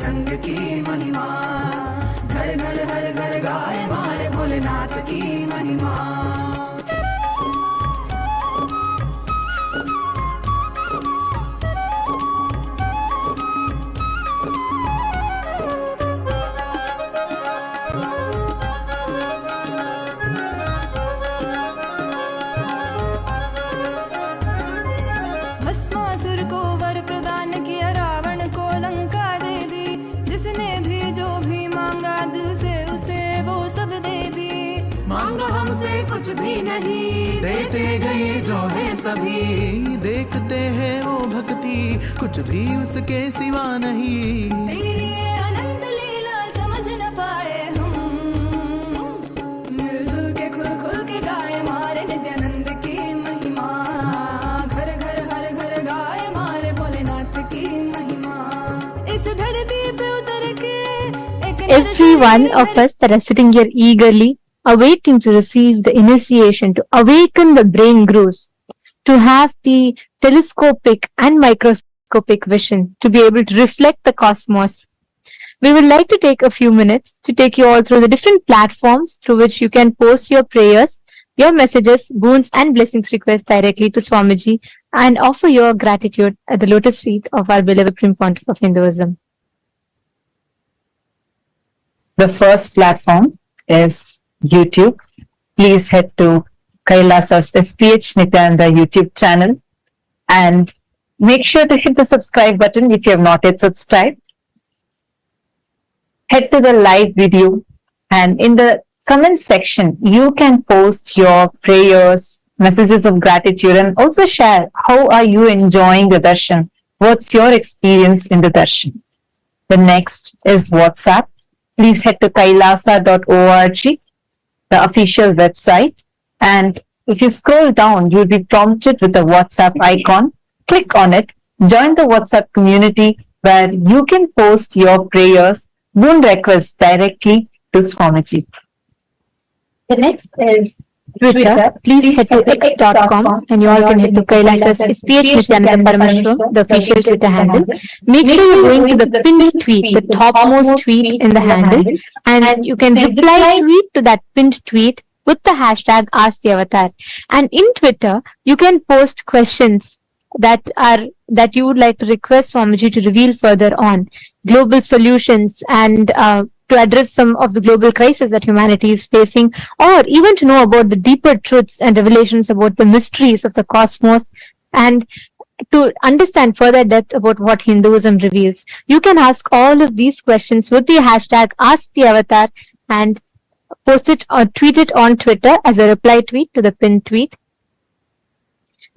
नित्यानंद की महिमा, घर घर हर घर गाए मारे भोलेनाथ की महिमा। भस्मासुर को वर प्रदान किया, रावण को लंका दे दी, जिसने भी जो भी मांगा दिल से उसे वो सब दे दी। मांगा हमसे कुछ भी नहीं, देते गए जो है सभी। देखते हैं वो भक्ति, कुछ भी उसके सिवा नहीं। तेरी ये अनंत लीला समझ न पाए हम, मिलजुल के खुल खुल के गाए मारे नित्यानंद की महिमा, घर घर हर घर गाए मारे भोलेनाथ की महिमा। इस धरती पे उतर के Every one of us that are sitting here eagerly awaiting to receive the initiation, to awaken the brain grooves, to have the telescopic and microscopic vision, to be able to reflect the cosmos. We would like to take a few minutes to take you all through the different platforms through which you can post your prayers, your messages, boons and blessings requests directly to Swamiji and offer your gratitude at the lotus feet of our beloved Supreme Pontiff of Hinduism. The first platform is YouTube. Please head to Kailasa's SPH Nityananda YouTube channel and make sure to hit the subscribe button if you have not yet subscribed. Head to the live video and in the comment section, you can post your prayers, messages of gratitude and also share how are you enjoying the darshan? What's your experience in the darshan? The next is WhatsApp. Please head to kailasa.org, the official website. And if you scroll down, you'll be prompted with the WhatsApp icon. Click on it. Join the WhatsApp community where you can post your prayers, boon requests directly to Swamiji. The next is Twitter. Please head to x.com and you all can head to Kailasa's SPH Nityananda Parameshwaram, the official Twitter handle. Make sure you're going to the pinned tweet, the topmost tweet in the handle, and you can reply tweet to that pinned tweet with the hashtag Ask the Avatar. And in Twitter, you can post questions that you would like to request Swamiji to reveal further on, global solutions and to address some of the global crises that humanity is facing, or even to know about the deeper truths and revelations about the mysteries of the cosmos, and to understand further depth about what Hinduism reveals. You can ask all of these questions with the hashtag Ask the Avatar and post it or tweet it on Twitter as a reply tweet to the pinned tweet.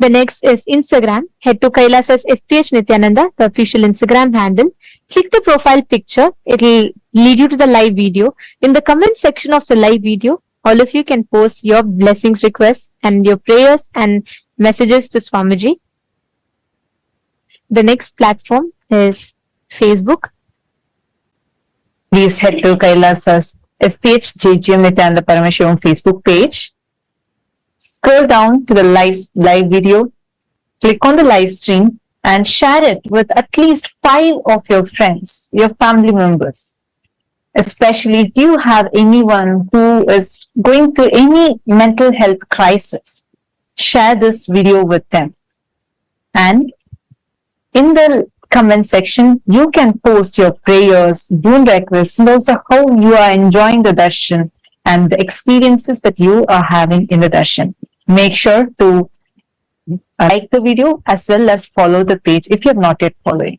The next is Instagram. Head to Kailasa's SPH Nityananda, the official Instagram handle. Click the profile picture. It'll lead you to the live video. In the comment section of the live video, all of you can post your blessings requests and your prayers and messages to Swamiji. The next platform is Facebook. please head to Kailasa's SPH JGM Nityananda Parameshwaram Facebook page. Scroll down to the live video, click on the live stream and share it with at least 5 of your friends, your family members. Especially if you have anyone who is going through any mental health crisis, share this video with them. And in the comment section, you can post your prayers, boon requests, and also how you are enjoying the darshan and the experiences that you are having in the darshan. Make sure to like the video as well as follow the page if you have not yet following.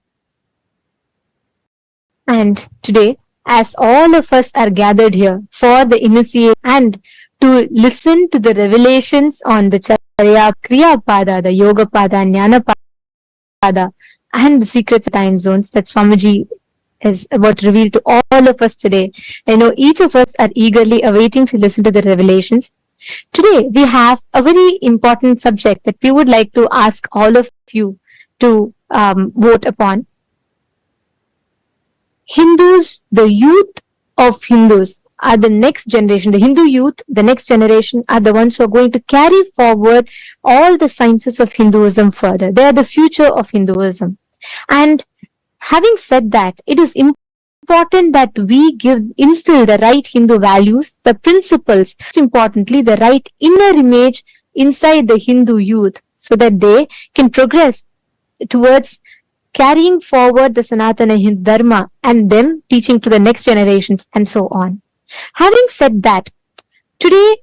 And today, as all of us are gathered here for the initiation and to listen to the revelations on the Charya Kriya Pada, the Yoga Pada, Jnana Pada, and the secrets of time zones that Swamiji is about to reveal to all of us today. I know each of us are eagerly awaiting to listen to the revelations. Today, we have a very important subject that we would like to ask all of you to vote upon. Hindus, the youth of Hindus are the next generation. The Hindu youth, the next generation, are the ones who are going to carry forward all the sciences of Hinduism further. They are the future of Hinduism. And having said that, it is important important that we instill the right Hindu values, the principles, most importantly, the right inner image inside the Hindu youth so that they can progress towards carrying forward the Sanatana Hindu Dharma and them teaching to the next generations and so on. Having said that, today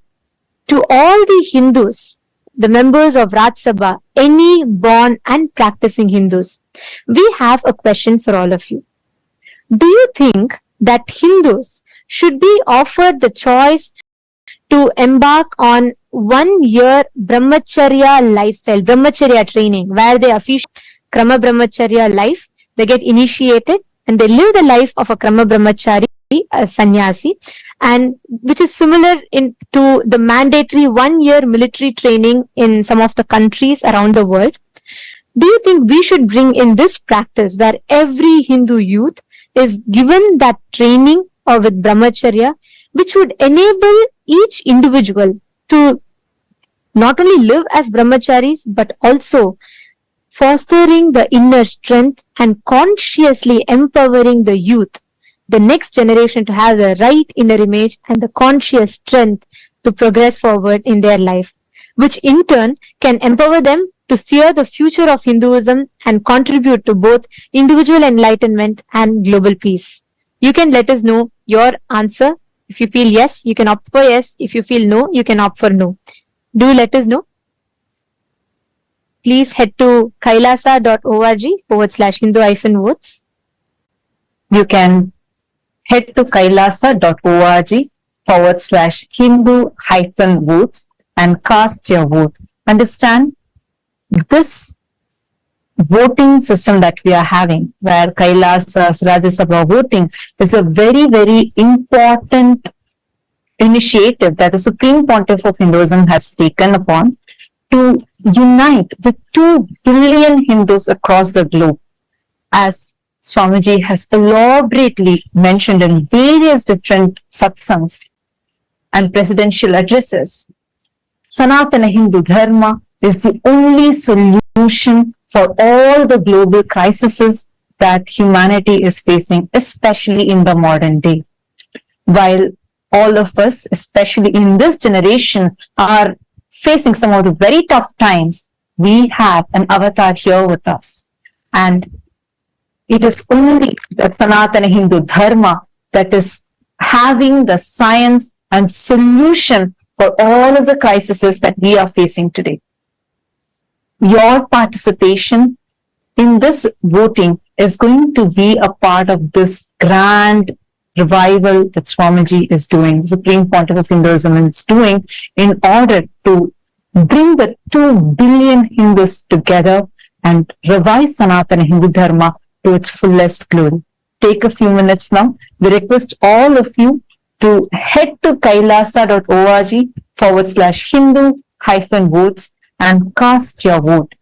to all the Hindus, the members of Raj Sabha, any born and practicing Hindus, we have a question for all of you. Do you think that Hindus should be offered the choice to embark on 1 year brahmacharya lifestyle, brahmacharya training, where they officially Krama brahmacharya life, they get initiated and they live the life of a Krama brahmachari, a sannyasi, and which is similar to the mandatory 1 year military training in some of the countries around the world? Do you think we should bring in this practice where every Hindu youth is given that training or with brahmacharya, which would enable each individual to not only live as brahmacharis but also fostering the inner strength and consciously empowering the youth, the next generation, to have the right inner image and the conscious strength to progress forward in their life, which in turn can empower them to steer the future of Hinduism and contribute to both individual enlightenment and global peace. You can let us know your answer. If you feel yes, you can opt for yes. If you feel no, you can opt for no. Do let us know. Please head to kailasa.org/Hindu-votes. You can head to kailasa.org/Hindu-votes and cast your vote. Understand, this voting system that we are having, where Kailasa's Rajya Sabha voting, is a very, very important initiative that the Supreme Pontiff of Hinduism has taken upon to unite the 2 billion Hindus across the globe. As Swamiji has elaborately mentioned in various different satsangs and presidential addresses, Sanatana Hindu Dharma is the only solution for all the global crises that humanity is facing, especially in the modern day. While all of us, especially in this generation, are facing some of the very tough times, we have an avatar here with us. And it is only the Sanatana Hindu Dharma that is having the science and solution for all of the crises that we are facing today. Your participation in this voting is going to be a part of this grand revival that Swamiji is doing, the Supreme Pontiff of Hinduism is doing, in order to bring the 2 billion Hindus together and revive Sanatana Hindu Dharma to its fullest glory. Take a few minutes now. We request all of you to head to kailasa.org/Hindu-votes and cast your vote.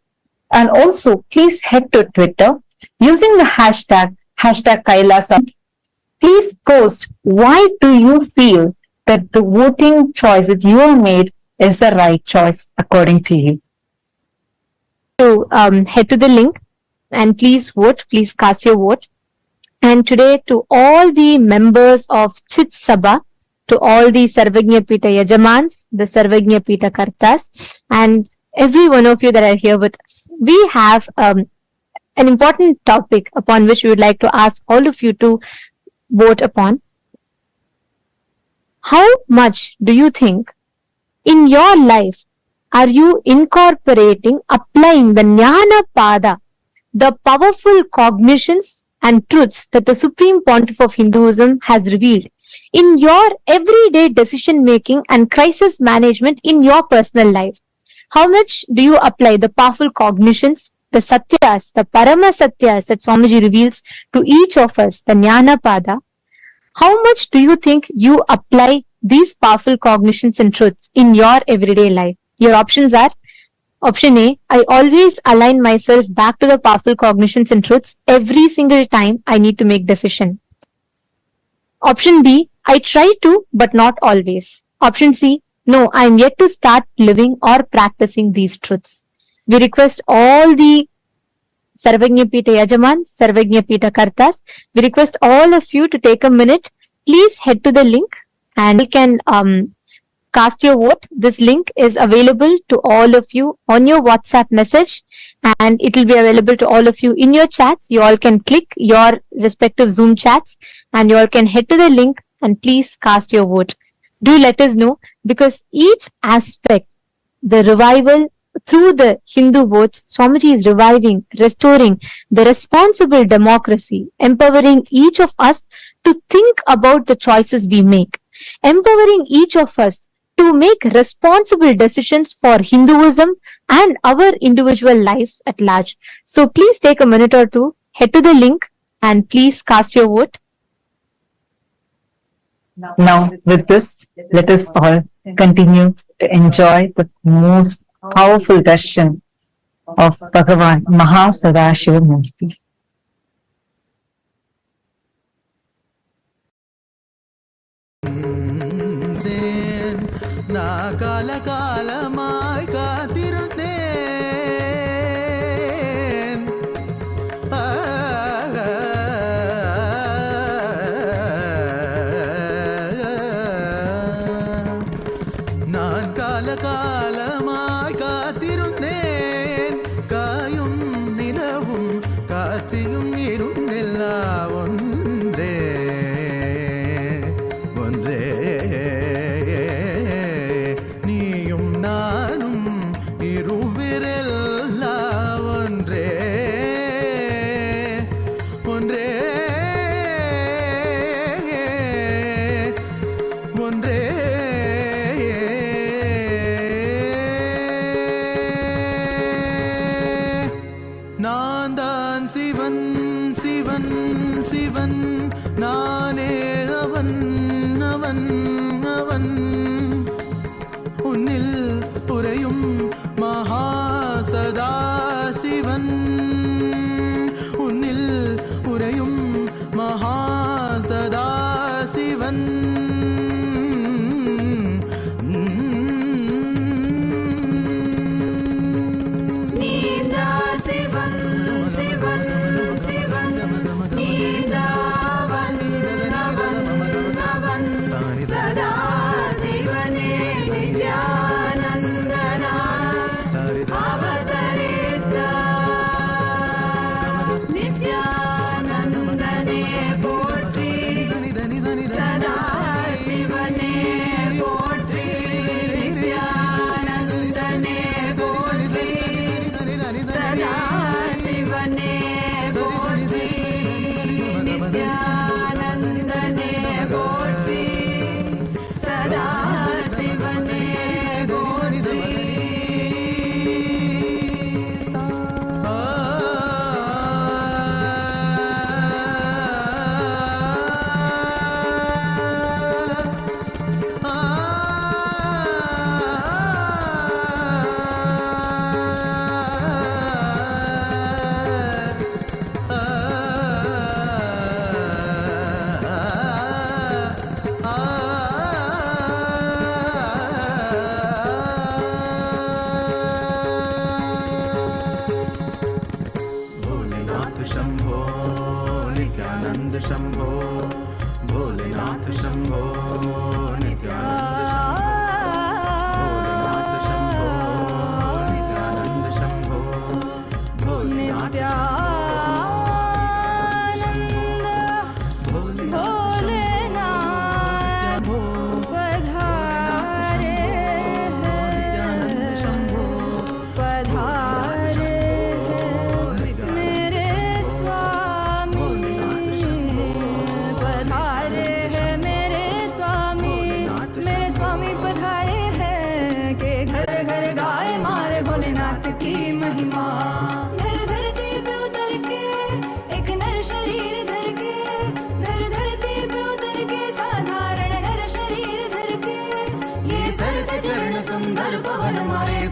And also, please head to Twitter using the hashtag Kailasa. Please post, why do you feel that the voting choice that you have made is the right choice according to you? So head to the link and please vote, please cast your vote. And today, to all the members of Chit Sabha, to all the Sarvagnya Pita Yajamans, the Sarvagnya Pita Kartas, and every one of you that are here with us, we have an important topic upon which we would like to ask all of you to vote upon. How much do you think in your life are you incorporating, applying the Jnana Pada, the powerful cognitions and truths that the Supreme Pontiff of Hinduism has revealed in your everyday decision making and crisis management in your personal life? How much do you apply the powerful cognitions, the Satyas, the Parama Satyas that Swamiji reveals to each of us, the Jnana Pada? How much do you think you apply these powerful cognitions and truths in your everyday life? Your options are: option A, I always align myself back to the powerful cognitions and truths every single time I need to make decision. Option B, I try to, but not always. Option C, no, I am yet to start living or practicing these truths. We request all the Sarvagnya Pita Yajaman, Sarvagnya Pita Kartas. We request all of you to take a minute. Please head to the link and you can cast your vote. This link is available to all of you on your WhatsApp message, and it will be available to all of you in your chats. You all can click your respective Zoom chats and you all can head to the link and please cast your vote. Do let us know, because each aspect, the revival through the Hindu votes, Swamiji is reviving, restoring the responsible democracy, empowering each of us to think about the choices we make, empowering each of us to make responsible decisions for Hinduism and our individual lives at large. So please take a minute or two, head to the link and please cast your vote. Now, with this, let us all continue to enjoy the most powerful darshan of Bhagavan MahaSadashiva Murthy. நான் காலமாய் காத்திருந்தேன். நான் காலமாய் காத்திருந்தேன். காயும் நிலவும் காத்தியும் இருந்தெல்லாம் ஒன்றே ஒன்றே. நீயும் நானும் இருவிரெல்லாம் ஒன்றே ஒன்றே ஒன்றே. நான் தான் சிவன் சிவன் சிவன், நானே அவன் அவன் அவன். உன்னில் உறையும் மகாசதாசிவன், உன்னில் உறையும் மகாசதாசிவன். நீதா சிவன் சிவன் சிவன், நீதாவன் அவன் அவன். சதா சிவனே நித்யானந்தனா அவதரித்தார். நித்யானந்தனே போற்றி, சதா சிவனே போற்றி. நித்யானந்தனே போற்றி, சதா சிவனே போற்றி. நித்யானந்தனே போற்றி, சதா சிவனே போற்றி. भोलेनाथ शंभो नित्यानंद शंभो, भोलेनाथ शंभो नित्यानंद शंभो, भोलेनाथ शंभो नित्यानंद शंभो, भोलेनाथ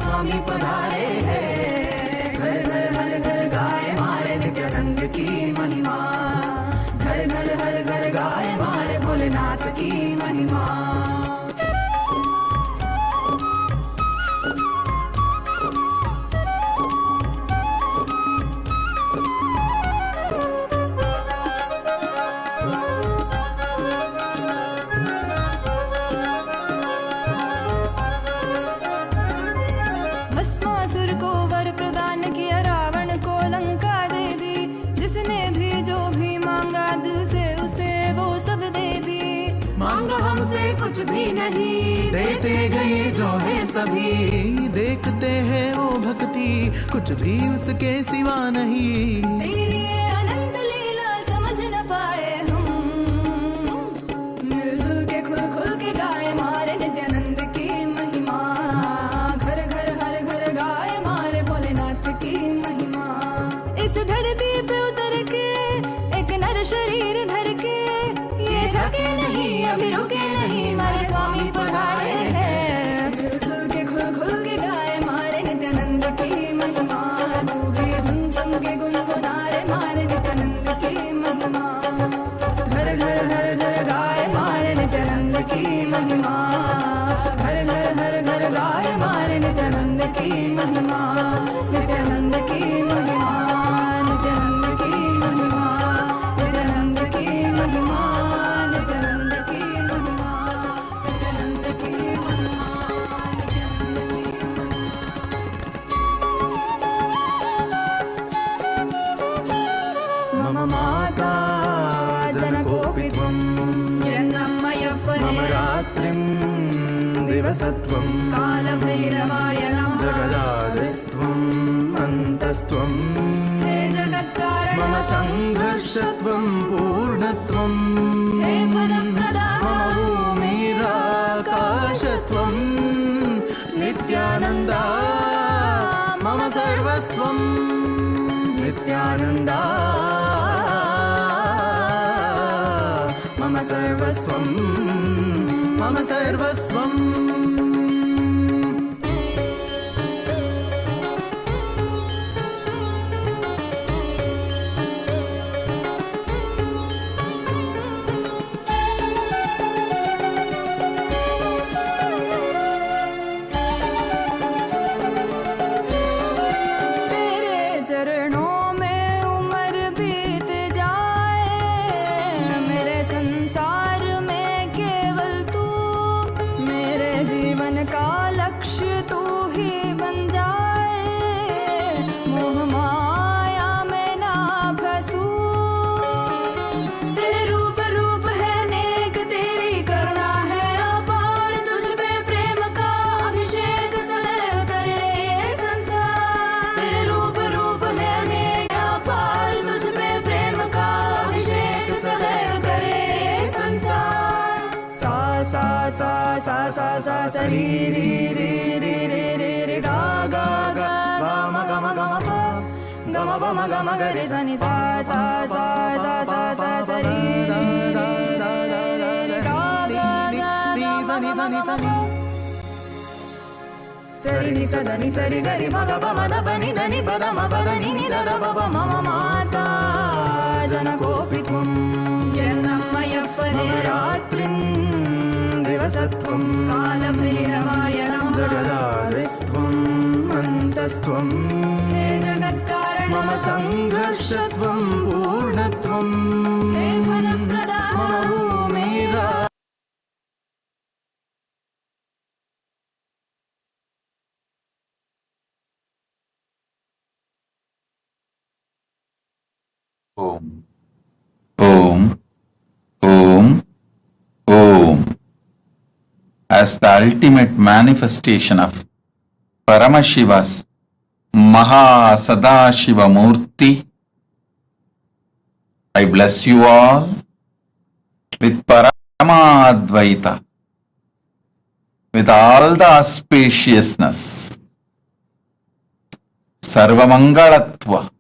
स्वामी पधारे हैं। घर घर हर घर गाए मारे नित्यानंद की महिमा, घर घर हर घर गाए मारे भोलेनाथ की महिमा। मांगा हमसे कुछ भी नहीं, देते गए जो है सभी। देखते हैं वो भक्ति, कुछ भी उसके सिवा नहीं। तेरी ये अनंत लीला समझ न पाए हम, मिलजुल के खुल खुल के गाए मारे नित्यानंद की महिमा। घर घर हर घर गाए मारे भोलेनाथ की महिमा। इस धरती पे उतर के एक नर शरीर धर के, ये थके नहीं अभी रुके नहीं, मारे स्वामी पधारे हैं। मिलजुल के खुल खुल के गाए मारे नित्यानंद की महिमा। तू भी धुन सुन के गुनगुनारे मारे नित्यानंद की महिमा। घर घर हर घर गाए मारे नित्यानंद की महिमा। घर घर हर घर गाए मारे नित्यानंद की महिमा। नित्यानंद की महिमा, नित्यानंद की महिमा, नित्यानंद की महिमा, नित्यानंद की महिमा, नित्यानंद की महिमा, मम माता जनकोऽपि त्वं, यन्नम्मयप्पने मम रात्रिं दिवसत्वं, कालभैरवाय नमः। जगदादिस्त्वम् अन्तस्त्वं, हे जगत्कारण मम सङ्घर्षत्वं पूर्णत्वं, हे फलप्रदा मम भूमिराकाशत्वं, नित्यानन्दा मम सर्वस्वं, नित्यानन्दा मम सर्वस्वं, मम सर्वस्वम्। तेरे चरणों में उम्र बीत जाए, मेरे संसार में केवल तू, मेरे जीवन का लक्ष्य तू ही बन जाए। मोह माया में ना फंसूं, तेरे रूप रूप है नेक, तेरी करुणा है अपार। तुझ पे प्रेम का अभिषेक सदैव करे ये संसार। तेरे रूप रूप है नेक अपार, तुझ पे प्रेम का अभिषेक सदैव करे ये संसार। सा सा सा सा सा सा सा री री री री री री री गा गा गा गा म ग म ग म प ग म प म ग म ग रे सा नि सा सा सा सा सा सा सा री री री री री री गा गा गा गा म ग म ग म प सरि नि स द नि सरि ग रि म ग प म द प नि द नि प द म प द नि नि द द प प मम माता जनकोऽपि त्वं, यन्नम्मयप्पने मम रात्रिं दिवसत्वं, कालभैरवाय नमः। जगदादिस्त्वम् अन्तस्त्वं, हे जगत्कारण मम सङ्घर्षत्वं पूर्णत्वं, हे फलप्रदा मम भूमिरा Om. Om. Om. Om. As the ultimate manifestation of Paramashiva's MahaSadashiva Murthy, I bless you all with Paramadvaita, with all the auspiciousness, Sarvamangalatva,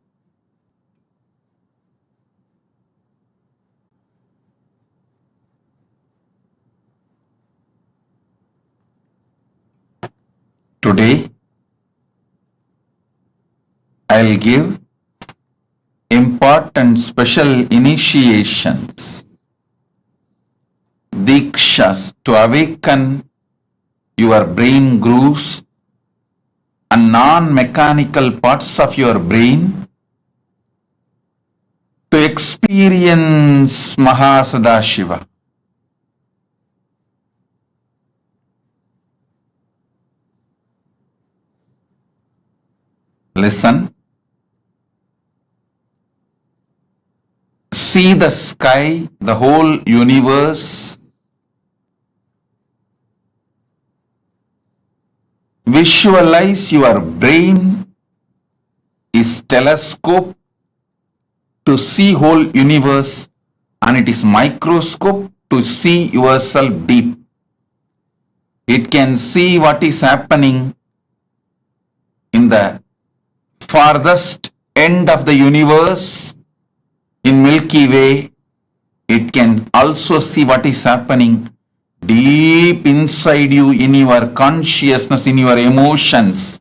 today I'll give important special initiations, dikshas to awaken your brain grooves and non-mechanical parts of your brain to experience MahaSadashiva. Listen. See the sky, the whole universe Visualize your brain is telescope to see whole universe, and it is microscope to see yourself deep. It can see what is happening in the farthest end of the universe in Milky Way. It can also see what is happening deep inside you, in your consciousness, in your emotions,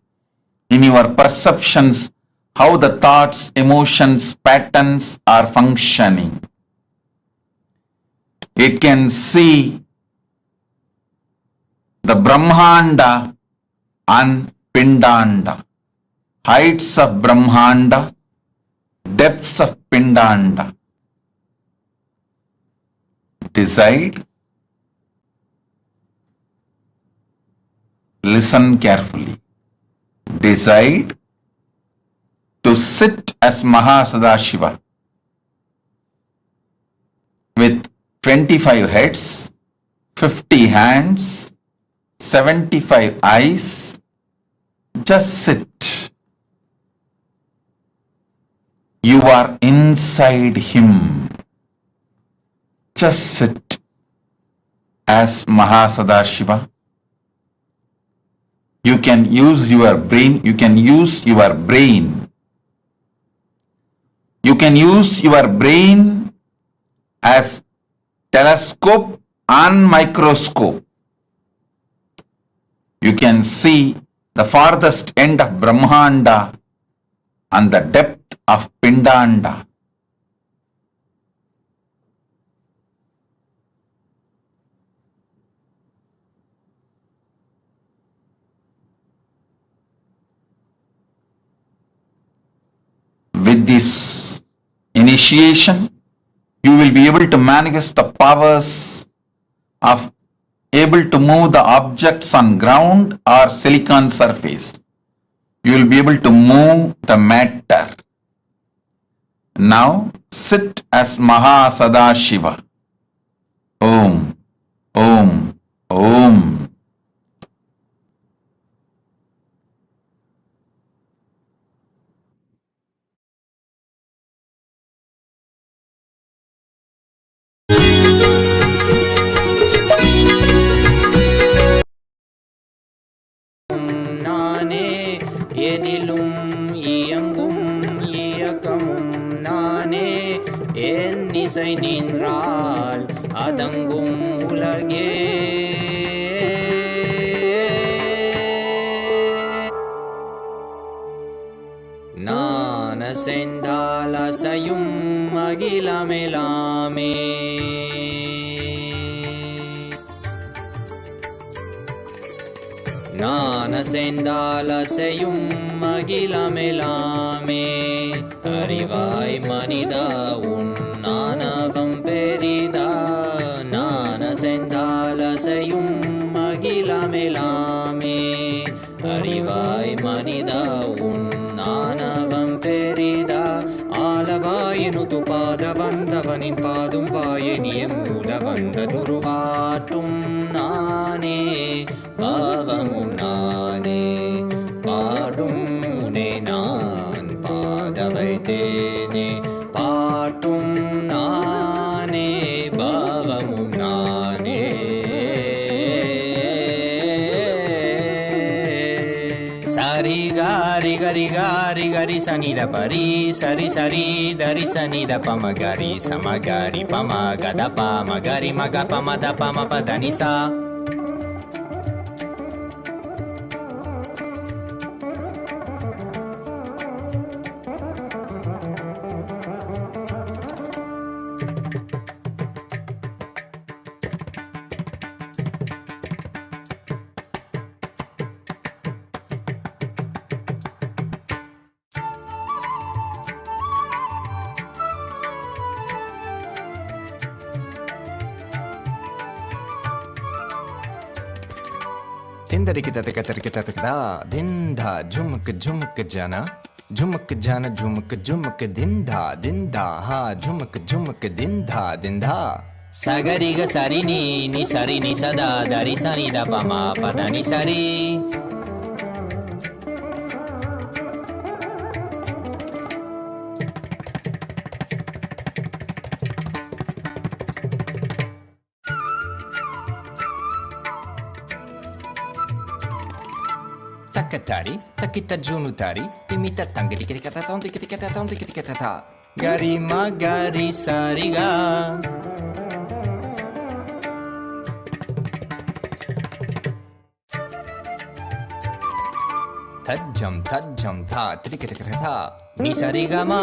in your perceptions, how the thoughts, emotions, patterns are functioning. It can see the Brahmanda and Pindanda, heights of Brahmanda, depths of Pindanda. Decide. Listen carefully. Decide to sit as MahaSadashiva with 25 heads, 50 hands, 75 eyes. Just sit. You are inside him. Just sit as MahaSadashiva. You can use your brain. You can use your brain. You can use your brain as telescope and microscope. You can see the farthest end of Brahmanda and the depth of Pindanda. With this initiation, you will be able to manifest the powers of able to move the objects on ground or silicon surface. You will be able to move the matter. Now sit as MahaSadashiva. Om, Om, Om. எதிலும் இயங்கும் இயக்கமும் நானே என் இசை நின்றால் அதங்கும் உலகே நான் அசைந்தால் அசையும் அகிலமெலாமே நான் அசைந்தால் அசையும் அகிலமெலாமே அறிவாய் மனிதா உன் ஆணவம் பெரிதா நான் அசைந்தால் அசையும் அகிலமெலாமே அறிவாய் மனிதா உன் ஆணவம் பெரிதா ஆலவாயினுது பாத வந்தவனின் பாதும் வாயனிய மூல வந்த துருவாட்டும் நானே பாவமும் நானே பாடும் உனை நான் பாத வைத்தேனே பாட்டும் நானே பாவமும் நானே சரி காரி கரி காரி கரி சனித பரி சரி சரி தரி சனித பமகரி சமகரி பமகத பமகரி மக பமத பம பதனிசா तिंदरिकिततिकतरिकिततिकदा दिंधा झुमक झुमक जाना झुमक जाना झुमक झुमक दिंधा दिंधा हा झुमक झुमक दिंधा दिंधा सगरिग सरि नी सरि नि सदा दरि सनि द पमा पद नि सरि Takatari, takita junutari, timita tangiri kirikataton, tikitikaton, tikitikatata. Gari ma gari sariga. Tajam tha, tikitikatata, nisarigama.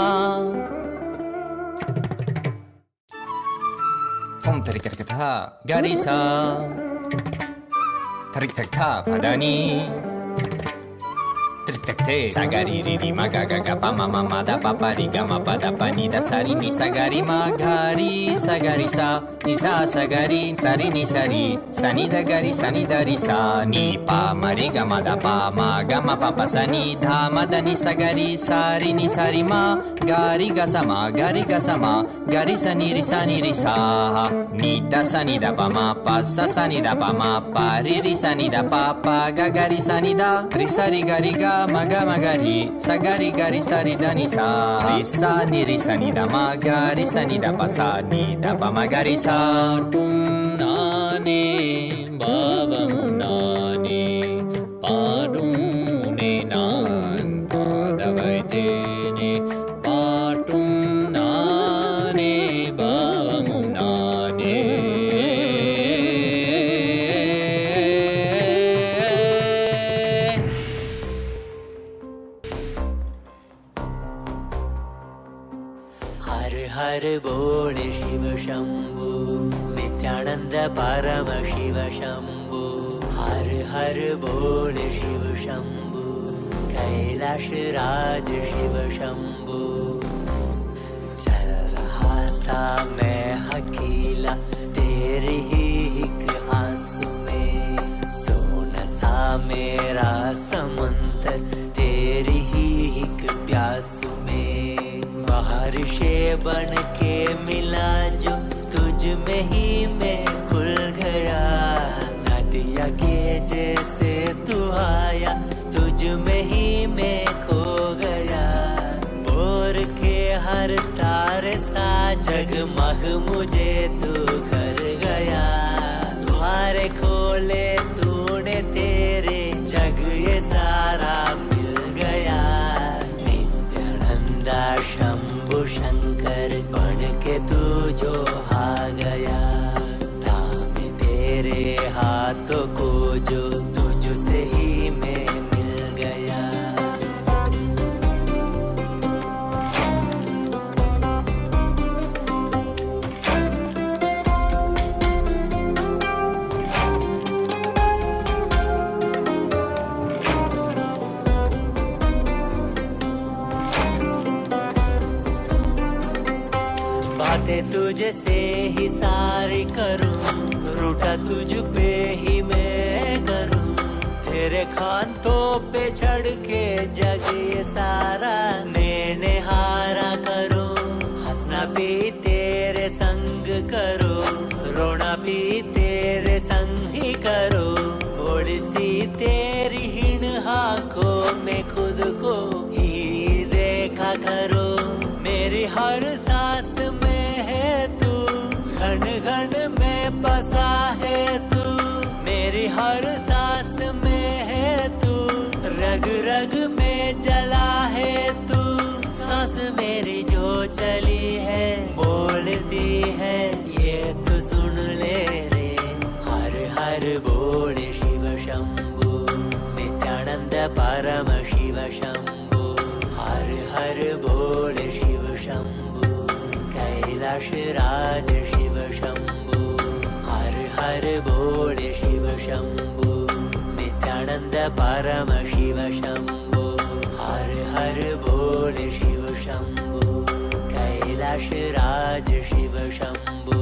Tom tikitikatata, gari sa. Tarik tak tha, padani. Trik-tak-te Sagari riri magagaga pa mama mada papa riga ma pada pa ni da sari ni sagari magari sagari sa ni sa sagari sari ni sari sani da gari sani da ri sa ni pa ma riga ma da pa ma ga ma papa sani dha ma da ni sagari sari ni sari ma gari ga sama gari sani ri sa ni da sani da pa ma pa sa sani da pa ma pa ri sani da pa pa ga gari sani da ri sari gari ga maga magari sagari gari sari da ni sa ri sa ni da magari sani da pa sa ni da pa magari sa tum nane bavam nane padum ne nan padavaite ne patum nane bavam nane हर बोल शिव शंभु नित्यानंद परम शिव शंभु हर बोल शिव शंभु कैलाश राज शिव शंभु चल रहा था मैं अकेला तेरे ही एक आंसू में सोना सा मेरा समंदर तेरी ही एक प्यासू में बारिशे बन के मिला जो तुझ में ही मैं खुल गया नदिया के जैसे तू आया तुझ में ही मैं खो गया बोर के हर तारे सा जगमग मुझे तू कर गया द्वारे खोले तूने तेरे जग ये सारा मिल गया शंभु शंकर बन के तू जो आ गया थामे तेरे हाथों को जो तुझसे ही मैं मिल गया बातें तुझे से ही सारी करूं रूठा तुझ पे ही मैं करूं तेरे खानों पे चढ़ के जग ये सारा मैंने हारा करूं हंसना भी तेरे संग करो रोना भी तेरे संग ही करो बोली सी तेरी हिण आंखों में खुद को ही देखा करो मेरी हर सांस में है तू घन घन में बसा है तू मेरी हर सांस में है तू रग रग में जला है तू सांस मेरी जो चली है बोलती है ये तो सुन ले रे हर बोल शिव शंभु नित्यानंद परम शिव शंभु हर बोल शिव शंभु कैलाश राज शिव शंभु हर बोल शिव शंभु नित्यानंद परम शिव शंभु हर बोल शिव शंभु कैलाश राज शिव शंभु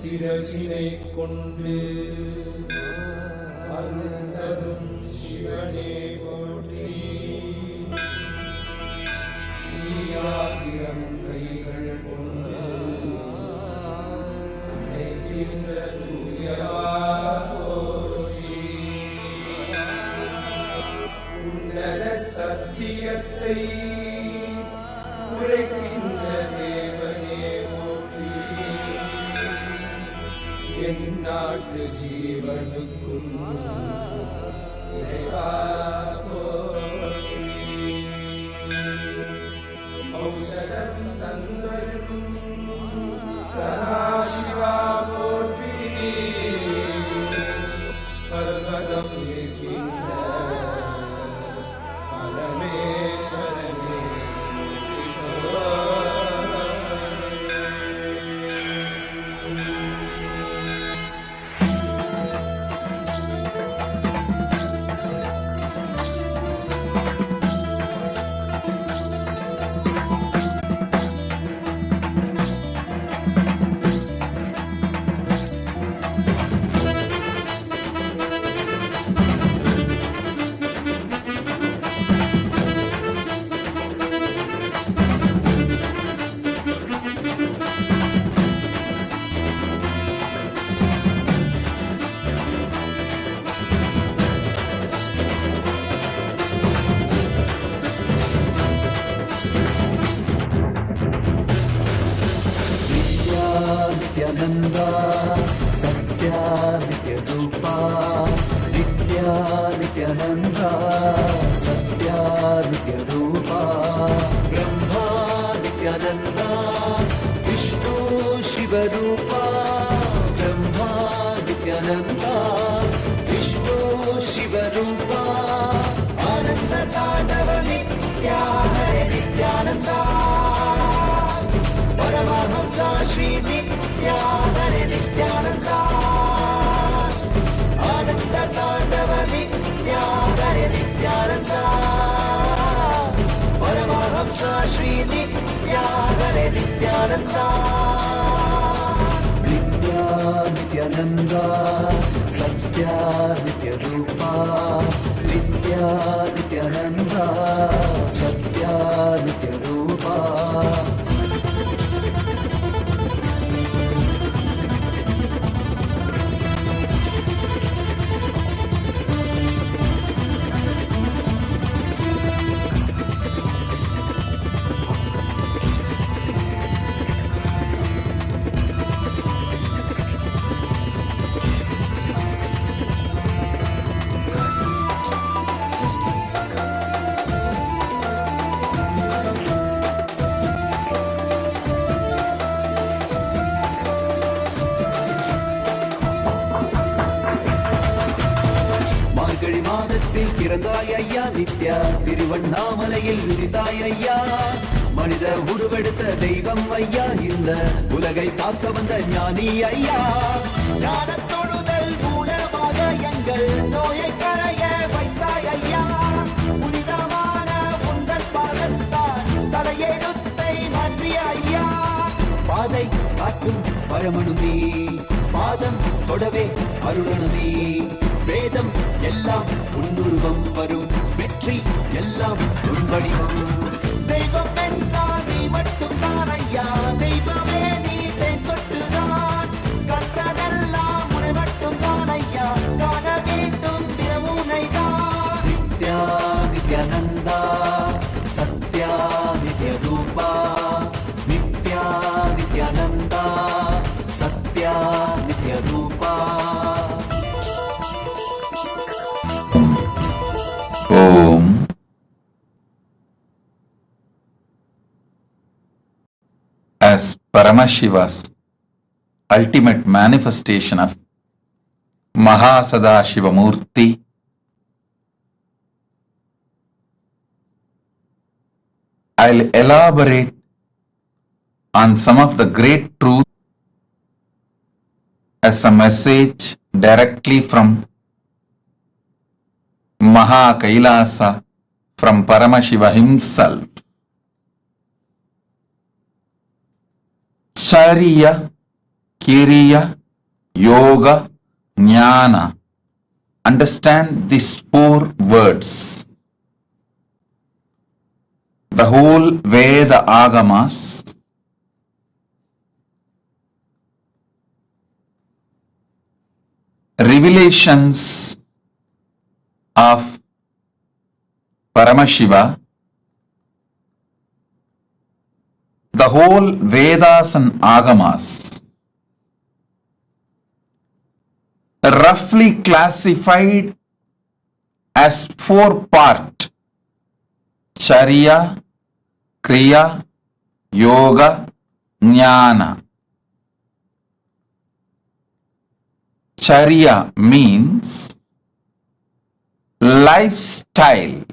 சிரசினை கொண்டு அருந்தரும் சிவனே போற்றி ஆயிரம் கைகள் கொண்டு அழைக்கின்ற தூயவா போற்றி எந்நாட்டு ஜீவனுக்கும் இறைவா போற்றி. ஔஷதம் தந்தருளும் சதாசிவா போற்றி. பர்வதம் இருக்கின்ற பரமேஸ்வரனே नित्यानंदा सत्या नित्य रूपा नित्या नित्यानंदा सत्या नित्य रूपा ब्रह्मा नित्यानंदा विष्णु शिव रूपा ब्रह्मा नित्यानंदा विष्णु शिव रूपा आनंद तांडव नित्या हरे नित्यानंदा परमहंसा श्री नित्या हरे नित्यानंदा आनंद तांडव नित्या हरे नित्यानंदा परमहंसा श्री नित्या हरे नित्यानंदा नित्या नित्यानंदा सत्या नित्य रूपा नित्या नित्यानंदा सत्या नित्य रूपा பிறந்தாய் ஐயா நித்யா திருவண்ணாமலையில் விதித்தாய் ஐயா மனித உருவெடுத்த தெய்வம் ஐயா இந்த உலகை காக்க வந்த ஞானி ஐயா ஞான தொழுதல் மூலமாக எங்கள் நோயை கரைய வைத்தாய் ஐயா புனிதமான உந்தன் பாதத்தால் தலையெழுத்தை மாற்றிய ஐயா பாதை காட்டும் பரமனுமே பாதம் தொடவே அருளனுமே வேதம் எல்லாம் உன்னுருவம் வரும் வெற்றி எல்லாம் உன் வடிவம் தெய்வம் என்றால் நீ மட்டும் தான் ஐயா தெய்வமே நீ தேன் சொட்டுதான் கற்றதெல்லாம் உன்னை மட்டும் தான் ஐயா காண வேண்டும் தினமுனை தான் நித்யா நித்யானந்தா சத்யா நித்ய ரூபா நித்யா நித்யானந்தா சத்யா நித்ய ரூபா Om. As Paramashiva's ultimate manifestation of MahaSadashiva Murthy, I'll elaborate on some of the great truths as a message directly from Maha Kailasa, from Paramashiva himself. Chariya, Kiriya, Yoga, Jnana. Understand these 4 words. The whole Veda Agamas revelations of Paramashiva, the whole Vedas and Agamas roughly classified as 4 parts: Charya, Kriya, Yoga, Jnana. Charya means lifestyle.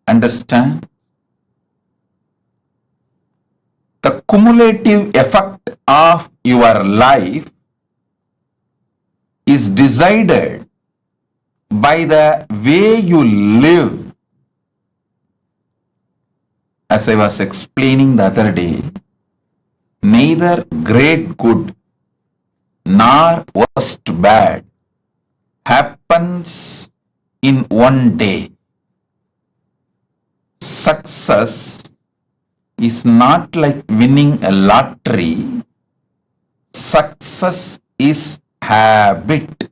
Understand? The cumulative effect of your life is decided by the way you live. As I was explaining the other day, neither great good nor worst bad happens in one day. Success is not like winning a lottery. Success is habit.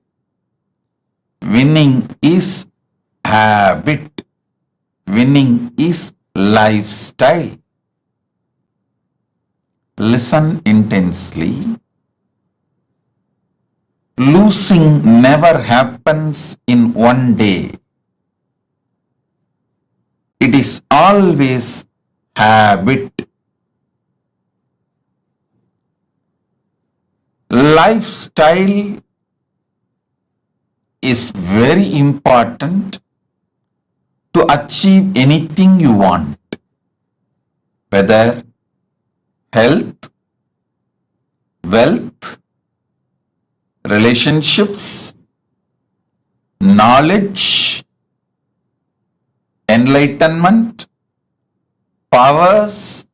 Winning is habit. Winning is lifestyle. Listen intensely. Losing never happens in one day. It is always habit. Lifestyle is very important to achieve anything you want, whether health, wealth, relationships, knowledge, enlightenment, powers,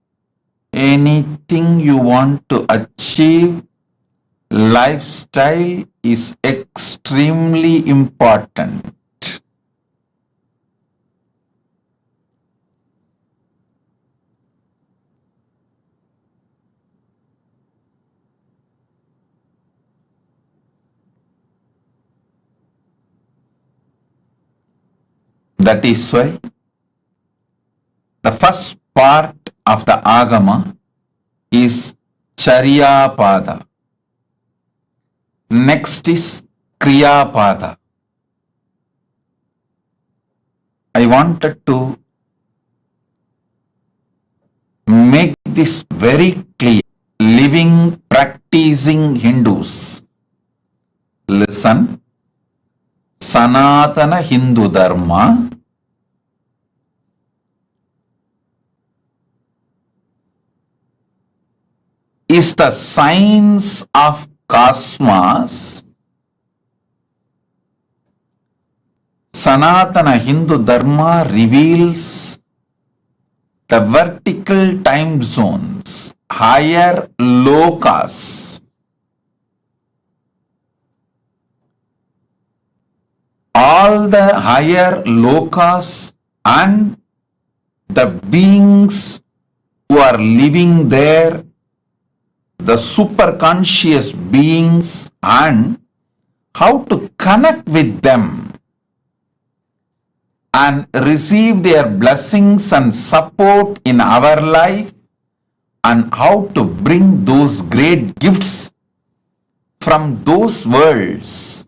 anything you want to achieve. Lifestyle is extremely important. That is why the first part of the Agama is Charya Pada. Next is Kriya Pada. I wanted to make this very clear. Living, practicing Hindus, listen. Sanatana Hindu Dharma is the science of cosmos. Sanatana Hindu Dharma reveals the vertical time zones, higher lokas. All the higher lokas and the beings who are living there, the superconscious beings, and how to connect with them and receive their blessings and support in our life, and how to bring those great gifts from those worlds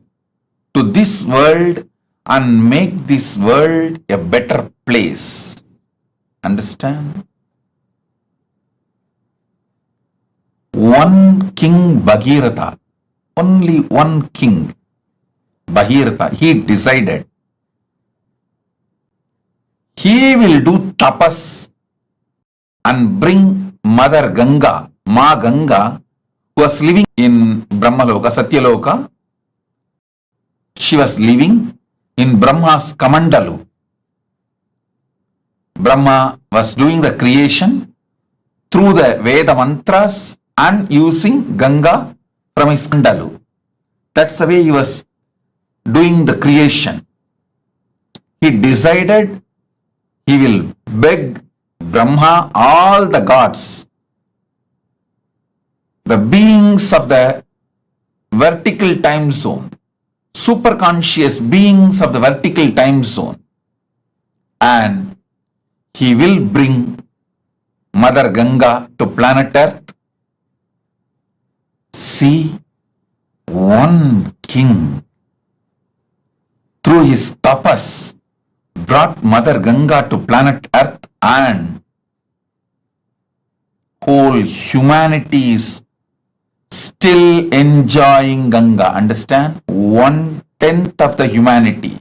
to this world and make this world a better place. Understand? One king, Bhagirath, only one king, Bhagirath, he decided he will do tapas and bring Mother Ganga, Ma Ganga, who was living in Brahmaloka, Satyaloka. She was living in Brahma's Kamandalu. Brahma was doing the creation through the Veda mantras and using Ganga from his Kamandalu. That's the way he was doing the creation. He decided he will beg Brahma, all the gods, the beings of the vertical time zone, superconscious beings of the vertical time zone, and he will bring Mother Ganga to planet Earth, See, one king through his tapas brought Mother Ganga to planet Earth, and whole humanity is still enjoying Ganga. Understand? 1/10 of the humanity,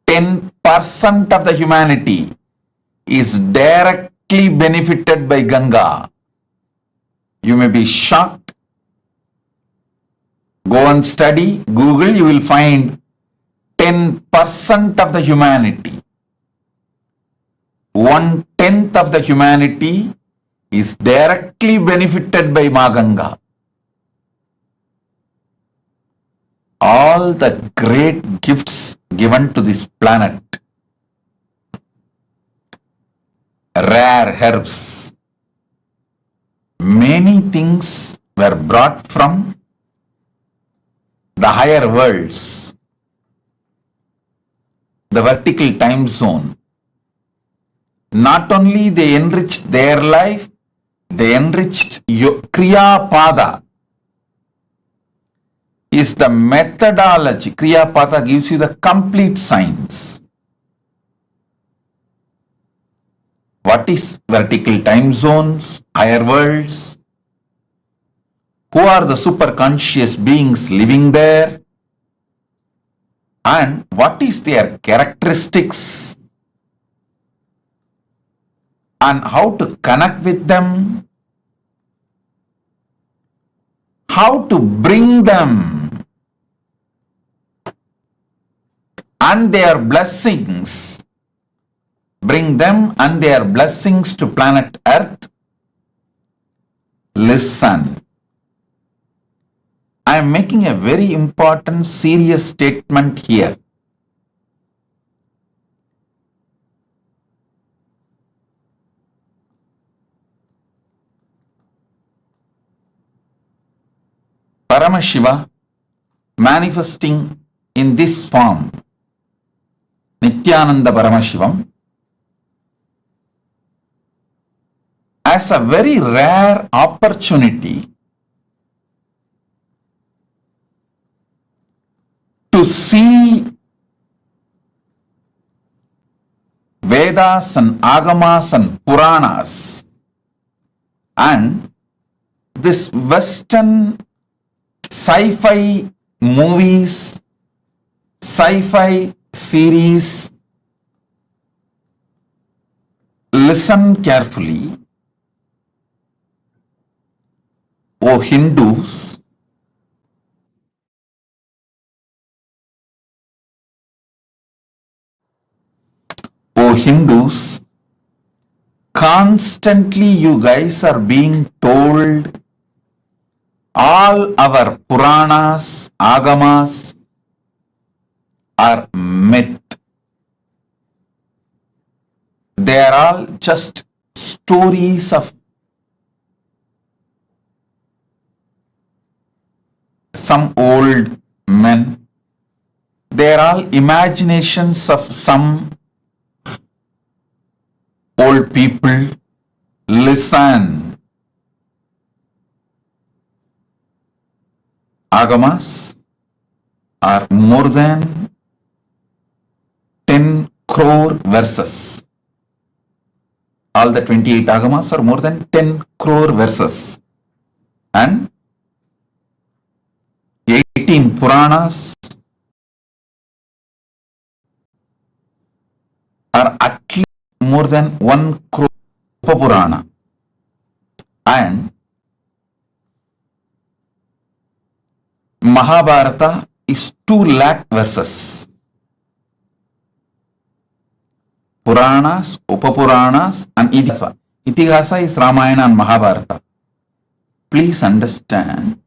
10% of the humanity is directly benefited by Ganga. You may be shocked. Go and study, Google, you will find 10% of the humanity. 1/10 of the humanity is directly benefited by Ma Ganga. All the great gifts given to this planet, rare herbs, many things were brought from the higher worlds, the vertical time zone. Not only they enriched their life, they enriched Kriya Pada is the methodology. Kriya Pada gives you the complete science. What is vertical time zones, higher worlds? Who are the super conscious beings living there? And what is their characteristics? And how to connect with them? How to bring them and their blessings, bring them and their blessings to planet Earth? Listen. I am making a very important, serious statement here. Paramashiva manifesting in this form, Nityananda Paramashivam, as a very rare opportunity to see Vedas and Agamas and Puranas and this Western sci-fi movies, sci-fi series. Listen carefully. O Hindus, O Hindus, constantly you guys are being told all our Puranas, Agamas are myth. They are all just stories of some old men. They are all imaginations of some old people. Listen. Agamas are more than 10 crore verses. All the 28 Agamas are more than 10 crore verses. And 18 Puranas are at least more than 1 crore Purana. And Mahabharata is 2 lakh verses. Puranas, Upapuranas and Itihasa. Itihasa is Ramayana and Mahabharata. Please understand,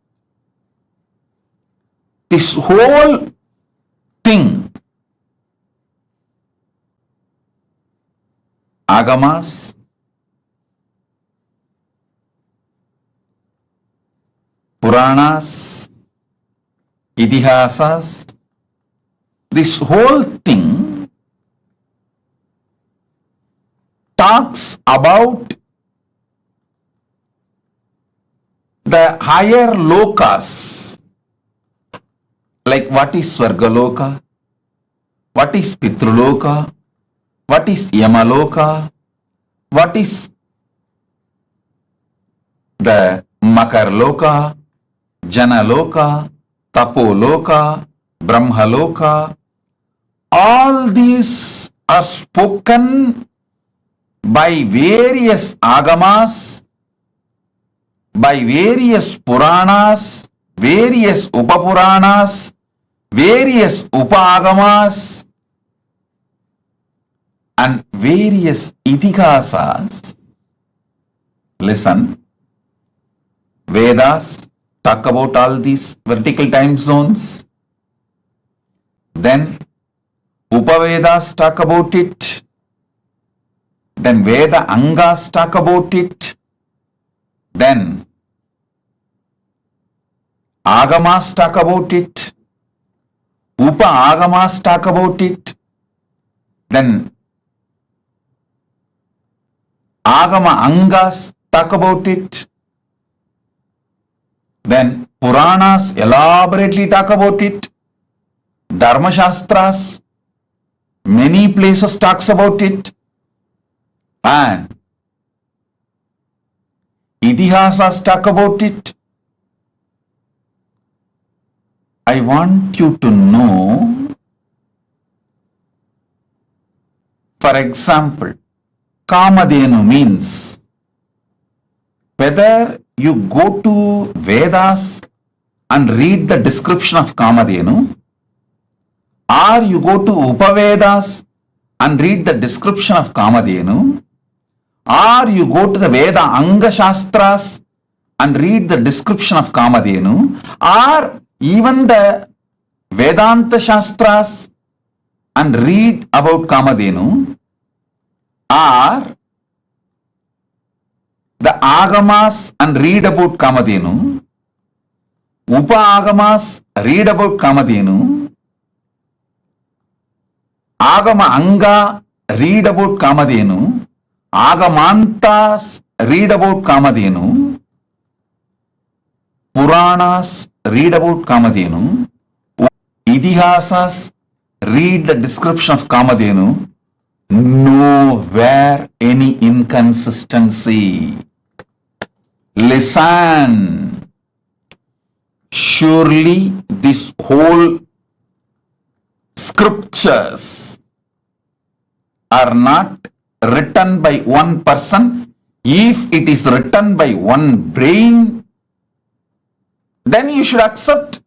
this whole thing, Agamas, Puranas, Itihasas, this whole thing talks about the higher lokas, like what is Swargaloka, what is Pitruloka, what is Yamaloka, what is the Makarloka, Janaloka, Tapoloka, Brahmaloka, all these are spoken by various agamas, by various Puranas, various Upapuranas, various Upagamas, and various Itihasas. Listen, Vedas talk about all these vertical time zones. Then Upavedas talk about it. Then Veda Angas talk about it. Then Agamas talk about it. Upa Agamas talk about it. Then Agama Angas talk about it. Then Puranas elaborately talk about it. Dharma Shastras, many places talks about it. And Itihasas talk about it. I want you to know, for example, Kamadhenu means whether you go to Vedas and read the description of Kamadhenu, or you go to Upavedas and read the description of Kamadhenu, or you go to the Veda Anga Shastras and read the description of Kamadhenu, or even the Vedanta Shastras and read about Kamadhenu, or the Agamas and read about Kamadhenu, Upa Agamas read about Kamadhenu, Agama Anga read about Kamadhenu, Agamantas read about Kamadhenu, Puranas read about Kamadhenu, Itihasas read the description of Kamadhenu. Nowhere any inconsistency. Listen. Surely this whole scriptures are not written by one person. If it is written by one brain, then you should accept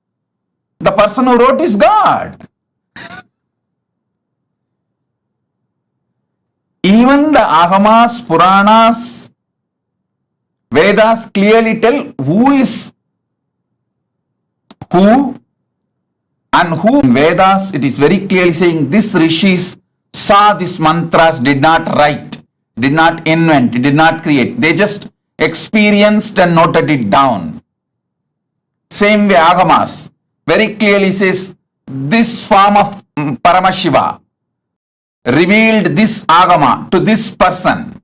the person who wrote is God. Even the Agamas, Puranas, Vedas clearly tell who is who, and who. In Vedas it is very clearly saying this rishis saw these mantras, did not write, did not invent, did not create. They just experienced and noted it down. Same way Agamas very clearly says this form of Paramashiva revealed this Agama to this person.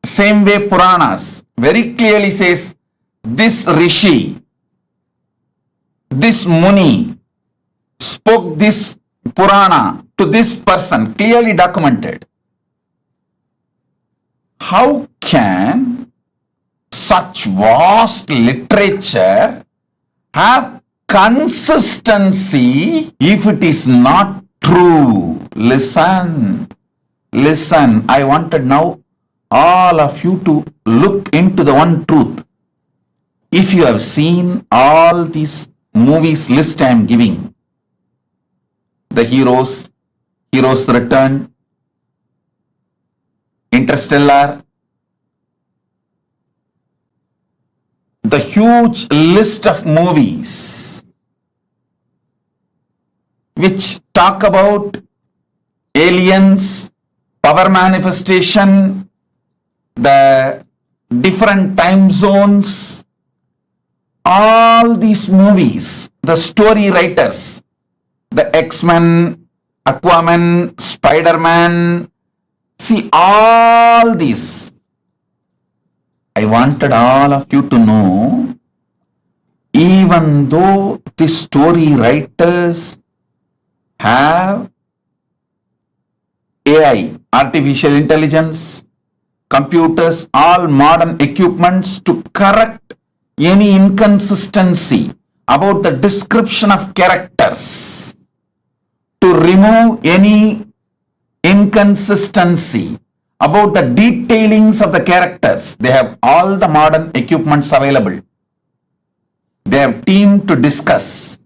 Same way Puranas very clearly says this Rishi, this Muni spoke this Purana to this person, clearly documented. How can such vast literature have consistency if it is not true? Listen, listen. I wanted now all of you to look into the one truth. If you have seen all these movies list I am giving, the heroes, Heroes Return, Interstellar, the huge list of movies which talk about aliens, power manifestation, the different time zones, all these movies, the story writers, the X-Men, Aquaman, Spider-Man, see all these I wanted all of you to know, even though the story writers have AI, artificial intelligence, computers, all modern equipments to correct any inconsistency about the description of characters, to remove any inconsistency about the detailings of the characters. They have all the modern equipments available. They have team to discuss.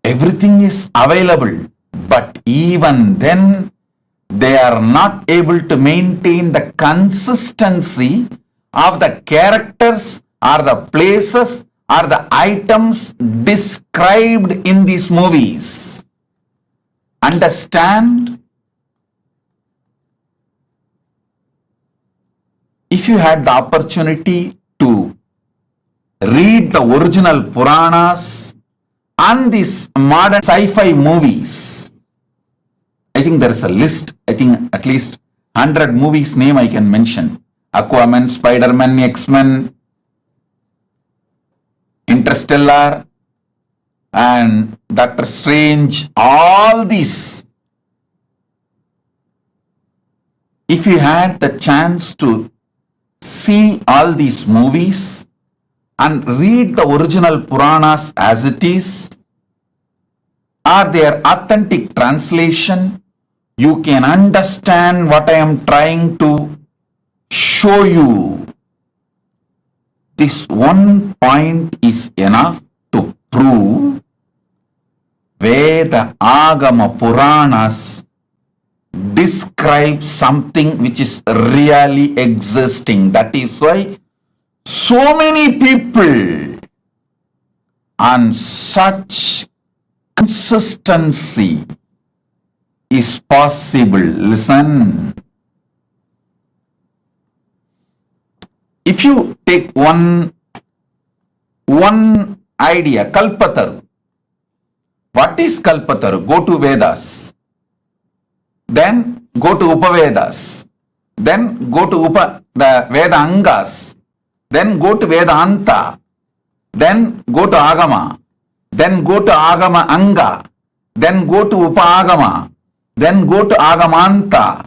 Everything is available, but even then they are not able to maintain the consistency of the characters or the places or the items described in these movies. Understand? If you had the opportunity to read the original Puranas and these modern sci-fi movies, I think there is a list, I think at least 100 movies name I can mention. Aquaman, Spider-Man, X-Men, Interstellar, and Doctor Strange, all these. If you had the chance to see all these movies and read the original Puranas as it is, or their authentic translation, you can understand what I am trying to show you. This one point is enough to prove Veda, Agama, Puranas describe something which is really existing. That is why so many people on such consistency is possible. Listen. If you take one idea, Kalpataru. What is Kalpataru? Go to Vedas. Then go to Upavedas. Then go to the Veda Angas. Then go to Vedanta. Then go to Agama. Then go to Agama Anga. Then go to Upa-Agama. Then go to Agamanta.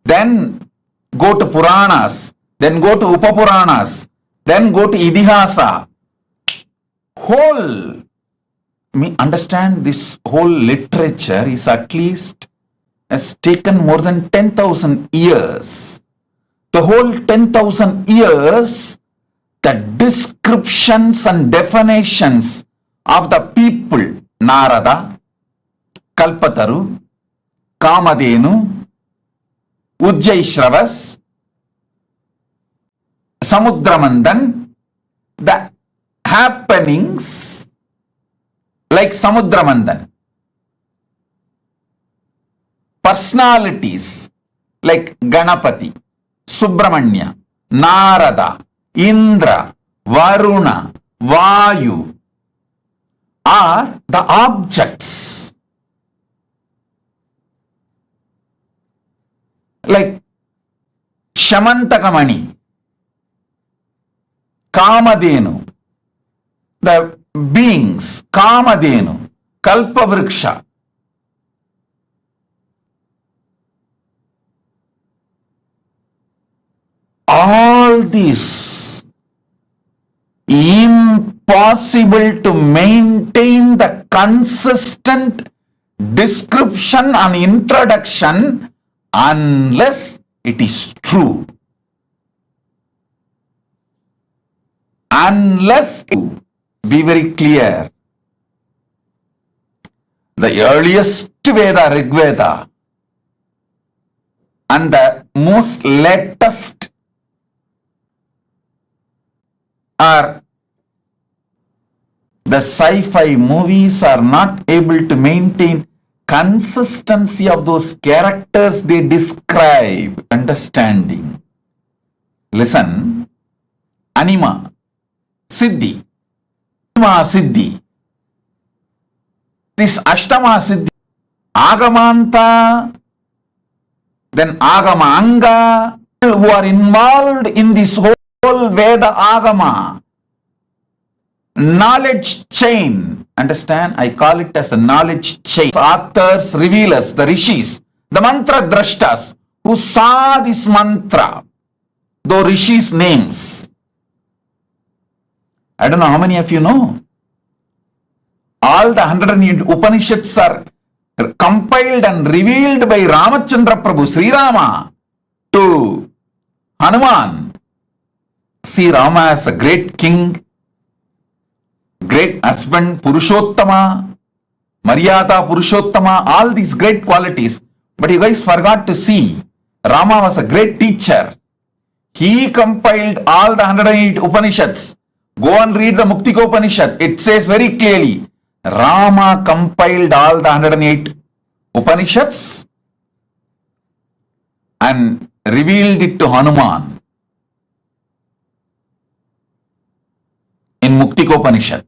Then go to Puranas. Then go to Upapuranas. Then go to Idihasa. Understand, this whole literature is at least has taken more than 10,000 years. The whole 10,000 years, the descriptions and definitions of the people, Narada, Kalpataru, Kamadhenu, Ujjaishravas, Samudramandan, the happenings like Samudramandan, personalities like Ganapati, Subramanya, Narada, Indra, Varuna, Vayu are the objects. Like Shamantakamani, Kamadhenu, the beings, Kamadhenu, Kalpavriksha. All this impossible to maintain the consistent description and introduction unless it is true. Unless, be very clear, the earliest Veda, Rig Veda, and the most latest are the sci-fi movies are not able to maintain consistency of those characters they describe. Understanding. Listen. Anima, Siddhi, Anima Siddhi. This Ashtama Siddhi, Agamanta, then Agama Anga, who are involved in this whole whole Veda Agama, knowledge chain. Understand? I call it as a knowledge chain. Authors, revealers, the rishis, the mantra drashtas who saw this mantra, the rishis' names. I don't know how many of you know. All the 108 Upanishads are compiled and revealed by Ramachandra Prabhu, Sri Rama, to Hanuman. See Rama as a great king, great husband, Purushottama, Maryada Purushottama, all these great qualities. But you guys forgot to see, Rama was a great teacher. He compiled all the 108 Upanishads. Go and read the Muktika Upanishad. It says very clearly, Rama compiled all the 108 Upanishads and revealed it to Hanuman in Muktika Upanishad.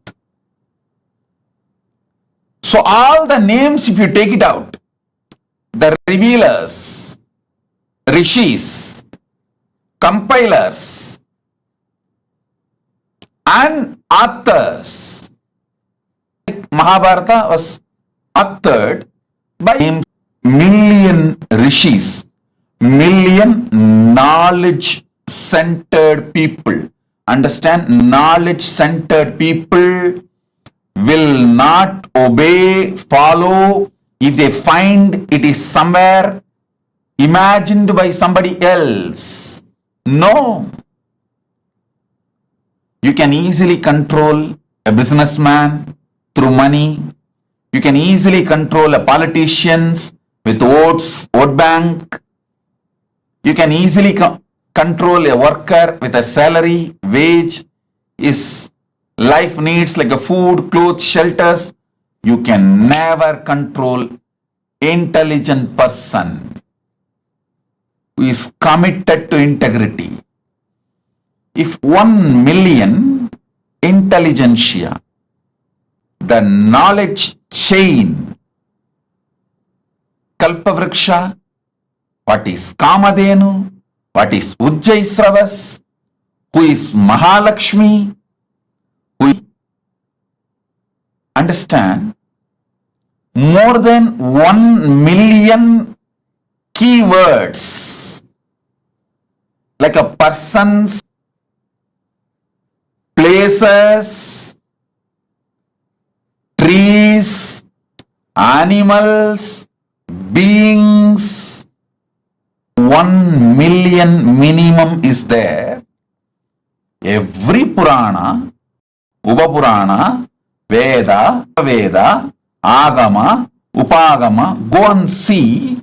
So all the names, if you take it out, the revealers, rishis, compilers, and authors. Mahabharata was authored by million rishis, million knowledge-centered people. Understand? Knowledge-centered people will not obey, follow, if they find it is somewhere imagined by somebody else. No. You can easily control a businessman through money. You can easily control a politician with votes, vote bank. You can easily control a worker with a salary, wage, his life needs like a food, clothes, shelters. You can never control intelligent person who is committed to integrity. If 1 million intelligentsia, the knowledge chain, Kalpavriksha, what is Kamadhenu, what is Ujjaisravas, who is Mahalakshmi, who understand more than 1 million keywords like a person's, places, trees, animals, beings. 1 million minimum is there. Every Purana, Upapurana, Veda, Agama, Upagama, go and see.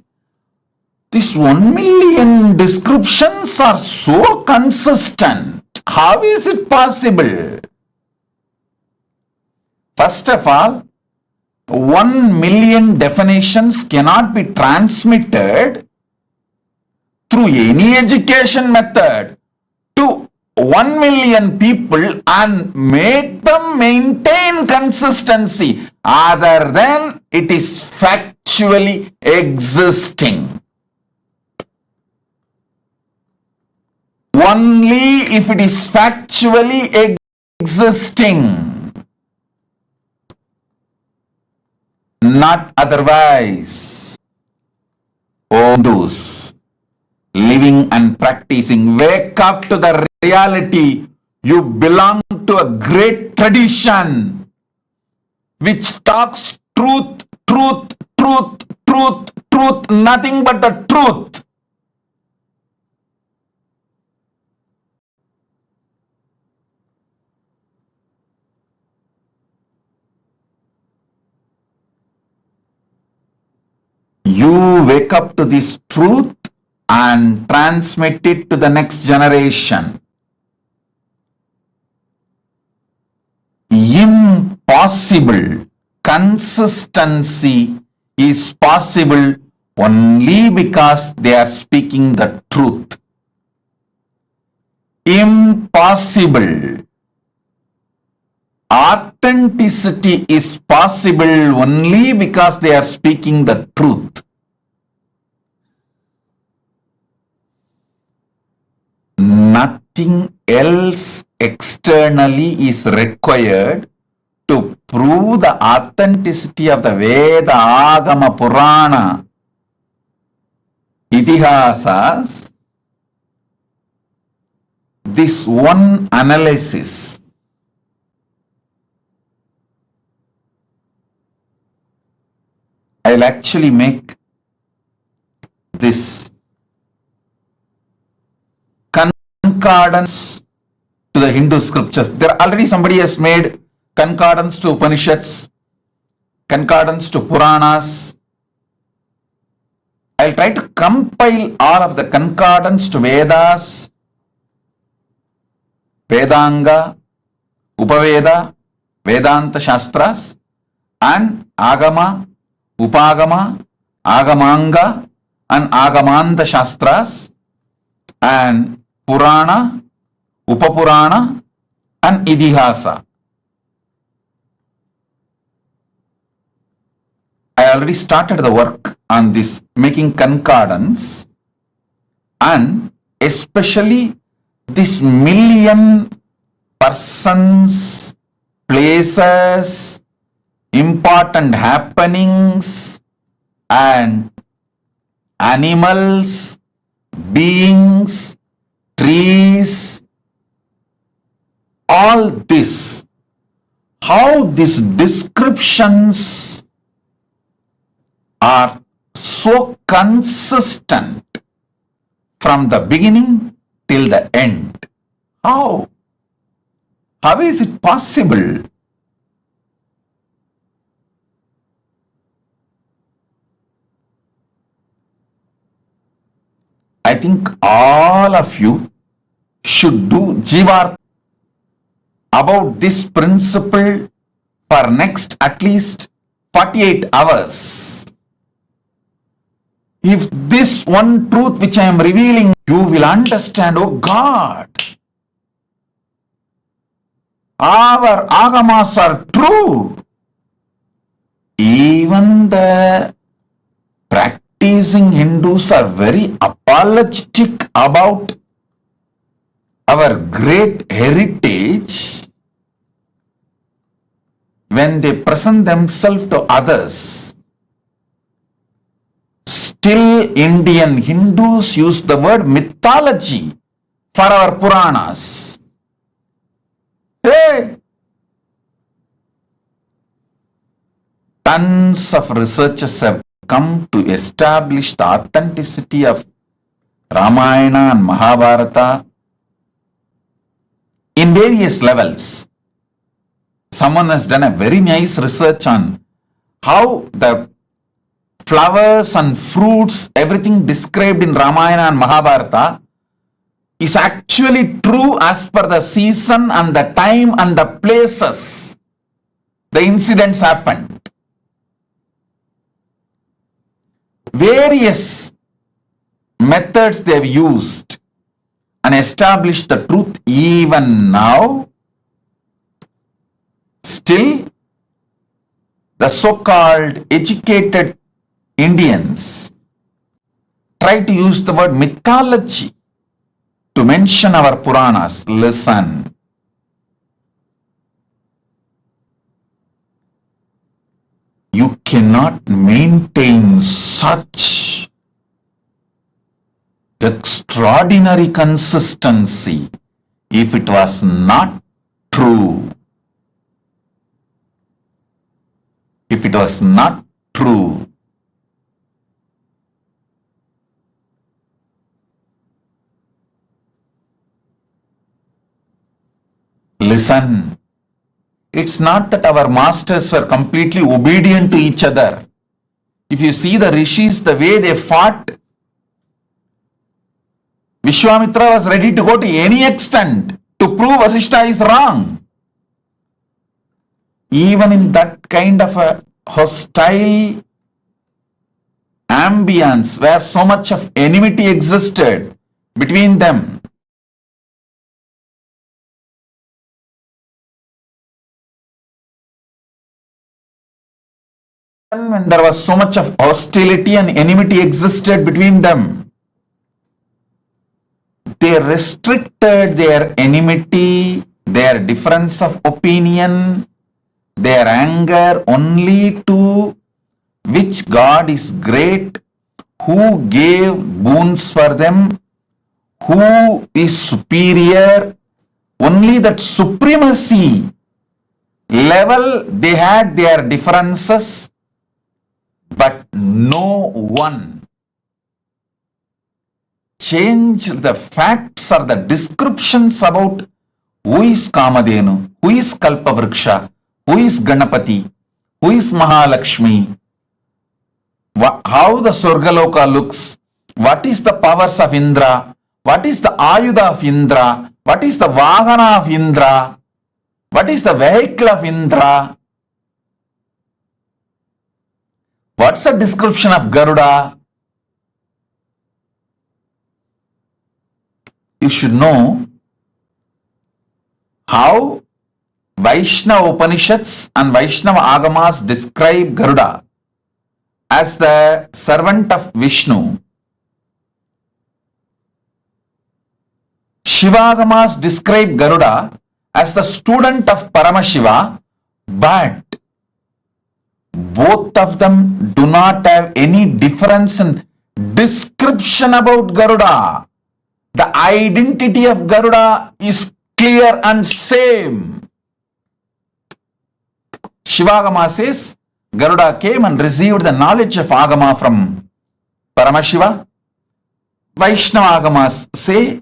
These 1 million descriptions are so consistent. How is it possible? First of all, 1 million definitions cannot be transmitted through any education method to 1 million people and make them maintain consistency other than it is factually existing. Only if it is factually existing, not otherwise. Oh, those living and practicing, wake up to the reality. You belong to a great tradition which talks truth, truth, truth, truth, truth, nothing but the truth. You wake up to this truth and transmit it to the next generation. Impossible. Consistency is possible only because they are speaking the truth. Impossible. Authenticity is possible only because they are speaking the truth. nothing else externally is required to prove the authenticity of the Veda, Agama, Purana, Itihasas. This one analysis I'll actually make this concordance to the Hindu scriptures. There already somebody has made concordance to Upanishads, concordance to Puranas. I'll try to compile all of the concordance to Vedas, Vedanga, Upaveda, Vedanta Shastras, and Agama, Upagama, Agamanga, and Agamanta Shastras, and Purana, Upapurana, and Idihasa. I already started the work on this, making concordance, and especially this million persons, places, important happenings, and animals, beings, trees, all this, how these descriptions are so consistent from the beginning till the end. How? How is it possible? I think all of you should do Jivartha about this principle for next at least 48 hours. If this one truth which I am revealing, you will understand, oh God, our agamas are true. Even the practicing Hindus are very apologetic about our great heritage when they present themselves to others. Still, Indian Hindus use the word mythology for our Puranas. Hey! Tons of researchers have come to establish the authenticity of Ramayana and Mahabharata in various levels. Someone has done a very nice research on how the flowers and fruits, everything described in Ramayana and Mahabharata is actually true as per the season and the time and the places the incidents happened. Various methods they have used and established the truth. Even now, still the so-called educated Indians try to use the word mythology to mention our Puranas. Listen. You cannot maintain such extraordinary consistency if it was not true. If it was not true. Listen, it's not that our masters were completely obedient to each other. If you see the rishis, the way they fought, Vishwamitra was ready to go to any extent to prove Vasishtha is wrong. Even in that kind of a hostile ambience where so much of enmity existed between them, when there was so much of hostility and enmity existed between them, they restricted their enmity, their difference of opinion, their anger only to which God is great, who gave boons for them, who is superior. Only that supremacy level they had their differences, but no one changed the facts or the descriptions about who is Kamadhenu, who is Kalpavriksha, who is Ganapati, who is Mahalakshmi, how the Swargaloka looks, what is the powers of Indra, what is the Ayudha of Indra, what is the Vahana of Indra, what is the vehicle of Indra, what's the description of Garuda. You should know how Vaishnava Upanishads and Vaishnava Agamas describe Garuda as the servant of Vishnu. Shivagamas describe Garuda as the student of Paramashiva, but both of them do not have any difference in description about Garuda. The identity of Garuda is clear and same. Shivagama says Garuda came and received the knowledge of Agama from Paramashiva. Vaishnava Agamas say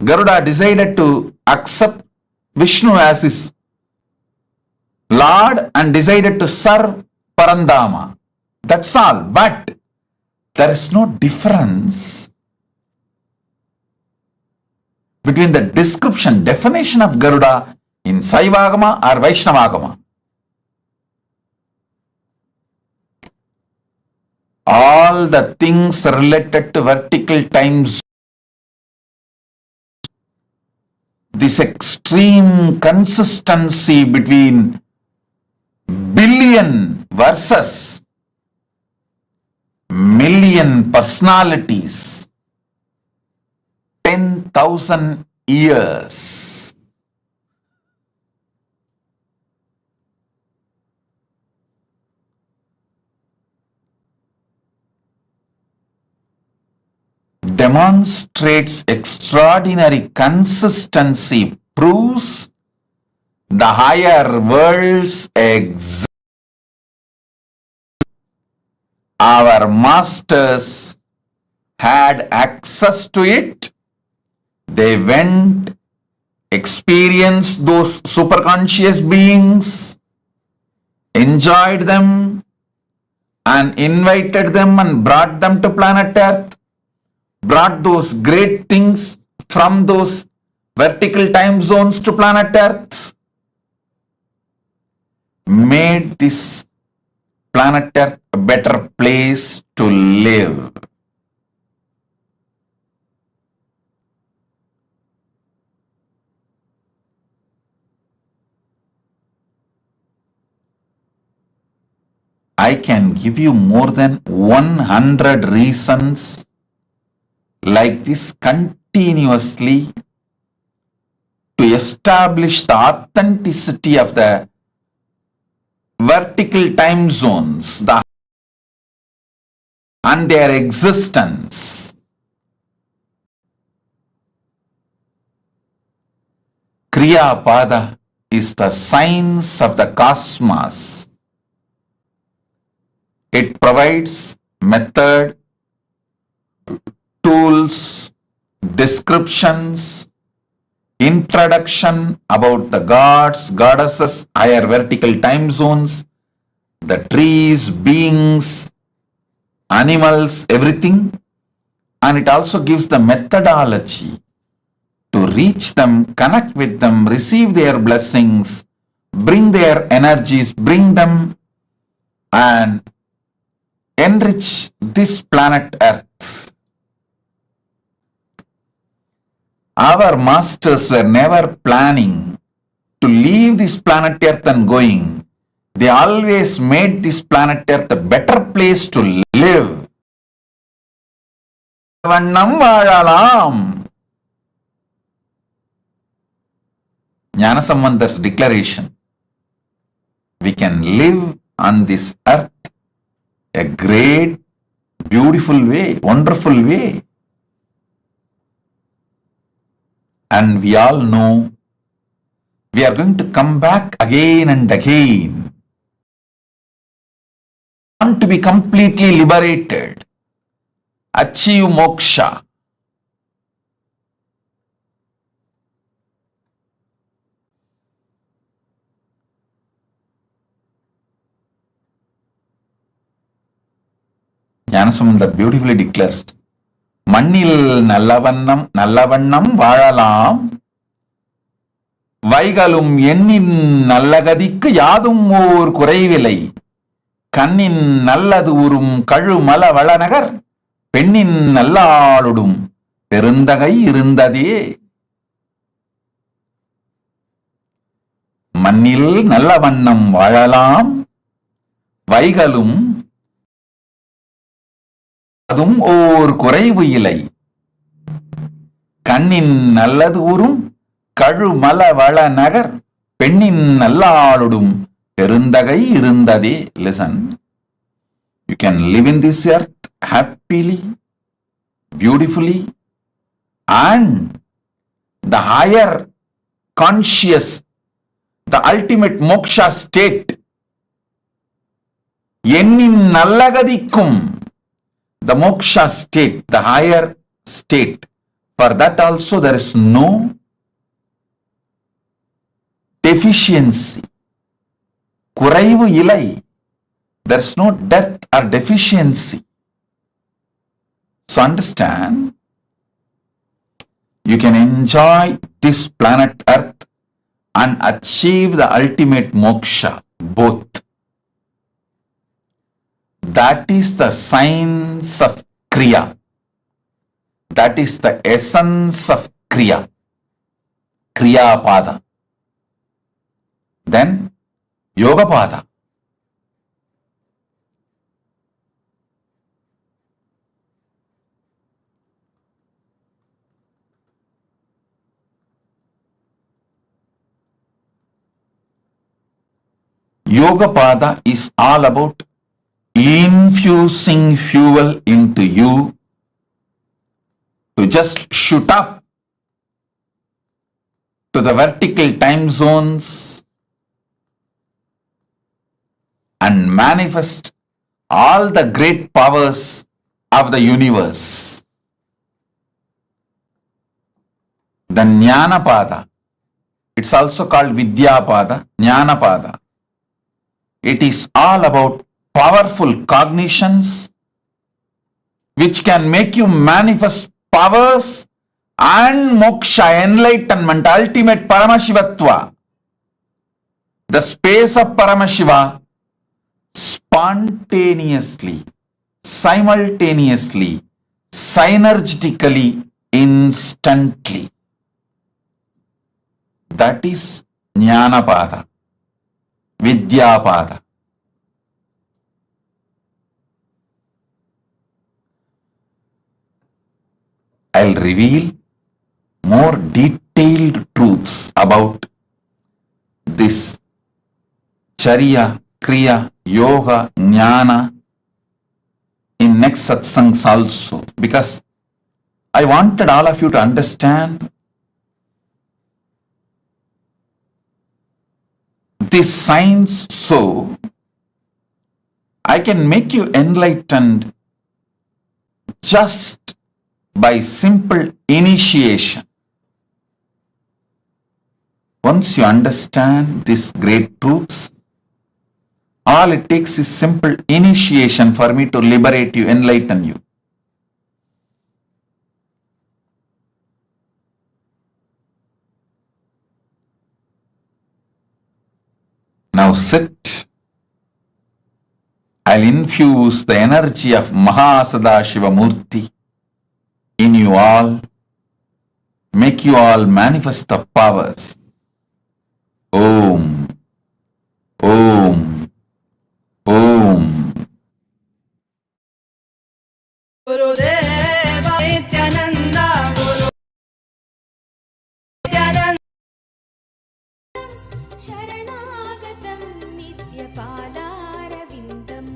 Garuda decided to accept Vishnu as his Lord and decided to serve Parandama. That's all. But there is no difference between the description, definition of Garuda in Saivagama or Vaishnavagama. All the things related to vertical times, this extreme consistency between billion versus million personalities, 10,000 years. Demonstrates extraordinary consistency, proves the higher worlds exist. Our masters had access to it. They went, experienced those superconscious beings, enjoyed them, and invited them and brought them to planet Earth, brought those great things from those vertical time zones to planet Earth, made this planet Earth a better place to live. I can give you more than 100 reasons like this continuously to establish the authenticity of the vertical time zones and their existence. Kriya Pada is the science of the cosmos. It provides method, tools, descriptions, introduction about the gods, goddesses, higher vertical time zones, the trees, beings, animals, everything. And it also gives the methodology to reach them, connect with them, receive their blessings, bring their energies, bring them and enrich this planet Earth. Our masters were never planning to leave this planet Earth and going. They always made this planet Earth a better place to live. Vannam vaalalam. Jnanasambandar's declaration, we can live on this earth a great, beautiful way, wonderful way. And we all know we are going to come back again and again. Want to be completely liberated, achieve moksha. Jnanasamandar beautifully declares, மண்ணில் நல்லவண்ணம் வாழலாம், வைகளும் எண்ணின் நல்லகதிக்கு யாதும் ஓர் குறைவில்லை, கண்ணின் நல்லது உறும் கழுமல வளநகர், பெண்ணின் நல்லாளுடும் பெருந்தகை இருந்ததே. மண்ணில் நல்ல வண்ணம் வாழலாம், வைகளும் அதும் ஓர் குறைவு இல்லை, கண்ணின் நல்லது உறும் கழுமல வள நகர், பெண்ணின் நல்லாளுடும் பெருந்தகை இருந்ததே. Listen, you can live in this earth happily, beautifully, and the higher conscious, the ultimate moksha state, எண்ணின் நல்லகதிக்கும், the moksha state, the higher state, for that also there is no deficiency. குறைவு இல்லை. There is no death or deficiency. So understand, you can enjoy this planet Earth and achieve the ultimate moksha, both. That is the science of Kriya. That is the essence of Kriya. Kriya Pada. Then Yoga Pada. Yoga Pada is all about infusing fuel into you to just shoot up to the vertical time zones and manifest all the great powers of the universe. The Jnana Pada, it's also called Vidya Pada, Jnana Pada. It is all about powerful cognitions which can make you manifest powers and moksha, enlightenment, ultimate Paramashivatva. The space of Paramashiva spontaneously, simultaneously, synergetically, instantly. That is Jnana Pada, Vidya Pada. I'll reveal more detailed truths about this Charya, Kriya, Yoga, Jnana in next satsangs also, because I wanted all of you to understand this science so I can make you enlightened just by simple initiation. Once you understand these great truths, all it takes is simple initiation for me to liberate you, enlighten you. Now sit. I'll infuse the energy of MahaSadashiva Murthy in you all, make you all manifest the powers. Om, Om, Om. Gurudeva Nityananda शरणागतं नित्यपादारविन्दं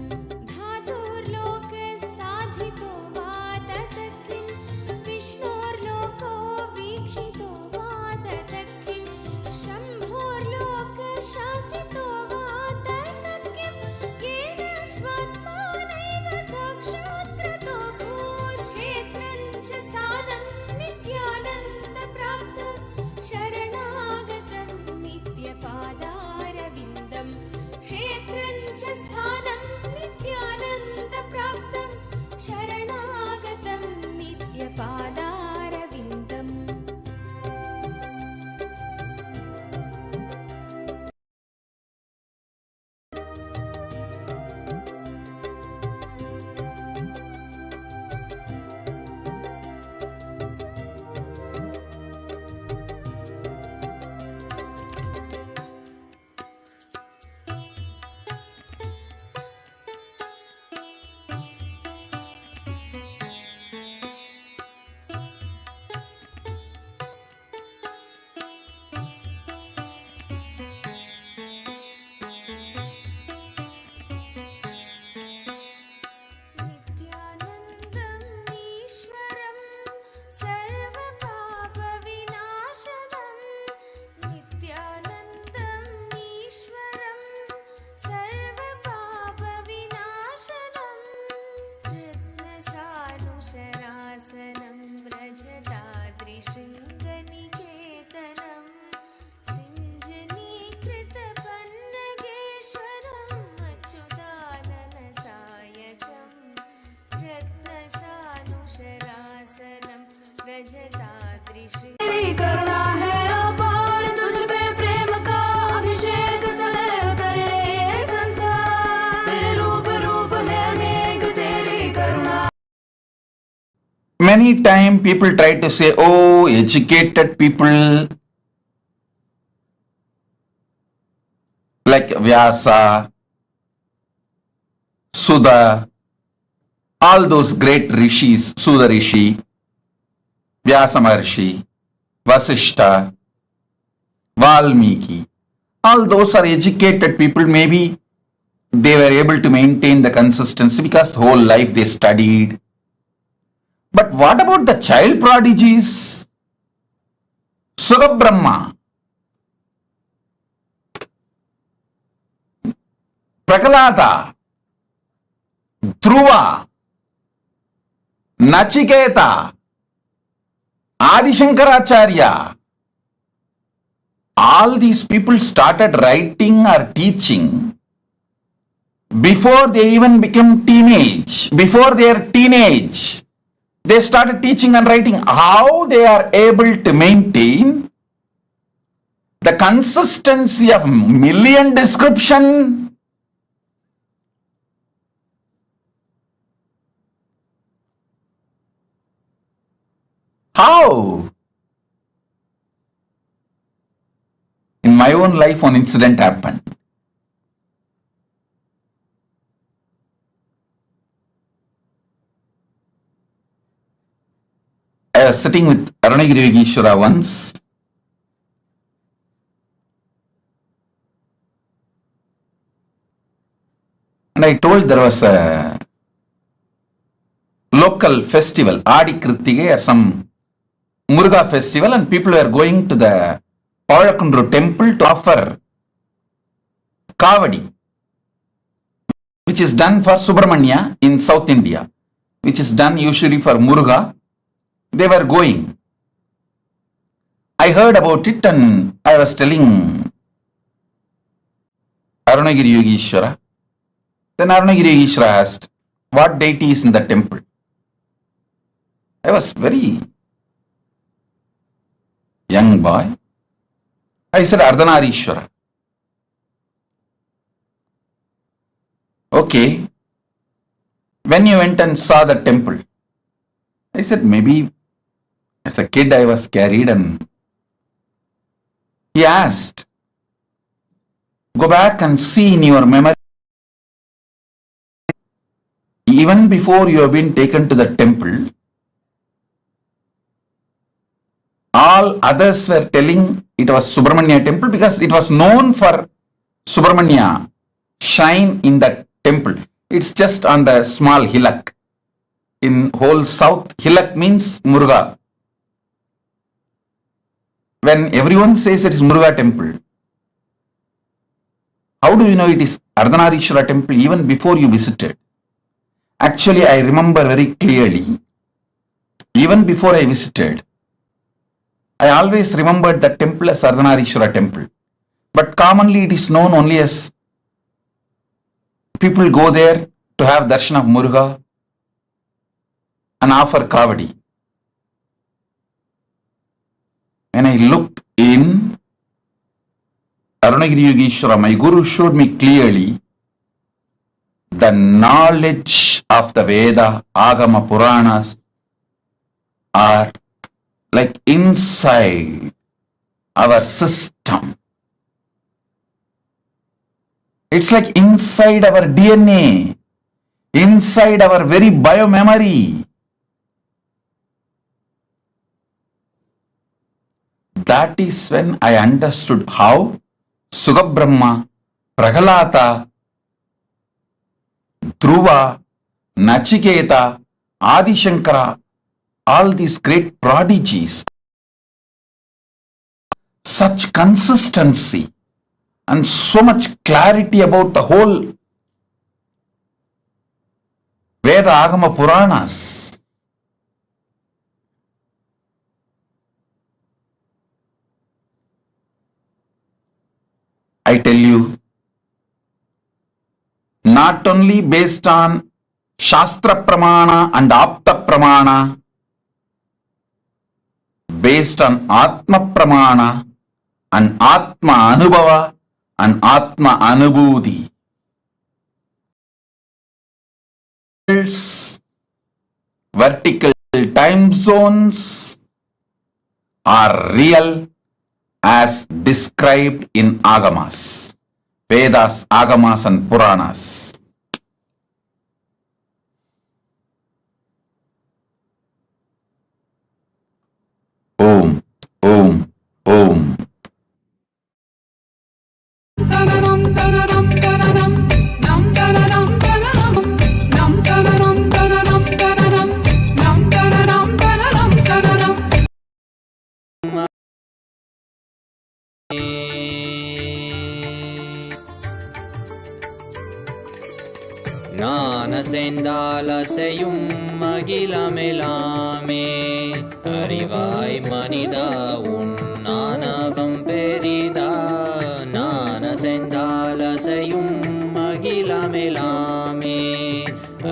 धातुर्लोकसाधितो वा ततः किं विष्णोर्लोको वीक्षितो वा ततः किं शम्भोर्लोकशासितो वा ततः किं येन स्वात्मानैव साक्षात्कृतो भूत्क्षेत्रं च स्थानं नित्यानन्दप्राप्तं शरणागतं नित्यपादारविन्दं क्षेत्रं च स्थानं नित्यानन्दप्राप्तं शरणागतं नित्यपादारविन्दम् नित्यानन्दम् ईश्वरं सर्वपापविनाशनं नित्यानन्दम् ईश्वरं सर्वपापविनाशनं रत्नसानुशरासनं व्रजताद्रिशृङ्गनिकेतनं सिञ्जनीकृतपन्नगेश्वरम् अच्युताननसायकम् रत्नसानुशरासनं व्रजताद्रिशृङ्ग तेरी करुणा है अपार, तुझ पे प्रेम का अभिषेक सदैव करे ये संसार। तेरे रूप रूप है अनेक, तेरी करुणा। Many times people try to say, oh, educated people like Vyasa, Sudha, all those great rishis, Sudha Rishi, Vyasa Maharshi, Vasishta, Valmiki, all those are educated people. Maybe they were able to maintain the consistency because the whole life they studied. But what about the child prodigies? Sugabrahma, Prakalada, Dhruva, Nachiketa, Adi Shankaracharya, all these people started writing or teaching before they even became teenage, before their teenage. They started teaching and writing. How they are able to maintain the consistency of million description? How? In my own life, one incident happened. I was sitting with Arunagiri Yogeshwara once, and I told there was a local festival, Adi Krittige, or some Muruga festival, and people were going to the Pavakundru temple to offer Kavadi, which is done for Subramanya in South India, which is done usually for Muruga. They were going. I heard about it and I was telling Arunagiri Yogeshwara. Then Arunagiri Yogeshwara asked, what deity is in the temple? I was very young boy. I said Ardhanarishwara. Okay. When you went and saw the temple? I said maybe as a kid I was carried, and he asked, go back and see in your memory, even before you have been taken to the temple, all others were telling it was Subramanya temple because it was known for Subramanya shrine in the temple. It's just on the small hillock. In whole south, hillock means Muruga. When everyone says it is Muruga temple, how do you know it is Ardhanarishwara temple even before you visited? Actually, I remember very clearly, even before I visited, I always remembered that temple as Ardhanarishwara temple. But commonly it is known only as people go there to have darshan of Muruga and offer kavadi. When I looked in Arunagiri Yogeshwara, my guru showed me clearly the knowledge of the Veda, Agama, Puranas are like inside our system. It's like inside our DNA, inside our very biomemory. That is when I understood how Sugabrahma, Prahalata, Dhruva, Nachiketa, Adi Shankara, all these great prodigies, such consistency and so much clarity about the whole Veda, Agama, Puranas. I tell you, not only based on Shastra Pramana and Apta Pramana, based on Atma Pramana and Atma Anubhava and Atma Anubhuti. Vertical time zones are real as described in Agamas, Vedas, Agamas and Puranas. Om, Om, Om. ஞானசெந்தாலசையும் மகிழமெலாமே அறிவாய் மனிதா உன் ஞானவம் பெரிதா. ஞானசெந்தாலசையும் மகிழமெலாமே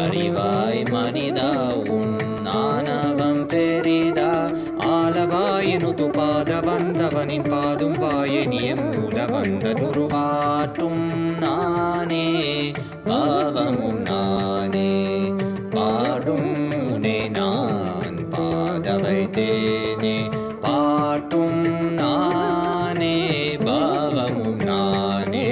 அறிவாய் மனிதா உன் ஞானவம் பெரிதா. ஆலவாயினுது பாத வந்தவனின் பாதும் வாயனிய மூல வந்த துருவாட்டும் நானே பாவமும் நானே பாடும் உனே நான் பாத வைத்தேனே பாட்டும் நானே பாவமும் நானே.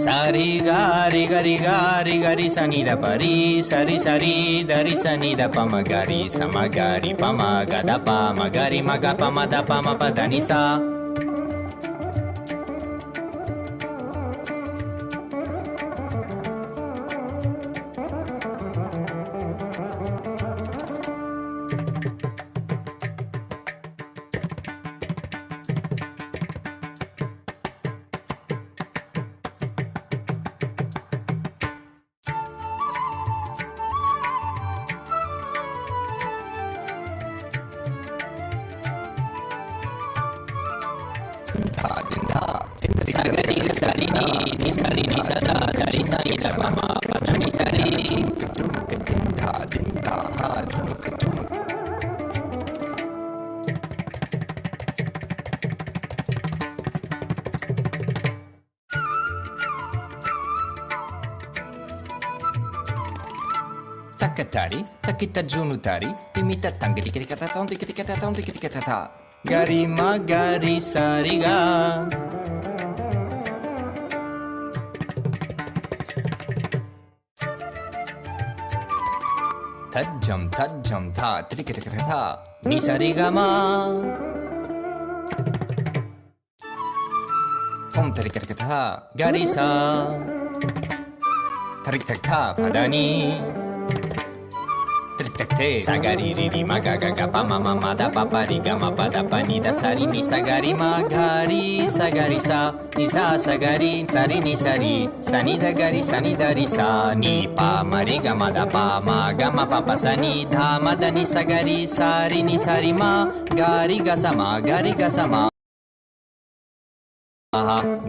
சரி காரி கரி காரி கரி சனித பரி சரி சரி தரி சனித பம கரி சமகரி பம கத பம கரி மக பம த பம பதனிசா. Takatari, takita junutari, timita tangri kikata tom tikita tom tikita. Gari magari sariga. तज्जम था त्रिकटकथा निसरिगमा तुम त्रिकटकथा Garisa त्रिकटकथा पदानी त्रिकटकथे sagari ri ma ga ga ga pa ma ma ma da pa pa ri ga ma pa da pa ni da sari ni sagari ma gari sagari sa ni sa sagari sari ni sari sani da gari sani da ri sa ni pa ma ri ga ma da pa ma ga ma pa pa sa ni dha ma da ni sagari sari ni sari ma gari ga sa ma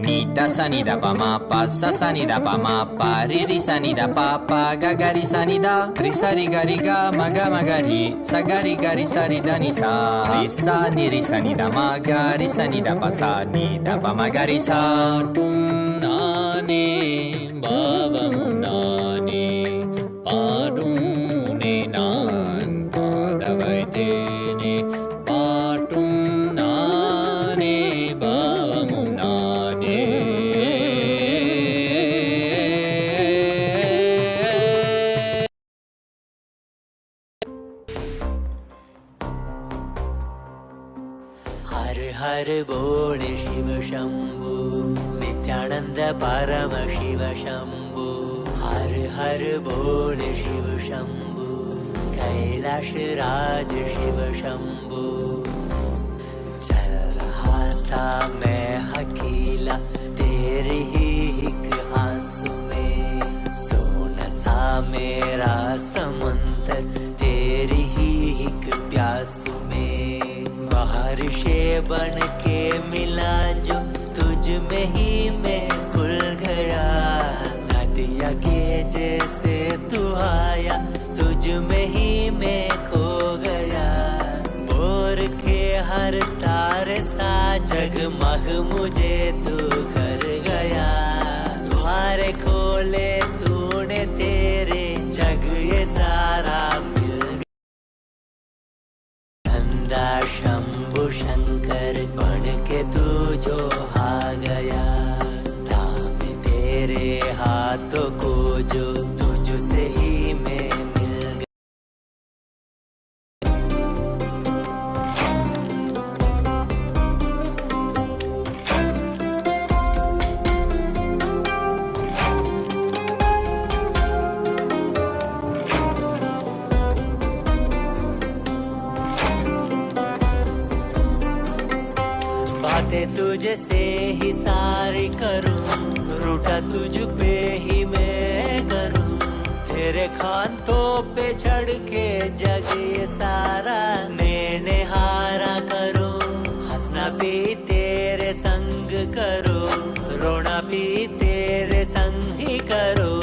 ni da sa ni da pa ma pa sa ni da pa ma pa ri sa ni da pa pa ga ga ri sa ni da ri sa ri ga ma ga ri sa ga ri sa ri da ni sa ni ri sa ni da ma ga ri sa ni da pa sa ni da pa ma ga ri sa tum na ne baba mu na ne pa dum ne nan pa da vai te ne pa tum na ne baba mu na हर बोल शिव शंभु नित्यानंद परम शिव शंभु हर बोल शिव शंभु कैलाश राज शिव शंभु चल रहा था मैं अकेला तेरे ही एक आंसू में सोना सा मेरा समंदर तेरी ही एक प्यासू में बारिशे बन के मिला जो तुझ में ही मैं घुल गया नदिया के जैसे तू आया तुझ में ही मैं खो गया बोर के हर तारे सा जगमग मुझे तू कर गया द्वारे खोले तूने तेरे जग ये सारा शंभु शंकर बन के तू जो आ गया थामे तेरे हाथों को जो तुझसे ही मैं मिल गया बातें तुझे से ही सारी करूं रूठा तुझ पे ही मैं करूं तेरे खानों पे चढ़ के जग ये सारा मैंने हारा करूं हंसना भी तेरे संग करो रोना भी तेरे संग ही करो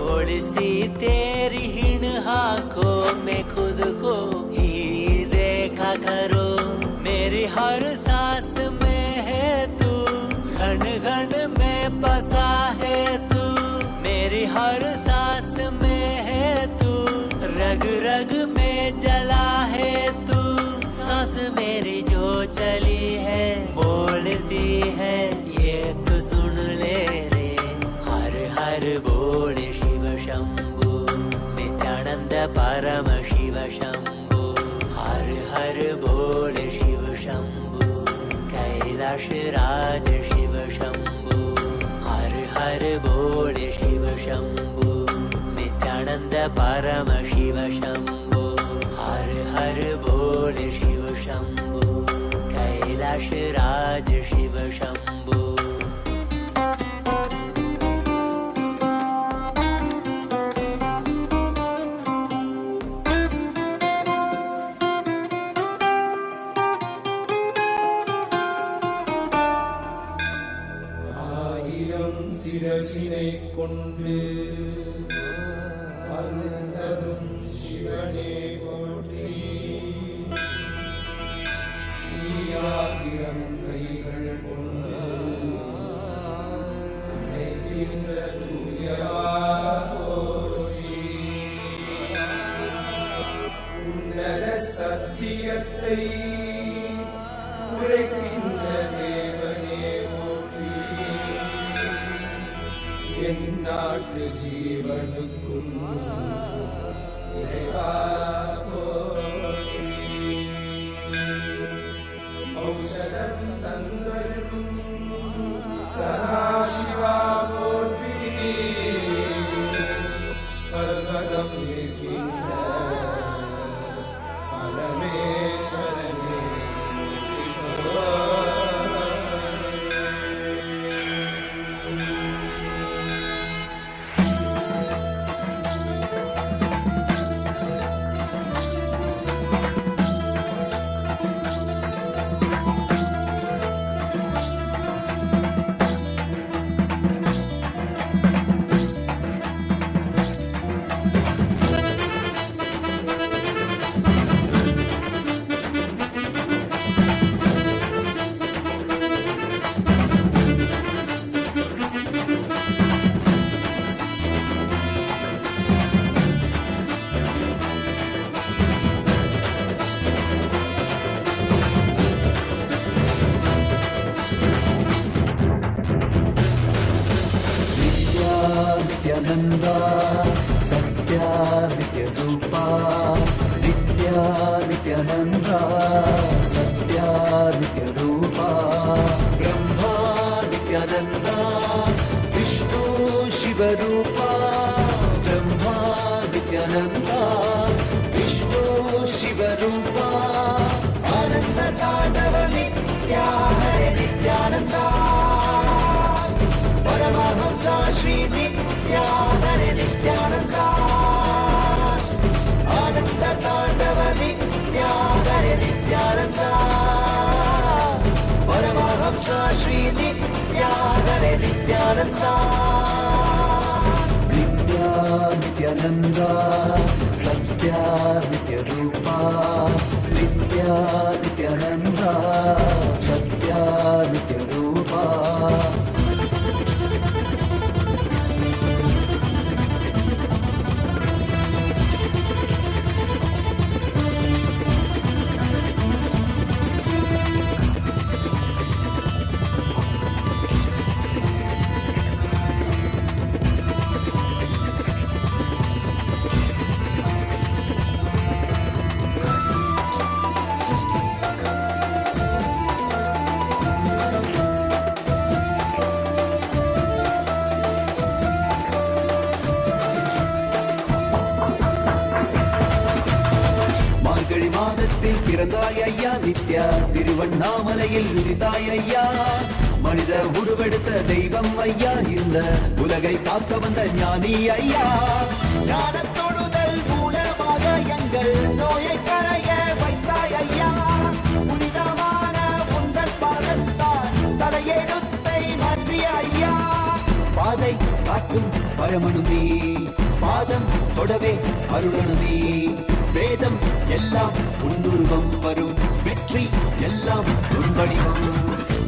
बोली सी तेरी हिण आंखों में खुद को ही देखा करो मेरी हर सांस में घन घन में बसा है तू मेरी हर सांस में है तू रग रग में जला है तू सांस मेरी जो चली है बोलती है ये तो सुन ले रे हर बोल शिव शंभु नित्यानंद परम शिव शंभु हर बोल शिव शंभु कैलाश राज शिव शंभु हर बोल शिव शंभु नित्यानंद परम शिव शंभु हर बोल शिव शंभु कैलाश राज शिव शंभु சிரசினை கொண்டு அருந்தரும் சிவனே போற்றி ஆயிரம் கைகள் கொண்டு உன்னைக்கின்ற தூயவா போற்றி உன்னத சத்தியத்தை உரைக்கின்ற தேவனே போற்றி என் நாட்டு ஜீவனுக்கும் இறைவா नित्यानन्दा सत्यादित्यरूपा ब्रह्मा नित्यानन्दा विष्णु शिवरूपा ब्रह्मा नित्यानन्दा विष्णु शिवरूपा आनन्द ताण्डव नित्या हरे नित्यानन्दा परमहंसा श्री नित्या हरे नित्यानन्दा आनन्द ताण्डव नित्या हरे नित्यानन्दा परमहंसा श्री नित्या हरे नित्यानन्दा नित्या नित्यानन्दा सत्या नित्यरूपा नित्या नित्यानन्दा सत्या नित्यरूपा பிறந்தாய் ஐயா நித்யா திருவண்ணாமலையில் உதித்தாய் ஐயா மனித உருவெடுத்த தெய்வம் ஐயா இந்த உலகை காக்க வந்த ஞானி ஐயா ஞான தொடுதல் மூலமாக எங்கள் நோயை கரைய வைத்தாய் ஐயா புனிதமான உந்தன் பாதத்தால் தலையெழுத்தை மாற்றிய ஐயா பாதை காட்டும் பரமனு நீ பாதம் தொடவே அருளனு நீ வேதம் எல்லாம் உன்னுருவம் வரும் வெற்றி எல்லாம் உன்படிவம்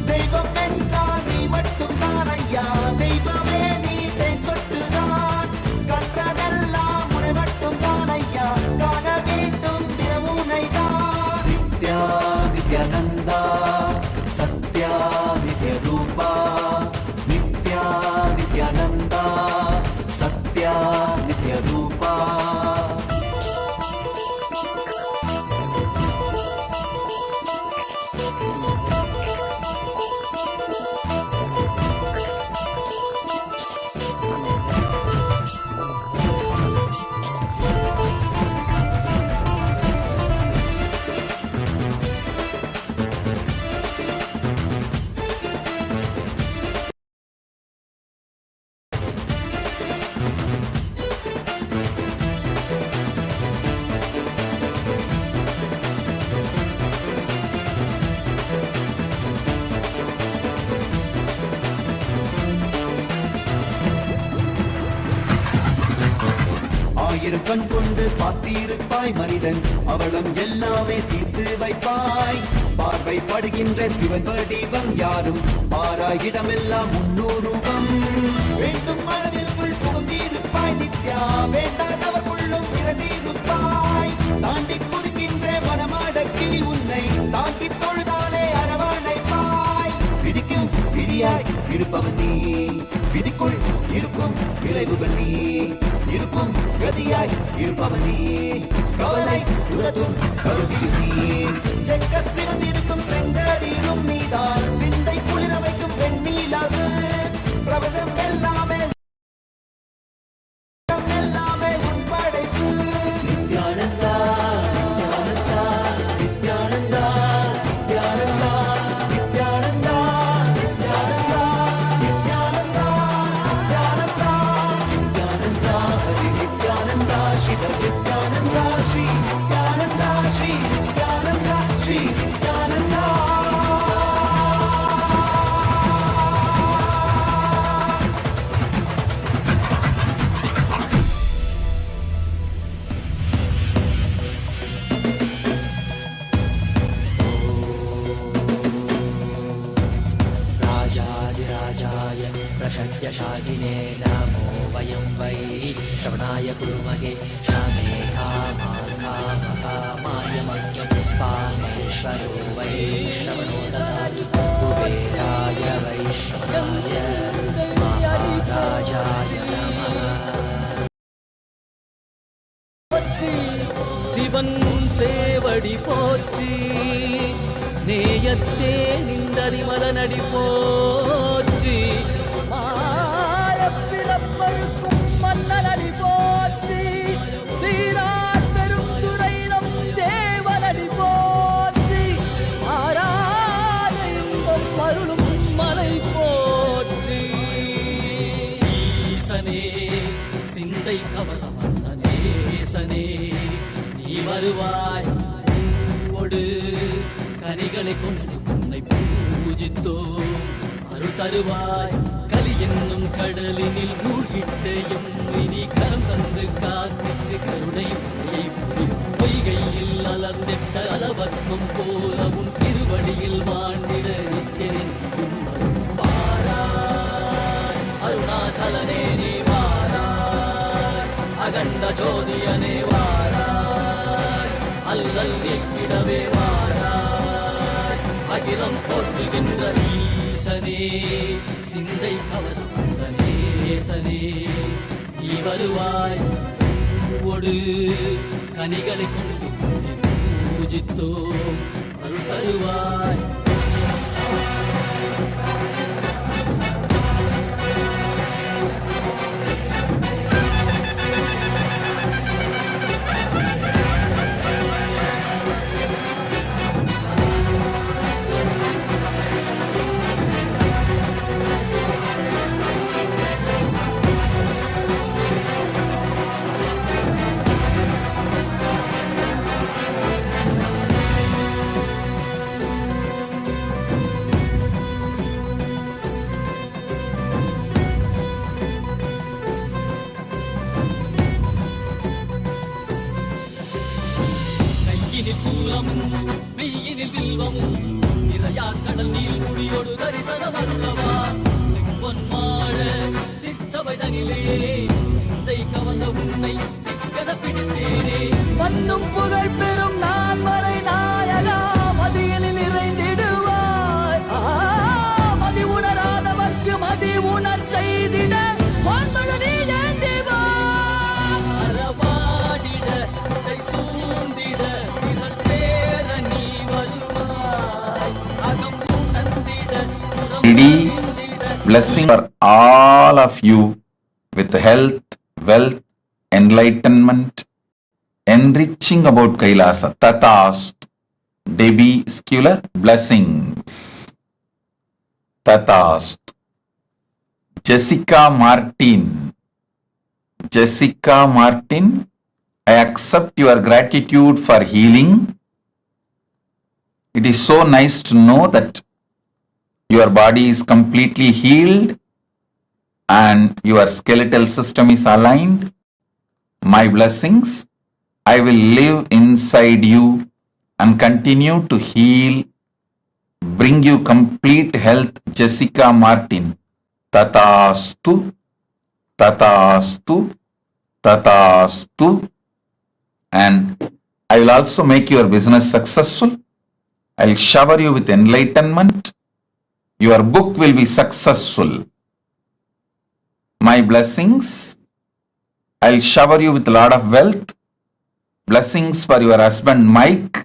தெய்வம் என்றால் நீ மட்டும் தான் ஐயா தெய்வமே நீ தேன் சொட்டுதான் கற்றதெல்லாம் உனை மட்டும் தான் ஐயா காண வேண்டும் தினமுனை தான் நித்யா நித்யானந்தா சத்யா நித்ய ரூபா நித்யா நித்யானந்தா சத்யா நித்ய ரூபா ஆயிரம் கண் கொண்டு பார்த்திருப்பாய் மனிதன் அவளும் எல்லாமே தீர்த்து வைப்பாய் பார்வை படுகின்ற சிவன் வடிவம் யாரும் பாராய் இடமெல்லாம் முன்னூறுவம் வேண்டும் மனதிற்குள் புகுந்திருப்பாய் நித்யா வேண்டாதவர்களும் இறந்திருப்பாய் தாண்டி குதிக்கின்ற மனமடக்கி உன்னை தாண்டி தொழுதாலே அரவணைப்பாய் விதிக்கும் விதியாய் இருப்பவன் நீ விதிக்குள் இருக்கும் விளைவுகள் நீ இருக்கும் கதியாய் இருப்பவன் நீ கவலை உறதும் கருவியும் நீ செக்க சிவந்திருக்கும் செங்கடியும் நீதான் சிந்தை குளிர வைக்கும் வெண்ணீலாது பிரபஞ்சம் எல்லாமே எல்லாமே உன் படைப்பு நித்யானந்தா நித்யானந்தா நித்யானந்தா நித்யானந்தா நித்யானந்தா நித்யானந்தா நித்யானந்தா நித்யானந்தா ஹரி நித்யானந்தா சிவ நித்யானந்தா ஸ்ரீ நித்யானந்தா ஸ்ரீ நித்யானந்தா ஸ்ரீ நித்யானந்தா राजाधिराजाय प्रषड्यशाकिने नमो वयं वै श्रवणाय कुर्महे रामे कामाय मह्यं कामेश्वरो वै श्रवणो ददातु कुबेराय वै श्रवणाय महाराजाय नमः சிவன் சேவடி போ போற்றி நேயத்தே நின்றடி மதனடி போற்றி மாயப்பிறப்பருக்கும் மன்னனடி போற்றி சீரார் பெருந்துரையினம் தேவனடி போற்றி ஆராத இன்பம் அருளும் மலை போற்றி ஈசனே சிந்தை கவலம் நேசனே நீ வருவாய் ஒடு கனிகளை கொண்டு உன்னை பூஜித்தோ அருள் தருவாய் கலி என்னும் கடலினில் மூழ்கிட்டையும் இனி கரம் தந்து காத்திட்டு கருணை பொய்கையில் அலர்ந்திட்ட அலவத்மம் போல உன் திருவடியில் வாழ்ந்திட நிற்கிறேன் வாராய் அருணாச்சலனே நீ வாராய் அகண்ட ஜோதியனே வாராய் அல்லல் நீக்கிடவே வாராய் அகிலம் போற்றுகின்ற ஈசனே சிந்தை கவர்ந்த நேசனே நீ வருவாய் ஒடு கனிகளை கொண்டு பூஜித்தோ அருள் தருவாய் கையினில் சூலமும் மெய்யினில் வில்வமும் நிறையா கடல் நீர் குடியோடு தரிசனம் அருளவா செம்பொன் மாட சிற்றவை தனிலே சிந்தை கவர்ந்த உன்னை சிக்கன பிடித்தேனே மண்ணும் புகழ் பெறும் நான் வரை நாயகா மதியனில் நிறைந்திடுவாய் மதி உணராதவர்க்கு மதி உணர் செய்திட வான்மழு நீ ஏந்திவா அறவாடிட இசை சூழ்ந்திட திரள் சேர நீ வருவாய் அகம் உணர்ந்திட Blessing for all of you with health, wealth, enlightenment, enriching about Kailasa. Tatast. Debbie Scular, blessings. Tatast. Jessica Martin. Jessica Martin, I accept your gratitude for healing. It is so nice to know that your body is completely healed and your skeletal system is aligned. My blessings, I will live inside you and continue to heal, bring you complete health. Jessica Martin. Tatastu, Tatastu, Tatastu. And I will also make your business successful. I will shower you with enlightenment. Your book will be successful. My blessings, I'll shower you with a lot of wealth. Blessings for your husband Mike.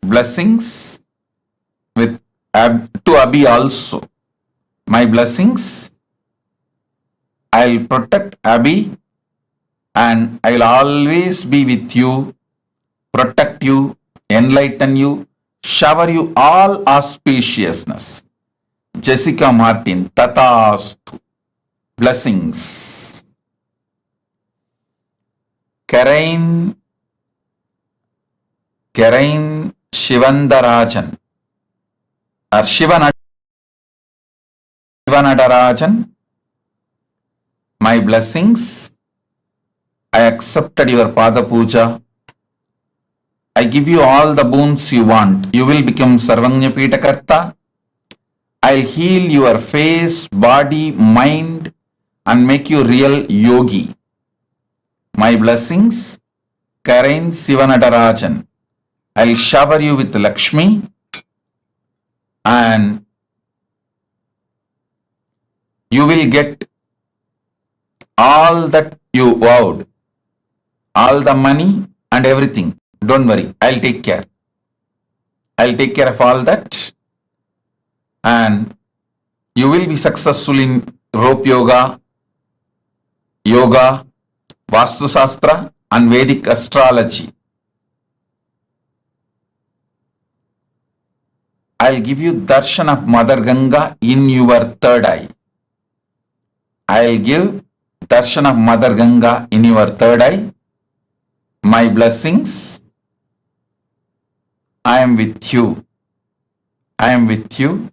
Blessings with to Abhi also. My blessings, I'll protect Abhi and I'll always be with you, protect you, enlighten you, shower you all auspiciousness. Jessica Martin, Tatastu. Blessings. Karain Shivandarajan or Shivanadarajan. My blessings. I accepted your Pada Puja. I give you all the boons you want. You will become Sarvanya Pitakarta. I'll heal your face, body, mind and make you real yogi. My blessings, Karain Sivanadarajan. I'll shower you with Lakshmi and you will get all that you vowed. all the money and everything. Don't worry, I'll take care. I'll take care of all that. And you will be successful in rope yoga, Vastu Shastra and Vedic astrology. I'll give you darshan of Mother Ganga in your third eye. I'll give darshan of Mother Ganga in your third eye. My blessings. I am with you. I am with you.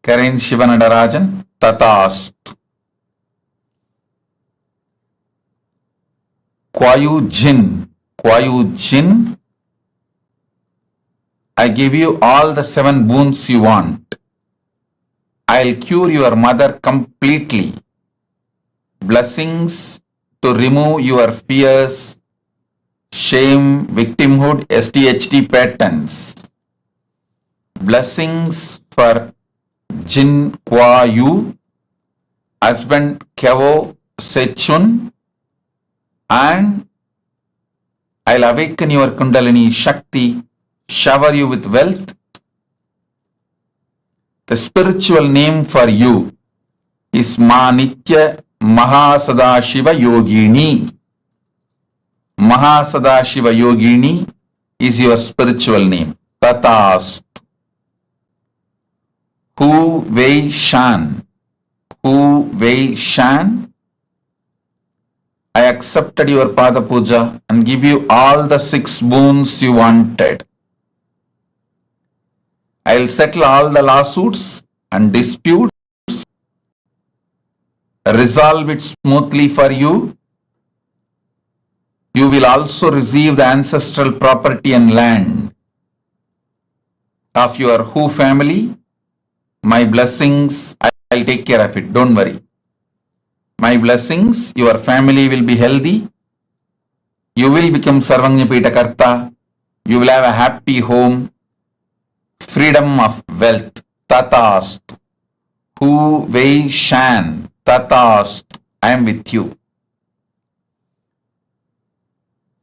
Karen Shivanadarajan Tatastu. Kwayu Jin. I give you all the 7 boons you want. I'll cure your mother completely. Blessings to remove your fears, shame, victimhood, SDHD patterns. Blessings for Jin Kwayu, husband Kevo Sechun, and I'll awaken your Kundalini Shakti, shower you with wealth. The spiritual name for you is Manitya MahaSadashiva Yogini. MahaSadashiva Yogini is your spiritual name. Tatast. Hu Wei Shan. I accepted your Pada Puja and give you all the 6 boons you wanted. I'll settle all the lawsuits and disputes, resolve it smoothly for you. You will also receive the ancestral property and land of your Hu family. My blessings, I'll take care of it. Don't worry. My blessings, your family will be healthy. You will become Sarvanyapita Karta. You will have a happy home. Freedom of wealth. Tatastu. Hu Wei Shan. Tatastu. I am with you.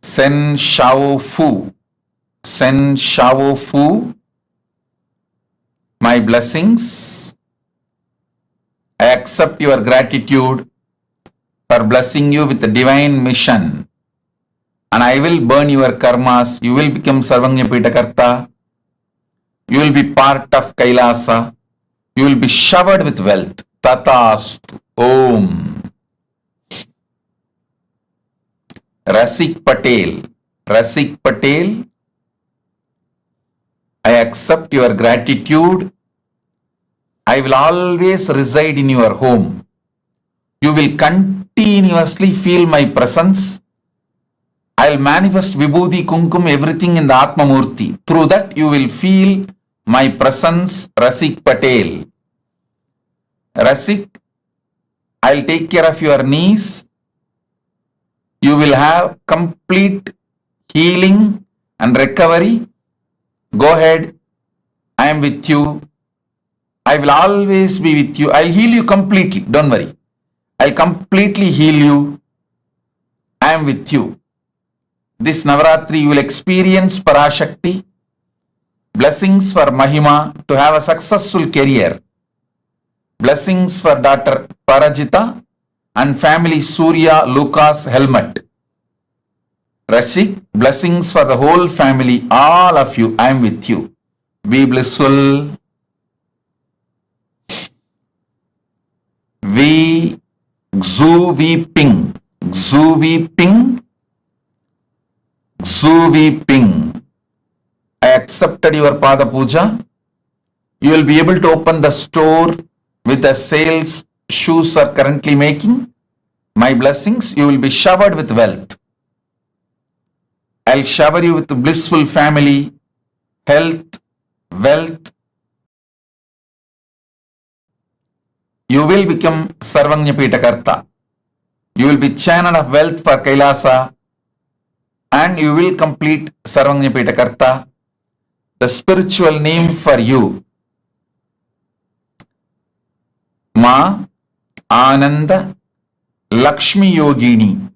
Sen Shao Fu. My blessings. I accept your gratitude for blessing you with the divine mission. And I will burn your karmas. You will become Sarvanyapita Karta. You will be part of Kailasa. You will be showered with wealth. Tatastu. Om. Rasik Patel. I accept your gratitude. I will always reside in your home. You will continuously feel my presence. I will manifest Vibhuti, Kumkum, everything in the Atma Murthy. Through that you will feel my presence, Rasik Patel. Rasik, I will take care of your knees. You will have complete healing and recovery. Go ahead. I am with you. I will always be with you. I will heal you completely. Don't worry. I will completely heal you. I am with you. This Navaratri you will experience Parashakti. Blessings for Mahima to have a successful career. Blessings for daughter Parajita and family Surya Lucas Helmet. Rashik, blessings for the whole family, all of you. I am with you. Be blissful. Xu Vi Ping. I accepted your Pada Puja. You will be able to open the store with the sales shoes are currently making. My blessings, you will be showered with wealth. I'll shower you with a blissful family, health, wealth. You will become Sarvanyapita Karta. You will be channel of wealth for Kailasa and you will complete Sarvanyapita Karta. The spiritual name for you, Ma Ananda Lakshmi Yogini.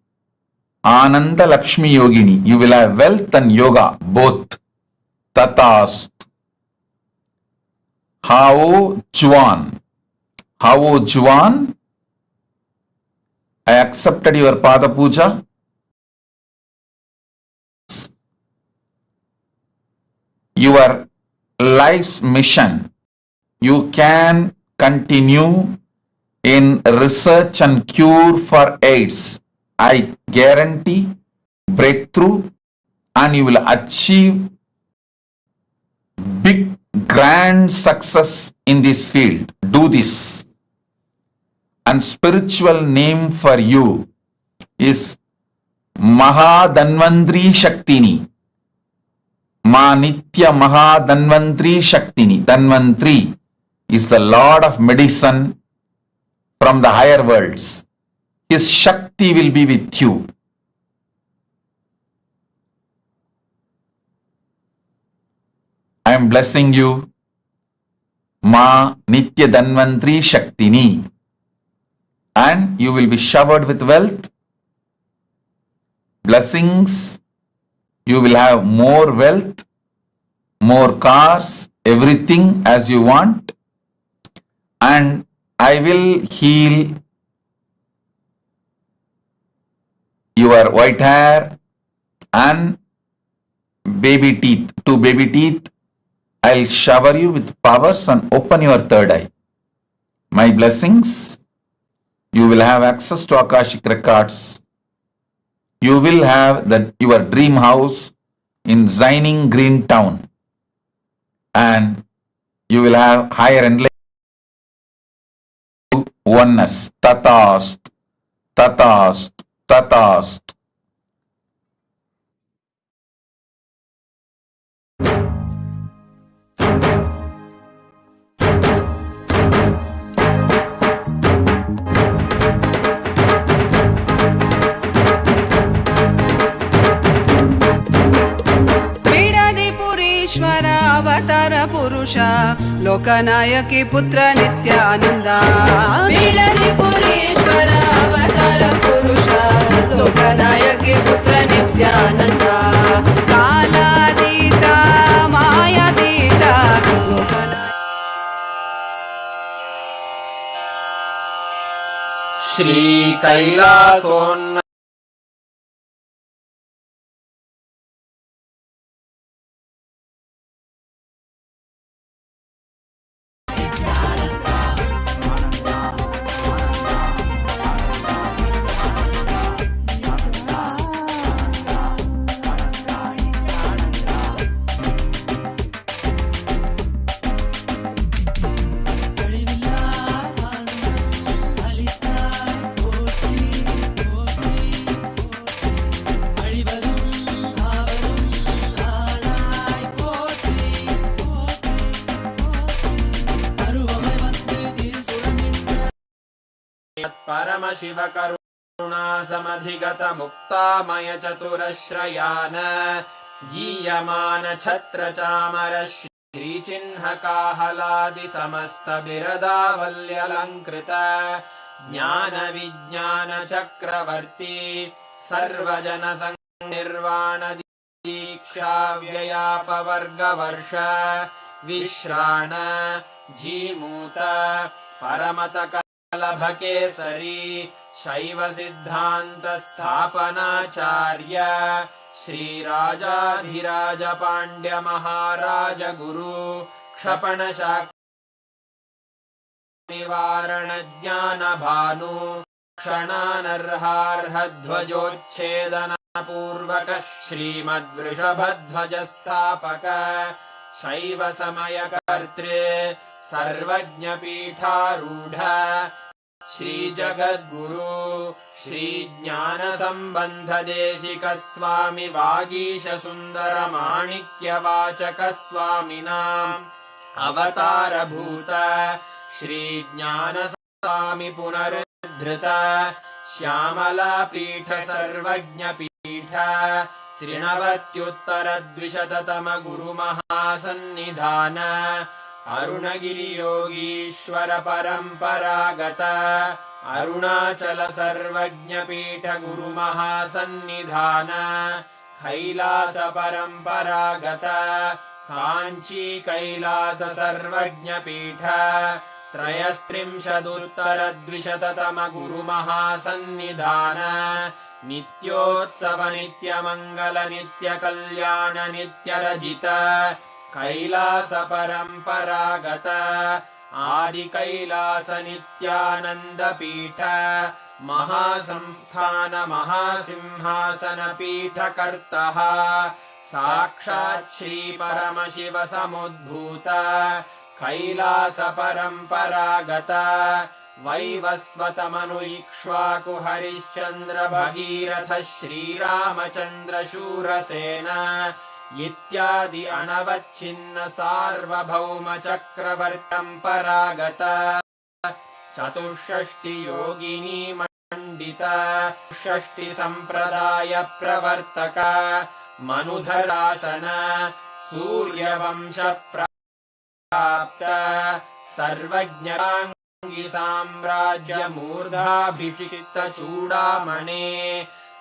Ananda Lakshmi Yogini. You will have wealth and yoga both. Tatast. Hao Juan. Hao Juan. I accepted your Pada Puja. Your life's mission. You can continue in research and cure for AIDS. I guarantee breakthrough, and you will achieve big grand success in this field. Do this. And spiritual name for you is Mahadanvantri Shaktini. Ma Nitya Mahadanvantri Shaktini. Danvantri is the Lord of medicine from the higher worlds. His Shakti will be with you. I am blessing you, Ma Nitya Danvantri Shaktini, and you will be showered with wealth, blessings. You will have more wealth, more cars, everything as you want, and I will heal your white hair and baby teeth, 2 baby teeth. I'll shower you with powers and open your third eye. My blessings. You will have access to Akashic records. You will have your dream house in Zining Green Town, and you will have higher enlightenment, oneness. Tatast, tatast, tatast. अवतार पुरुष लोकनायकी पुत्र नित्यानंद पुरीश्वर अवतार पुरुष लोकनायकी पुत्र नित्यानंद कालातीता मायातीता श्री कैलासोन्न परम शिव करुणा समधिगत मुक्तामय चतुरश्रयान गीयमान छत्र चामर श्री चिन्ह काहलादि समस्त बिरदावल्यलंकृत ज्ञान विज्ञान चक्रवर्ती सर्वजन निर्वाण दीक्षा व्ययापवर्ग वर्ष विश्राण जीमूत परमत लभकेसरी शैव सिद्धांत स्थापनाचार्य श्री राजाधिराज पांड्य महाराज गुरु क्षपण शाक्य निवारण ज्ञान भानु क्षणानर्हार्ह ध्वजोच्छेदन पूर्वक श्रीमद्वृषभध्वज स्थापक शैव समय कर्तृ सर्वज्ञ पीठारूढ़ श्री जगद्गुरु श्री ज्ञान संबंध देशिक स्वामी वागीश सुंदर माणिक्य वाचक स्वामिनां अवतार भूत श्री ज्ञान स्वामी पुनरुद्धृत श्यामला पीठ सर्वज्ञ पीठ त्रिनवत्युत्तर द्विशततम गुरु महासन्निधान अरुणगिरियोगीश्वर परम्परागत अरुणाचल सर्वज्ञपीठ गुरुमहासन्निधान कैलास परम्परागत काञ्ची कैलास सर्वज्ञपीठ त्रयस्त्रिंशदुत्तरद्विशततम गुरुमहासन्निधान नित्योत्सव नित्यमङ्गल नित्यकल्याण नित्यरजित कैलास परम्परागत आदि कैलास नित्यानन्दपीठ महासंस्थान महासिंहासन पीठकर्तः साक्षात् श्री परमशिव समुद्भूत कैलास परम्परागत वैवस्वत मनु इक्ष्वाकु हरिश्चन्द्र भगीरथ श्रीरामचन्द्र शूरसेन इत्यादि अनवच्छिन्न सार्वभौम चक्रवर्तम्परागत चतुष्षष्टि योगिनी मण्डित षष्टि सम्प्रदाय प्रवर्तक मनुधरासन सूर्यवंश प्राप्त सर्वज्ञाङ्गि साम्राज्य मूर्धाभिषिक्त चूडामणे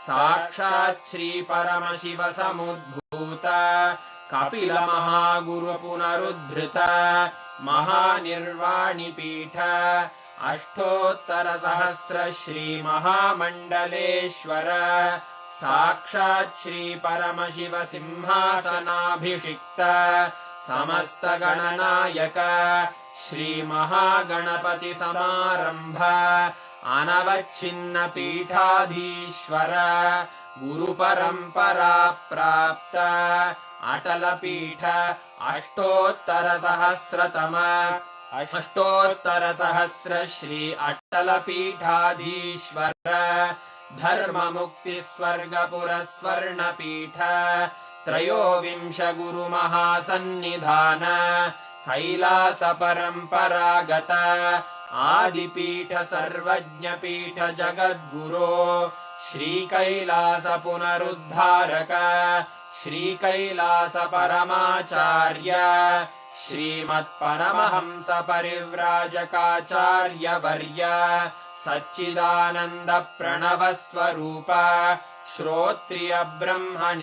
साक्षात् श्री परमशिव समुद्भूत कपिल महागुरु पुनरुद्धृत महानिर्वाणिपीठ अष्टोत्तर सहस्र श्री महामण्डलेश्वर साक्षात् श्री परमशिव सिंहासनाभिषिक्त समस्त गणनायक श्री महागणपति समारंभ अनवच्छिन्न पीठाधीश्वर गुरु परंपरा प्राप्त अटल पीठ अष्टोत्तर सहस्र श्री अटल पीठाधीश्वर धर्म मुक्ति स्वर्गपुर स्वर्ण पीठ त्रयोविंश गुरु महासन्निधान कैलास परम्परागत आदिपीठ सर्वज्ञ पीठ जगद्गुरो श्री कैलास पुनरुद्धारक श्री कैलास परमाचार्य श्रीमत्परमहंस परिव्राजकाचार्य वर्य सच्चिदानंद प्रणव स्वरूप श्रोत्रिय ब्रह्म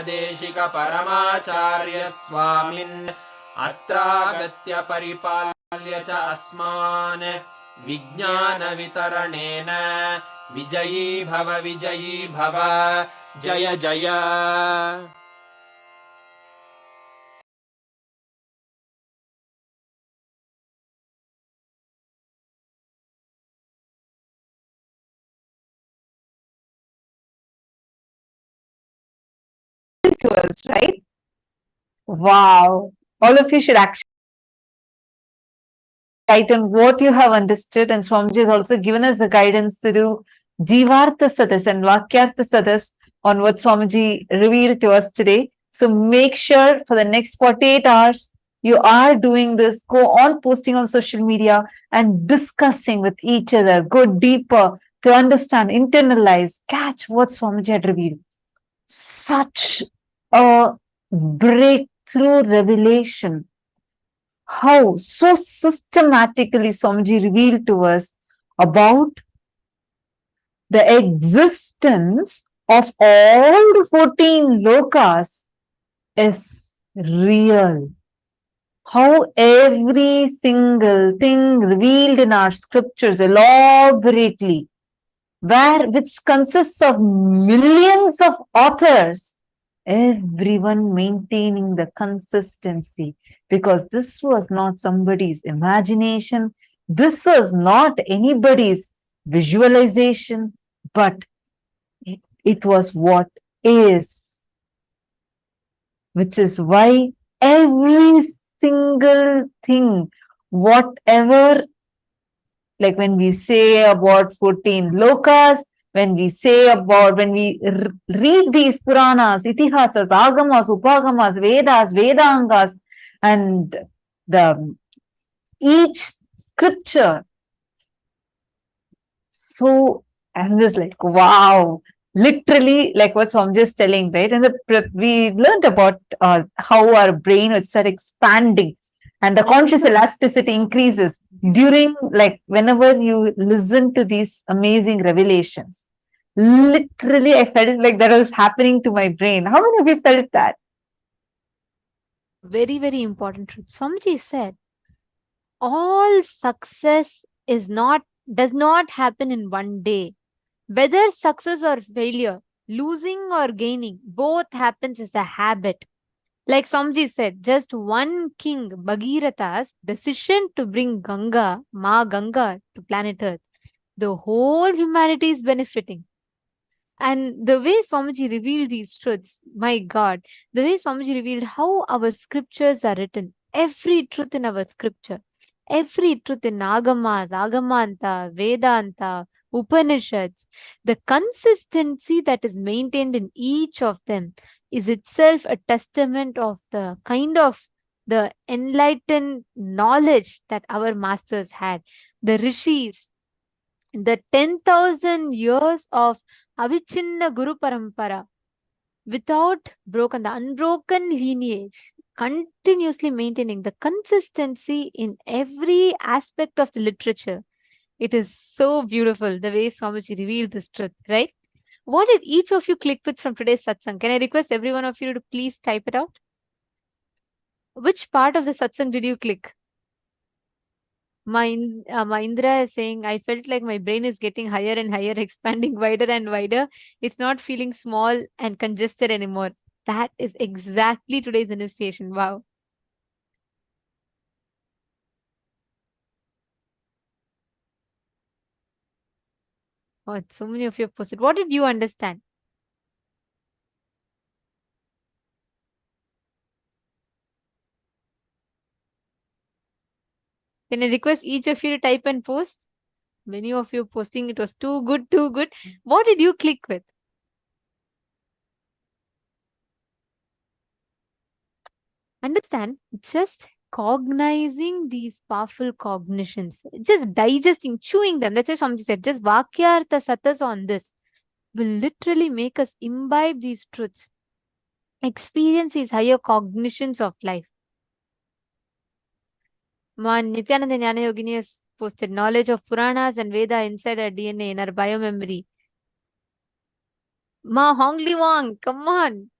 देशिक परमाचार्य स्वामिन् अत्रागत्य परिपाल्य च अस्मान् विज्ञान वितरणेन विजयी भव जय जय to us, right? Wow. All of you should actually write on what you have understood, and Swamiji has also given us the guidance to do Jivartha Sadas and Vakyartha Sadas on what Swamiji revealed to us today. So make sure for the next 48 hours, you are doing this. Go on posting on social media and discussing with each other. Go deeper to understand, internalize, catch what Swamiji had revealed. Such a breakthrough revelation. How so systematically Swamiji revealed to us about the existence of all the 14 lokas is real. How every single thing revealed in our scriptures elaborately, which consists of millions of authors, everyone maintaining the consistency, because this was not somebody's imagination, this was not anybody's visualization, but it was what is, which is why every single thing, whatever, like when we say about 14 lokas, when we read these Puranas, Itihasas, Agamas, Upagamas, Vedas, Vedangas, and each scripture so, I'm just like, wow, literally like what Swamiji is telling, right? And we learned about how our brain would start expanding and the conscious elasticity increases during, like, whenever you listen to these amazing revelations. Literally, I felt like that was happening to my brain. How many of you felt that? Very, very important truth. Swamiji said, all success does not happen in one day. Whether success or failure, losing or gaining, both happens as a habit. Like Swamiji said, just one king, Bhagiratha's decision to bring Ganga, Ma Ganga, to planet Earth, the whole humanity is benefiting. And the way Swamiji revealed these truths, my God, the way Swamiji revealed how our scriptures are written, every truth in our scripture, every truth in Agamas, Agamanta, Vedanta, Upanishads, the consistency that is maintained in each of them is itself a testament of the kind of the enlightened knowledge that our masters had. The rishis, the 10,000 years of Avichinna Guru Parampara, without broken, the unbroken lineage, continuously maintaining the consistency in every aspect of the literature. It is so beautiful the way Swamiji revealed this truth, right? What did each of you click with from today's satsang? Can I request every one of you to please type it out? Which part of the satsang did you click? Mahindra is saying, I felt like my brain is getting higher and higher, expanding wider and wider. It's not feeling small and congested anymore. That is exactly today's initiation. Wow. Oh, so many of you have posted. What did you understand? Can I request each of you to type and post? Many of you posting, it was too good, too good. What did you click with? Understand, just cognizing these powerful cognitions, just digesting, chewing them. That's why Swamiji said, just vakyartha satas on this will literally make us imbibe these truths, experience these higher cognitions of life. Ma Nityananda Jnana Yogini has posted knowledge of Puranas and Veda inside our DNA, in our biomemory. Ma Hongli Wang, come on.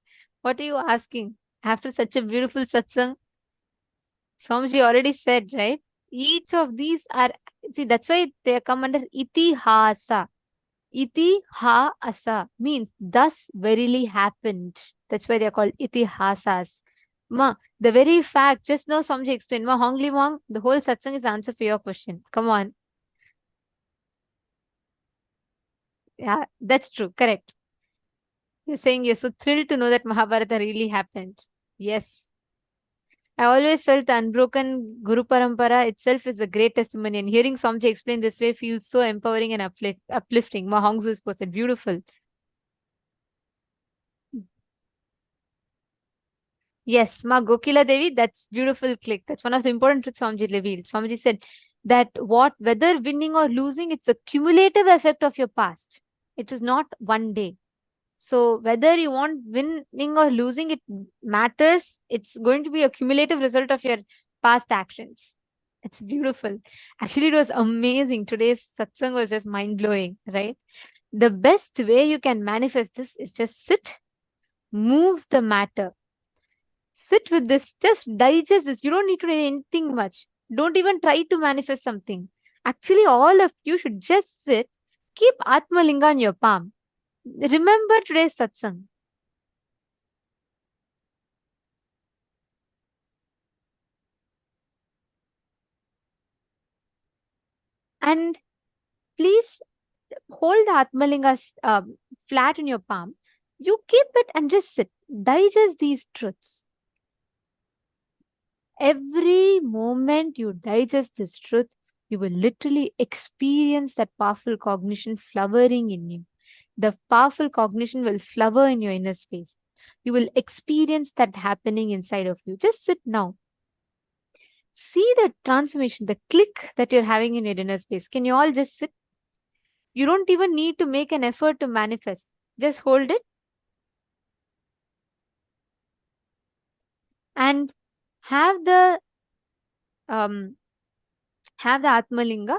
What are you asking? After such a beautiful satsang, Swamiji already said, right? Each of these are, see, that's why they come under itihasa. Itihasa means thus verily happened. That's why they are called itihasas. Ma, the very fact, just now Swamiji explained, Ma Hongli Wang, the whole satsang is answer for your question. Come on. Yeah, that's true. Correct. You're saying you're so thrilled to know that Mahabharata really happened. Yes. I always felt the unbroken Guru Parampara itself is a great testimony, and hearing Swamiji explain this way feels so empowering and uplifting. Ma Hongzu is posted. Beautiful. Yes, Ma Gokila Devi, that's beautiful click. That's one of the important truths Swamiji revealed. Swamiji said that whether winning or losing, it's a cumulative effect of your past. It is not one day. So whether you want winning or losing, it matters. It's going to be a cumulative result of your past actions. It's beautiful. Actually, it was amazing. Today's satsang was just mind-blowing, right? The best way you can manifest this is just sit, move the matter. Sit with this, just digest this. You don't need to do anything much. Don't even try to manifest something. Actually, all of you should just sit, keep Atma Linga on your palm. Remember today's satsang. And please hold the Atmalinga flat in your palm. You keep it and just sit. Digest these truths. Every moment you digest this truth, you will literally experience that powerful cognition flowering in you. The powerful cognition will flower in your inner space. You will experience that happening inside of you. Just sit now. See the transformation, the click that you're having in your inner space. Can you all just sit? You don't even need to make an effort to manifest. Just hold it and have the Atmalinga.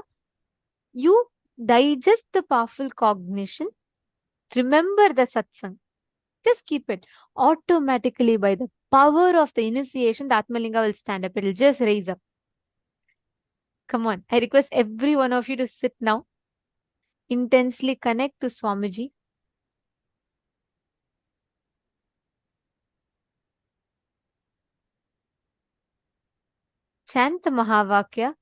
You digest the powerful cognition. Remember the satsang. Just keep it. Automatically, by the power of the initiation, the Atmalinga will stand up. It will just raise up. Come on. I request every one of you to sit now. Intensely connect to Swamiji. Chant the Mahavakya.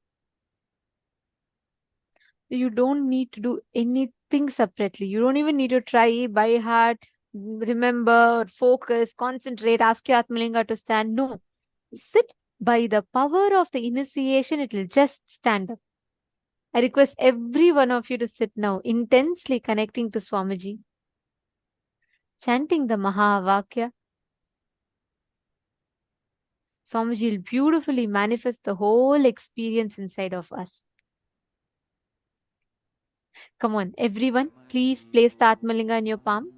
You don't need to do anything separately. You don't even need to try by heart, remember, focus, concentrate, ask your Atmalinga to stand. No. Sit by the power of the initiation, it will just stand up. I request every one of you to sit now, intensely connecting to Swamiji, chanting the Mahavakya. Swamiji will beautifully manifest the whole experience inside of us. Come on, everyone, please place the Atmalinga in your palm.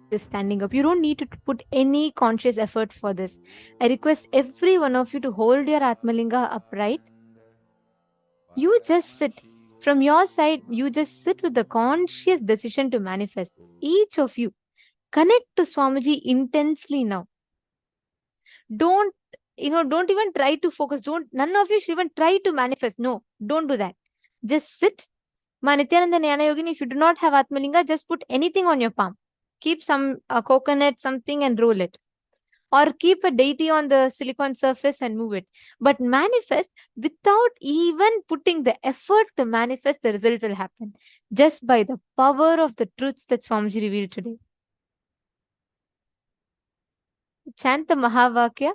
Is standing up. You don't need to put any conscious effort for this. I request every one of you to hold your Atmalinga upright. You just sit. From your side, you just sit with the conscious decision to manifest. Each of you, connect to Swamiji intensely now. Don't even try to focus. None of you should even try to manifest. No, don't do that. Just sit. Nityananda Jnana Yogini, if you do not have Atmalinga, just put anything on your palm. Keep some coconut, something, and roll it. or keep a deity on the silicon surface and move it, but manifest without even putting the effort to manifest. The result will happen just by the power of the truths that Swamiji revealed today. Chant the Mahavakya.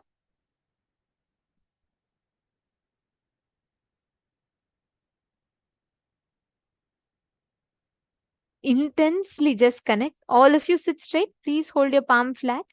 Intensely just connect. All of you sit straight. Please hold your palm flat.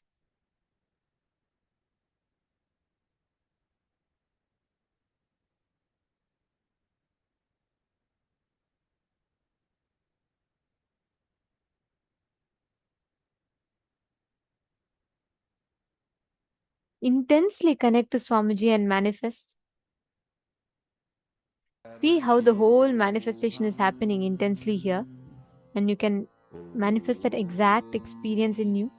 Intensely connect to Swamiji and manifest. See how the whole manifestation is happening intensely here, and you can manifest that exact experience in you.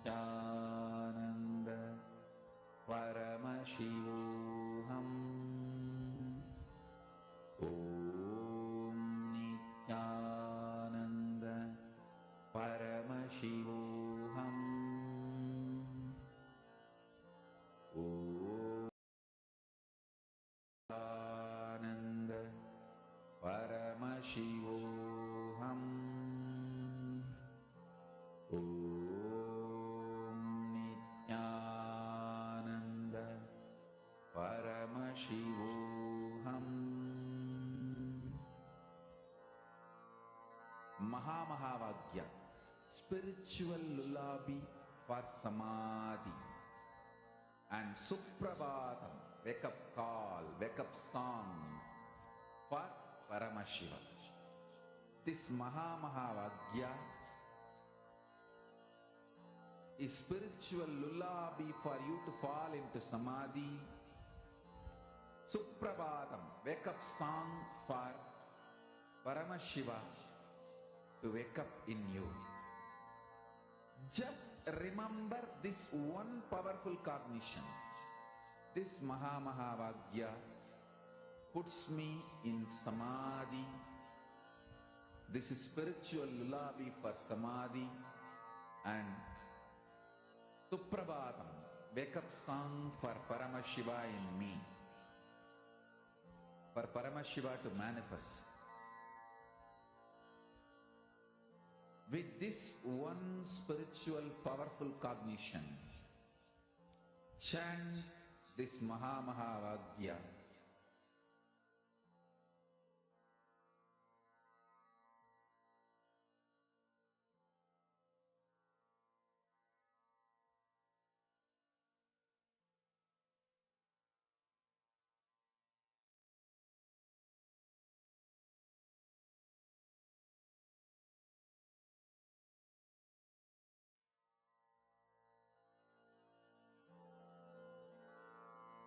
Mahavagya, spiritual lullaby for samadhi, and Suprabhatam, wake up call, wake up song for Paramashiva. This Mahavagya is spiritual lullaby for you to fall into samadhi. Suprabhatam, wake up song for Paramashiva to wake up in you. Just remember this one powerful cognition. This Mahavagya puts me in samadhi. This is spiritual lullaby for samadhi, and Suprabhatam, wake up song for Paramashiva in me. For Paramashiva to manifest. With this one spiritual powerful cognition, chant this Mahavagya.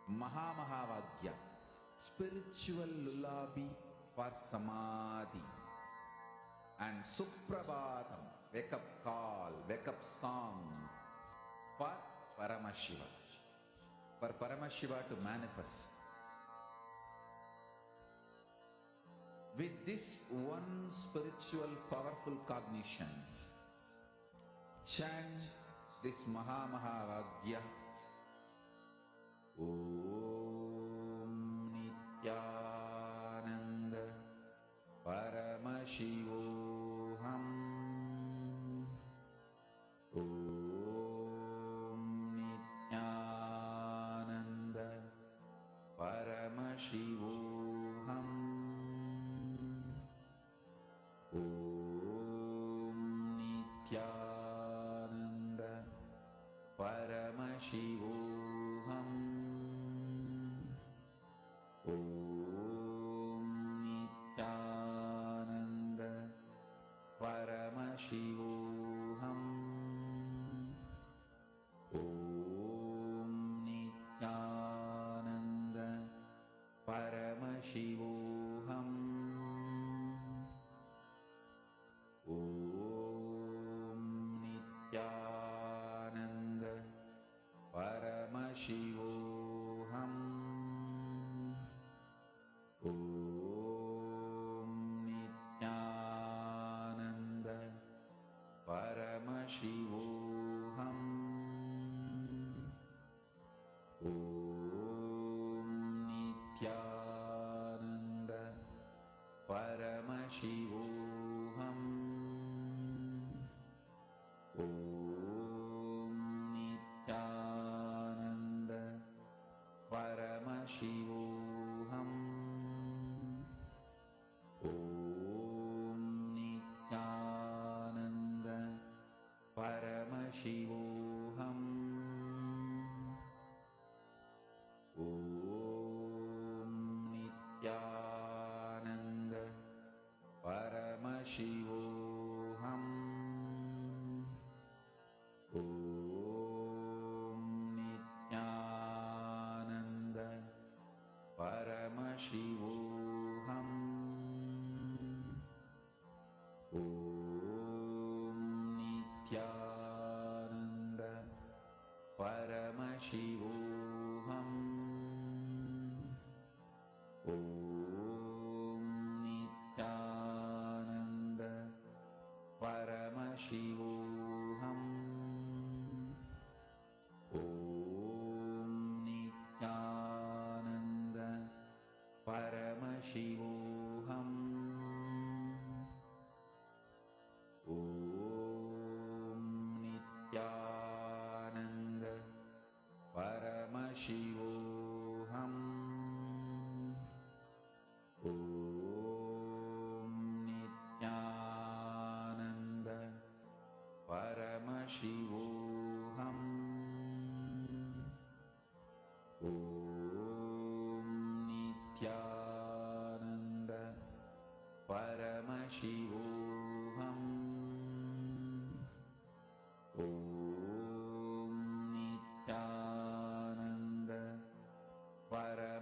Mahavagya, spiritual lullaby for samadhi, and Suprabhatam, wake up call, wake up song for Paramashiva. For Paramashiva to manifest. With this one spiritual powerful cognition, chant this Mahavagya. Om Nityananda Paramashivoham. Om Nityananda Paramashivoham. Om Nityananda Paramashivoham. Om Nityananda Paramashivoham. Om Nityananda Paramashivoham. Om Nityananda Paramashivoham. Om Nityananda Shivoham. Om Nityananda Paramashivoham. Om Nityananda Paramashivoham. Om Nityananda Paramashivoham. Om Nityananda Paramashivoham. Om Nityananda Paramashivoham. Om Nityananda Paramashivoham. Om Nityananda Paramashivoham. Om Nityananda Paramashivoham. Om Nityananda Paramashivoham. Om Nityananda Paramashivoham. Om Nityananda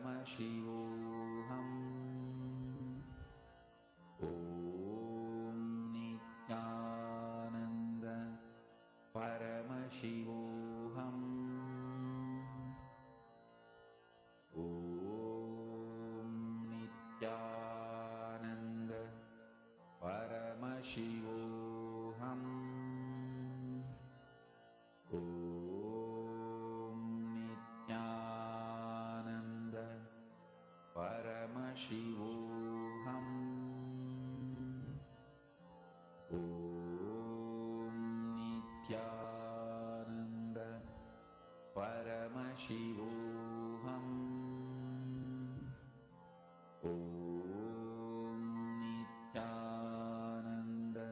Paramashivoham. Om Nityananda Paramashivoham. Om Nityananda Paramashivoham. Om Nityananda Paramashivoham. Om Nityananda Paramashivoham. Om Nityananda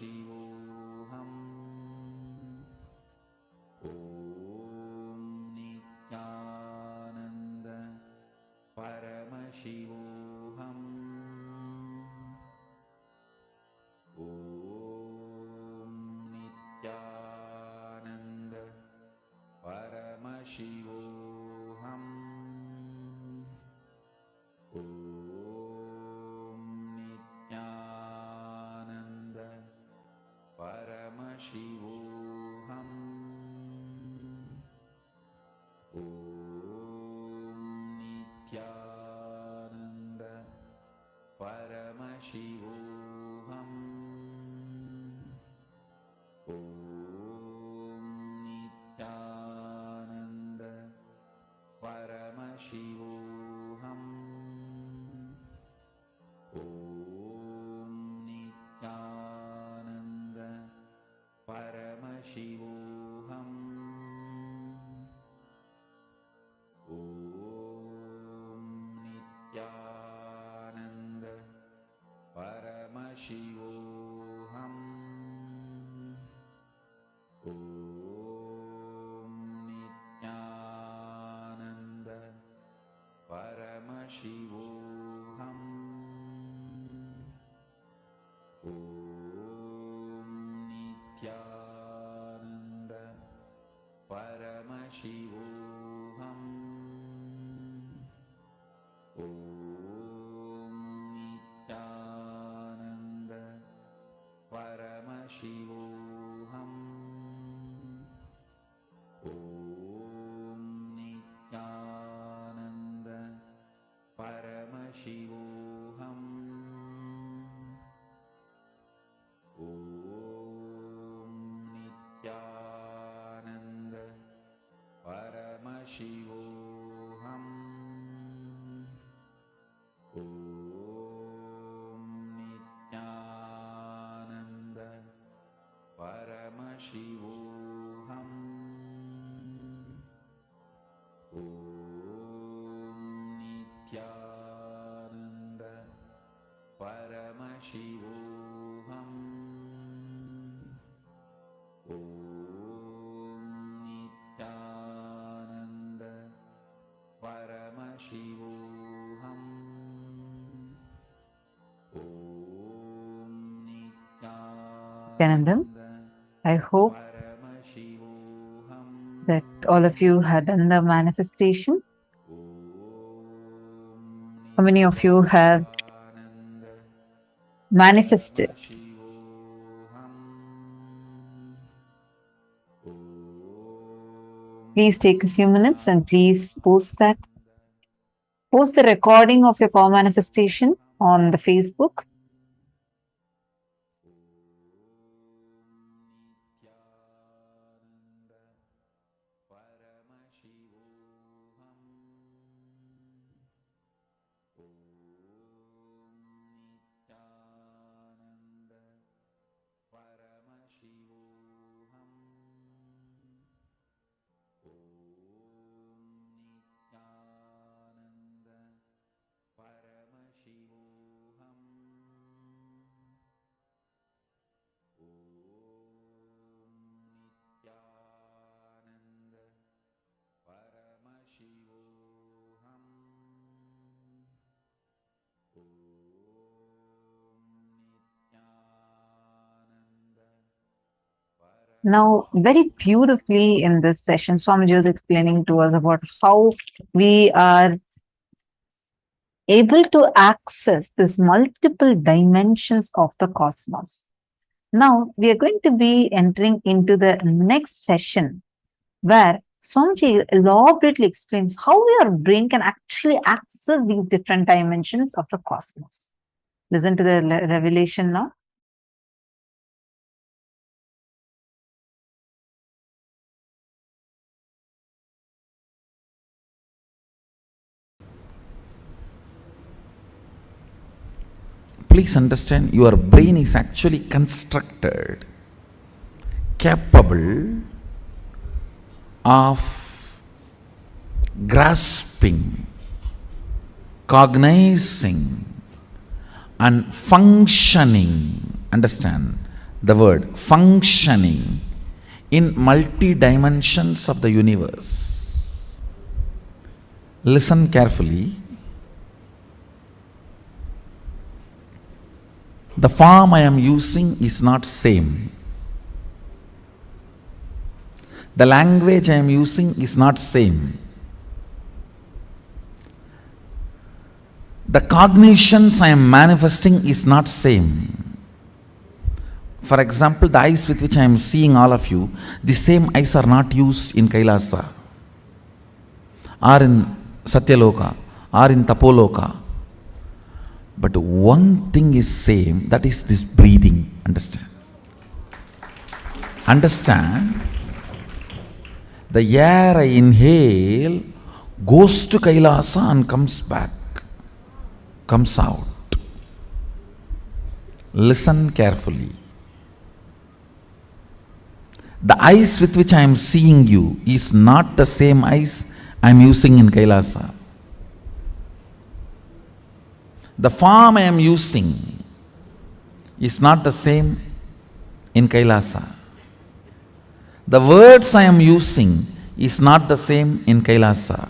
Shivoham. Om Nityananda Paramashivoham. Om Nityananda Paramashivoham. Om Nityananda Paramashivoham. Om Nityananda Paramashivoham. Om Nityananda Paramashivoham. Om Nityananda Paramashivoham. Om Nityananda Paramashivoham. Om Nityananda Paramashivoham. Om Nityananda Paramashivoham. Om Nityananda Paramashivoham. Om Nityananda Paramashivoham. Om Nityananda Paramashivoham. Om Nityananda Paramashivoham. Om Nityananda Paramashivoham. Om Nityananda Paramashivoham. Om Nityanandam, I hope Paramashivoham. that all of you had done the manifestation. How many of you have manifested? Please take a few minutes and please post that. Post the recording of your power manifestation on the Facebook. Now, very beautifully in this session, Swamiji was explaining to us about how we are able to access these multiple dimensions of the cosmos. Now, we are going to be entering into the next session where Swamiji elaborately explains how your brain can actually access these different dimensions of the cosmos. Listen to the revelation now. Please understand, your brain is actually constructed capable of grasping, cognizing and functioning, understand, the word functioning in multi dimensions of the universe. Listen carefully. The form I am using is not same. The language I am using is not same. The cognitions I am manifesting is not same. For example, the eyes with which I am seeing all of you, the same eyes are not used in Kailasa, or in Satyaloka, or in Tapoloka. But one thing is same, that is this breathing. Understand? Understand? The air I inhale goes to Kailasa and comes back, comes out. Listen carefully. The eyes with which I am seeing you is not the same eyes I am using in Kailasa. The form I am using is not the same in Kailasa. The words I am using is not the same in Kailasa.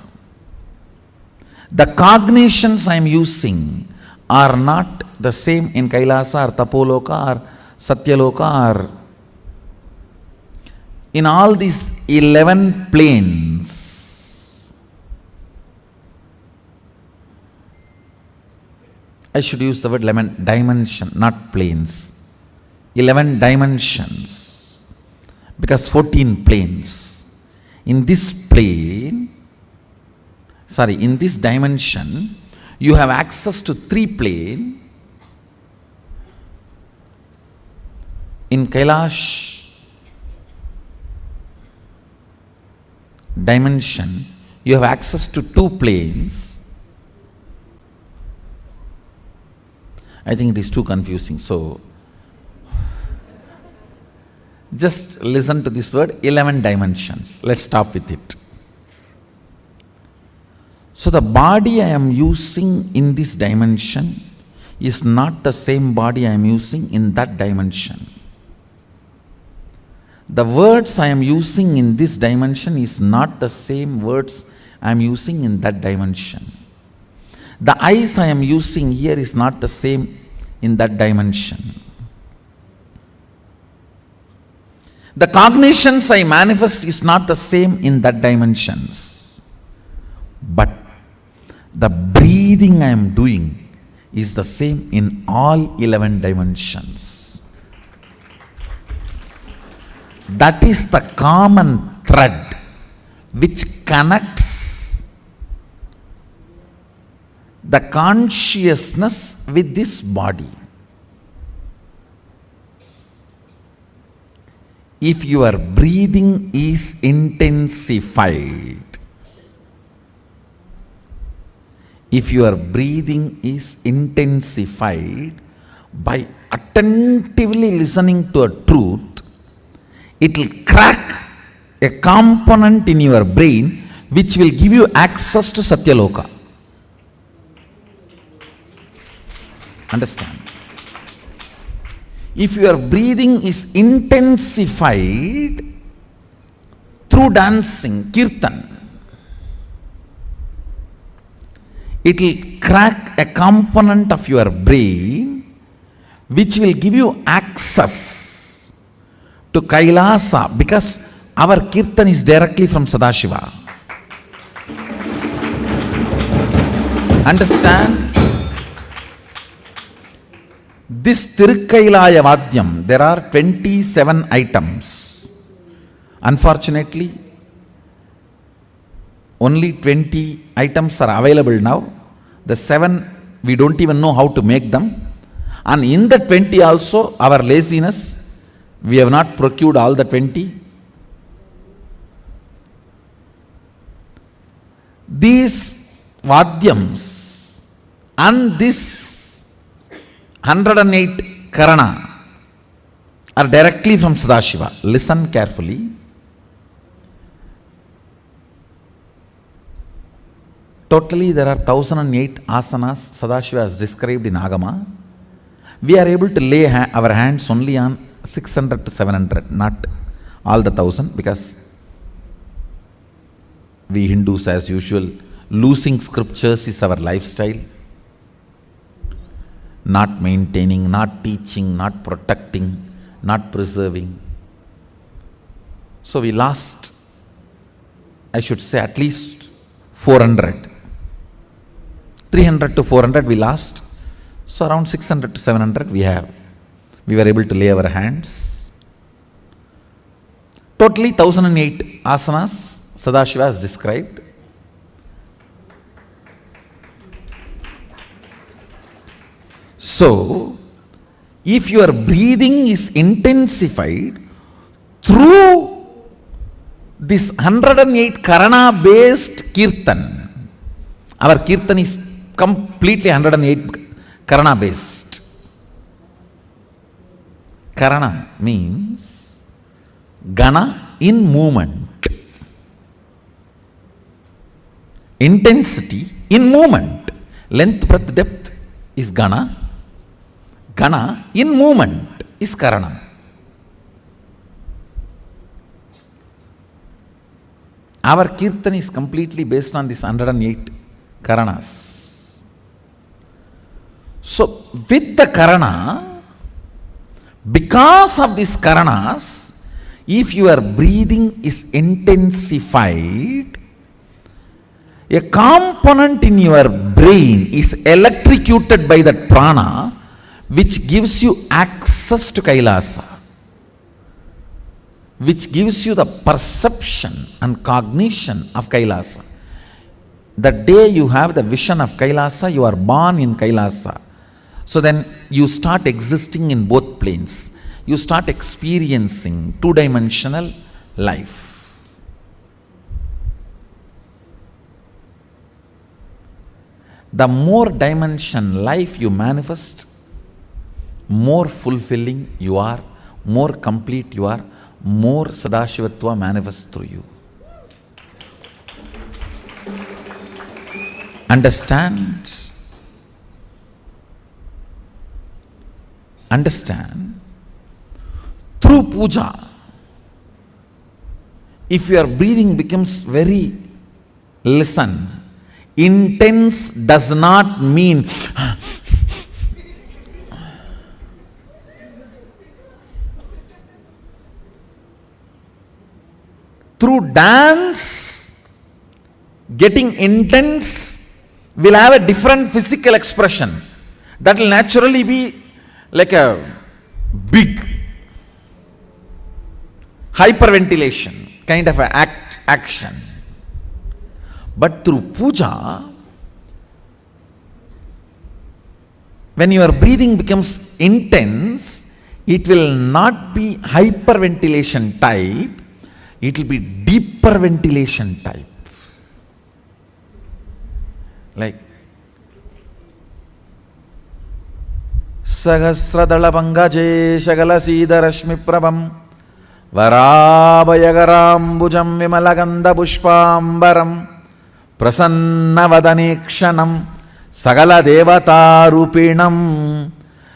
The cognitions I am using are not the same in Kailasa or Tapoloka or Satyaloka or in all these 11 planes. I should use the word 11 dimension, not planes. 11 dimensions, because 14 planes. In this plane, in this dimension, you have access to 3 planes. In Kailash dimension, you have access to 2 planes. I think it is too confusing, so just listen to this word, 11 dimensions. Let's stop with it. So the body I am using in this dimension is not the same body I am using in that dimension. The words I am using in this dimension is not the same words I am using in that dimension. The eyes I am using here is not the same in that dimension. The cognitions I manifest is not the same in that dimensions. But the breathing I am doing is the same in all 11 dimensions. That is the common thread which connects the consciousness with this body. If your breathing is intensified, by attentively listening to a truth, it will crack a component in your brain which will give you access to Satyaloka. Understand? If your breathing is intensified through dancing, kirtan, it will crack a component of your brain which will give you access to Kailasa, because our kirtan is directly from Sadashiva. Understand? This Tirukkailaya Vadyam, there are 27 items. Unfortunately, only 20 items are available now. The 7, we don't even know how to make them. And in the 20 also, our laziness, we have not procured all the 20. These Vadyams and this 108 Karana are directly from Sadashiva. Listen carefully. Totally there are 1008 asanas Sadashiva has described in Agama. We are able to lay our hands only on 600 to 700, not all the 1000, because we Hindus, as usual, losing scriptures is our lifestyle. Not maintaining, not teaching, not protecting, not preserving. So we lost, I should say, at least 400. 300 to 400 we lost. So around 600 to 700 we were able to lay our hands. Totally 1008 asanas Sadashiva has described. So, if your breathing is intensified through this 108 Karana based Kirtan, our Kirtan is completely 108 Karana based. Karana means Gana in movement. Intensity in movement. Length, breadth, depth is Gana. Gana in movement is Karana. Our Kirtan is completely based on this 108 Karanas. So, with the Karana, because of these Karanas, if your breathing is intensified, a component in your brain is electrocuted by that prana, which gives you access to Kailasa, which gives you the perception and cognition of Kailasa. The day you have the vision of Kailasa, you are born in Kailasa. So then you start existing in both planes. You start experiencing two-dimensional life. The more dimension life you manifest, more fulfilling you are, more complete you are, more Sadashivatva manifests through you. Understand? Through puja, if your breathing becomes very, listen, intense does not mean through dance, getting intense will have a different physical expression. That will naturally be like a big hyperventilation kind of a action. But through puja, when your breathing becomes intense, it will not be hyperventilation type, it will be deeper ventilation type. Like Sahasradala Pangaje Shagala Siddharashmi Prabham Varabayagaram Vimalaganda Pushpambaram Prasanna Vadanekshanam Sagala Devata Rupinam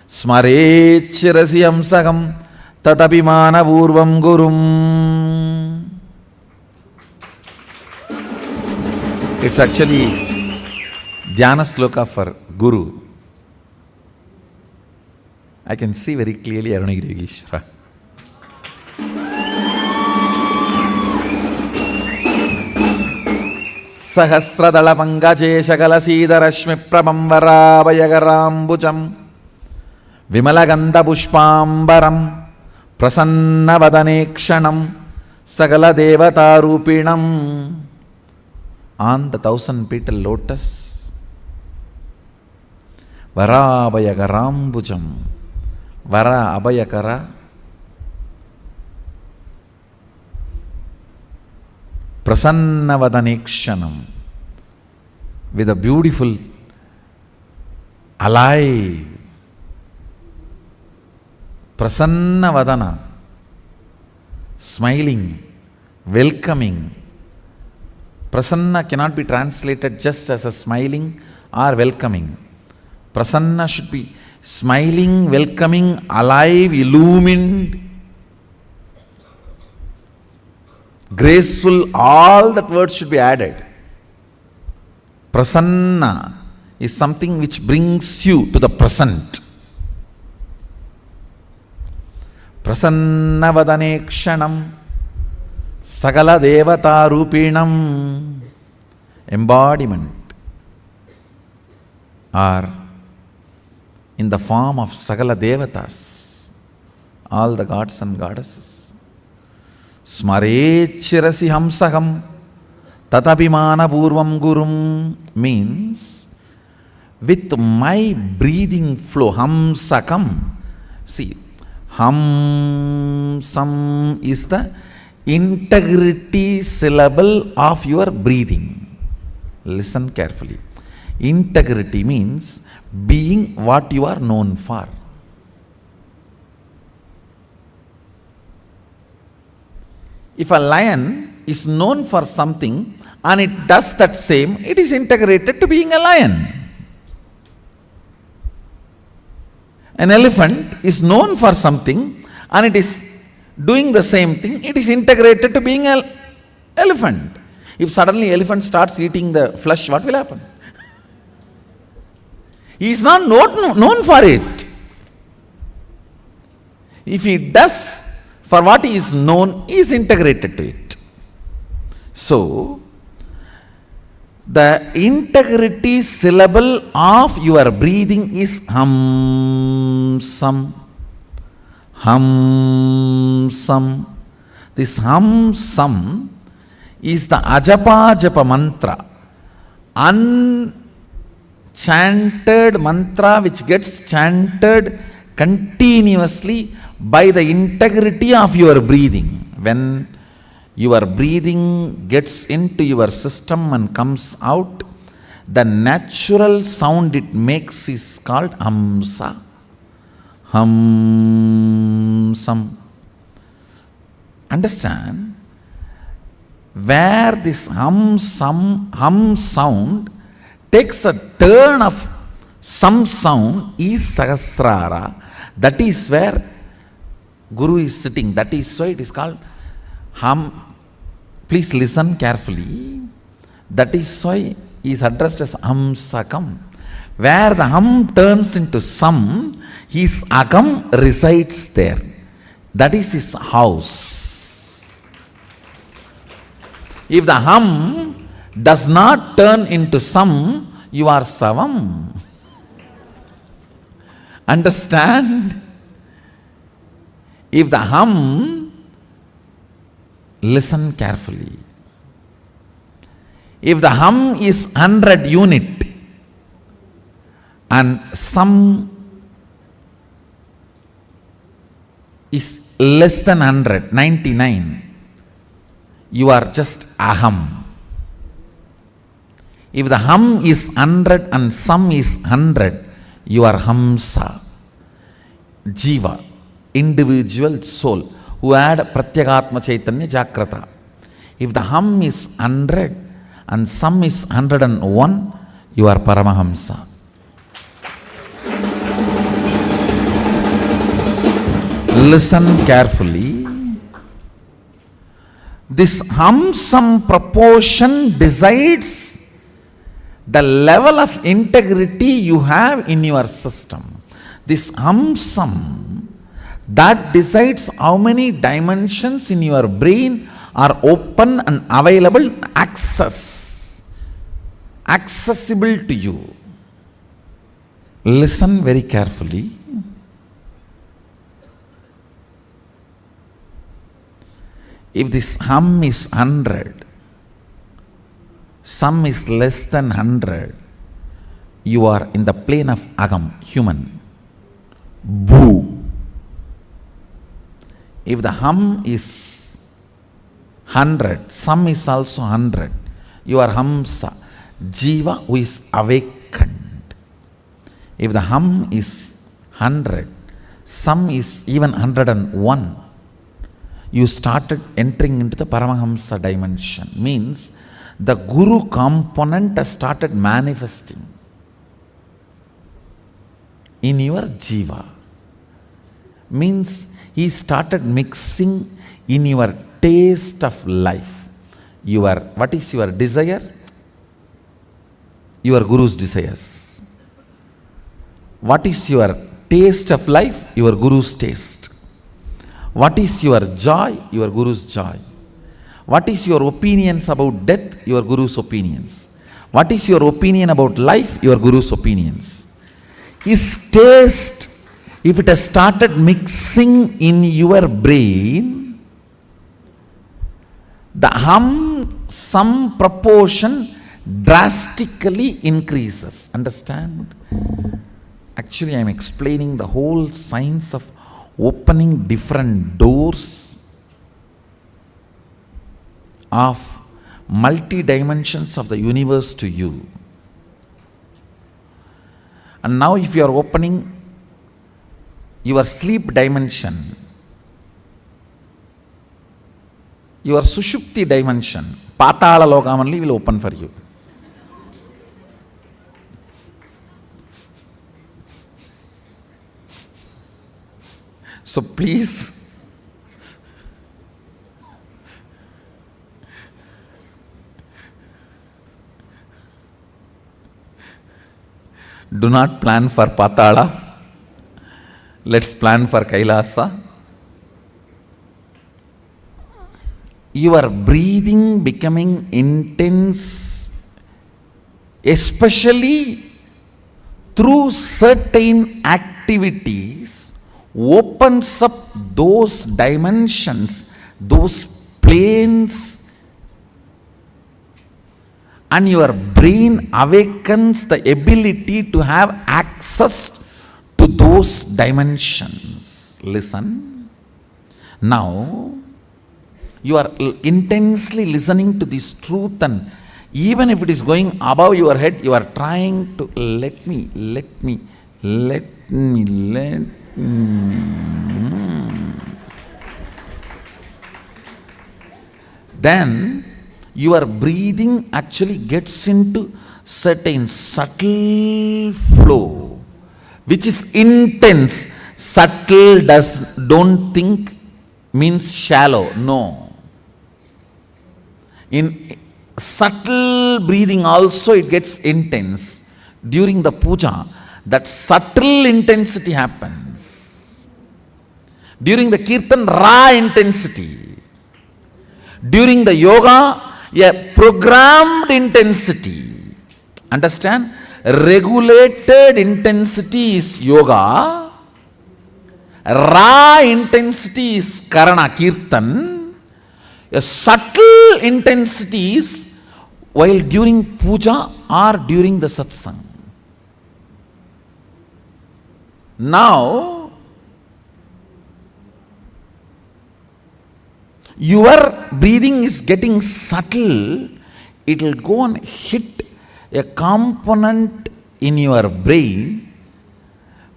Smarechirasiyam Sagam Tatapimana Purvam Gurum. It's actually Dhyana Sloka for Guru. I can see very clearly Arunagiri Yogeshwara. Sahasradala Pangaje Shagala Siddharashmi Prabham Varabayagarambucham Vimalaganda Pushpambaram Prasanna Vadanekshanam Sagala Devata Rupinam. On the 1,000-petal lotus, Varabayagarambucham, Vara Abhayakara, Prasanna Vadanekshanam, with a beautiful, alive, Prasanna Vadana, smiling, welcoming. Prasanna cannot be translated just as a smiling or welcoming. Prasanna should be smiling, welcoming, alive, illumined, graceful, all that words should be added. Prasanna is something which brings you to the present. Prasanna vadane kshanam sagala devata rupinam. Embodiment are in the form of sagala devatas, all the gods and goddesses. Smarechirasi hamsaham tatapimana purvam gurum means with my breathing flow, hamsakam. See, hamsam is the integrity syllable of your breathing. Listen carefully. Integrity means being what you are known for. If a lion is known for something and it does that same, it is integrated to being a lion. An elephant is known for something and it is doing the same thing, it is integrated to being an elephant. If suddenly elephant starts eating the flesh, what will happen? He is not known for it. If he does for what he is known, he is integrated to it. So, the integrity syllable of your breathing is hamsam. Hamsam. This hamsam is the ajapa japa mantra, unchanted mantra which gets chanted continuously by the integrity of your breathing. When your breathing gets into your system and comes out, the natural sound it makes is called hamsa. Hamsam. Understand? Where this hum sound takes a turn of some sound is Sahasrara. That is where Guru is sitting. That is why it is called hum. Please listen carefully. That is why he is addressed as Hamsakam. Where the hum turns into sam, his agam resides there. That is his house. If the hum does not turn into sam, you are savam. Understand? If the hum, listen carefully. If the hum is 100 unit and sam is less than 100, 99, you are just aham. If the hum is 100 and sam is 100, you are hamsa. Jiva, individual soul, who had Pratyagatma Chaitanya Jagrata. If the hum is 100 and sam is 101, you are Paramahamsa. Listen carefully. This hum-sam proportion decides the level of integrity you have in your system. This hum-sam, that decides how many dimensions in your brain are open and available, accessible to you. Listen very carefully. If this hum is 100, sam is less than 100, you are in the plane of agam, human. Boo. If the hum is 100, sam is also 100, you are hamsa, jiva who is awakened. If the hum is 100, sam is even 101, you started entering into the Paramahamsa dimension. Means the Guru component has started manifesting. in your jiva. Means he started mixing in your taste of life. What is your desire? Your guru's desires. What is your taste of life? Your guru's taste. What is your joy? Your guru's joy. What is your opinions about death? Your guru's opinions. What is your opinion about life? Your guru's opinions. His taste, if it has started mixing in your brain, some proportion drastically increases. Understand? Actually, I am explaining the whole science of opening different doors of multi-dimensions of the universe to you. And now if you are opening your sleep dimension, your sushupti dimension, Patala Lokam only will open for you. So please, do not plan for Patala. Let's plan for Kailasa. Your breathing becoming intense, especially through certain activities, opens up those dimensions, those planes, and your brain awakens the ability to have access to those dimensions. Listen. Now, you are intensely listening to this truth, and even if it is going above your head, you are trying to let me. Then your breathing actually gets into certain subtle flow, which is intense. Subtle don't think means shallow. No. In subtle breathing also it gets intense. During the puja, that subtle intensity happens. During the kirtan, raw intensity. During the yoga, a programmed intensity. Understand? Regulated intensity is yoga. Raw intensity is karana, kirtan. A subtle intensity is while during puja or during the satsang. Now, your breathing is getting subtle. It will go and hit a component in your brain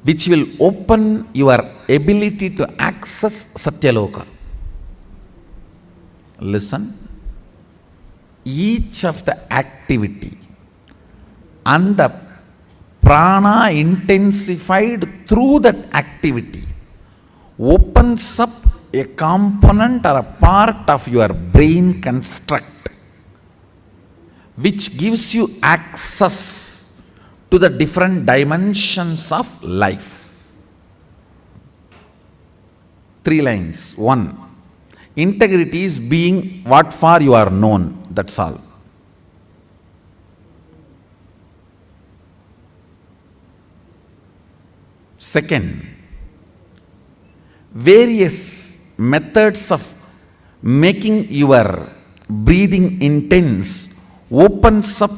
which will open your ability to access Satyaloka. Listen. Each of the activity and the prana intensified through that activity opens up a component or a part of your brain construct which gives you access to the different dimensions of life. 3 lines. 1. Integrity is being what for you are known. That's all. Second, various methods of making your breathing intense opens up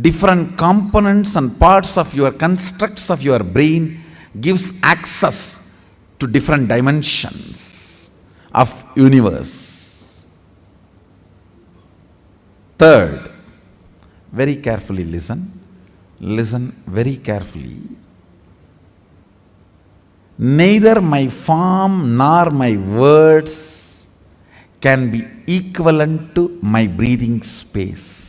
different components and parts of your constructs of your brain, gives access to different dimensions of universe. Third, very carefully listen. Listen very carefully. Neither my form nor my words can be equivalent to my breathing space.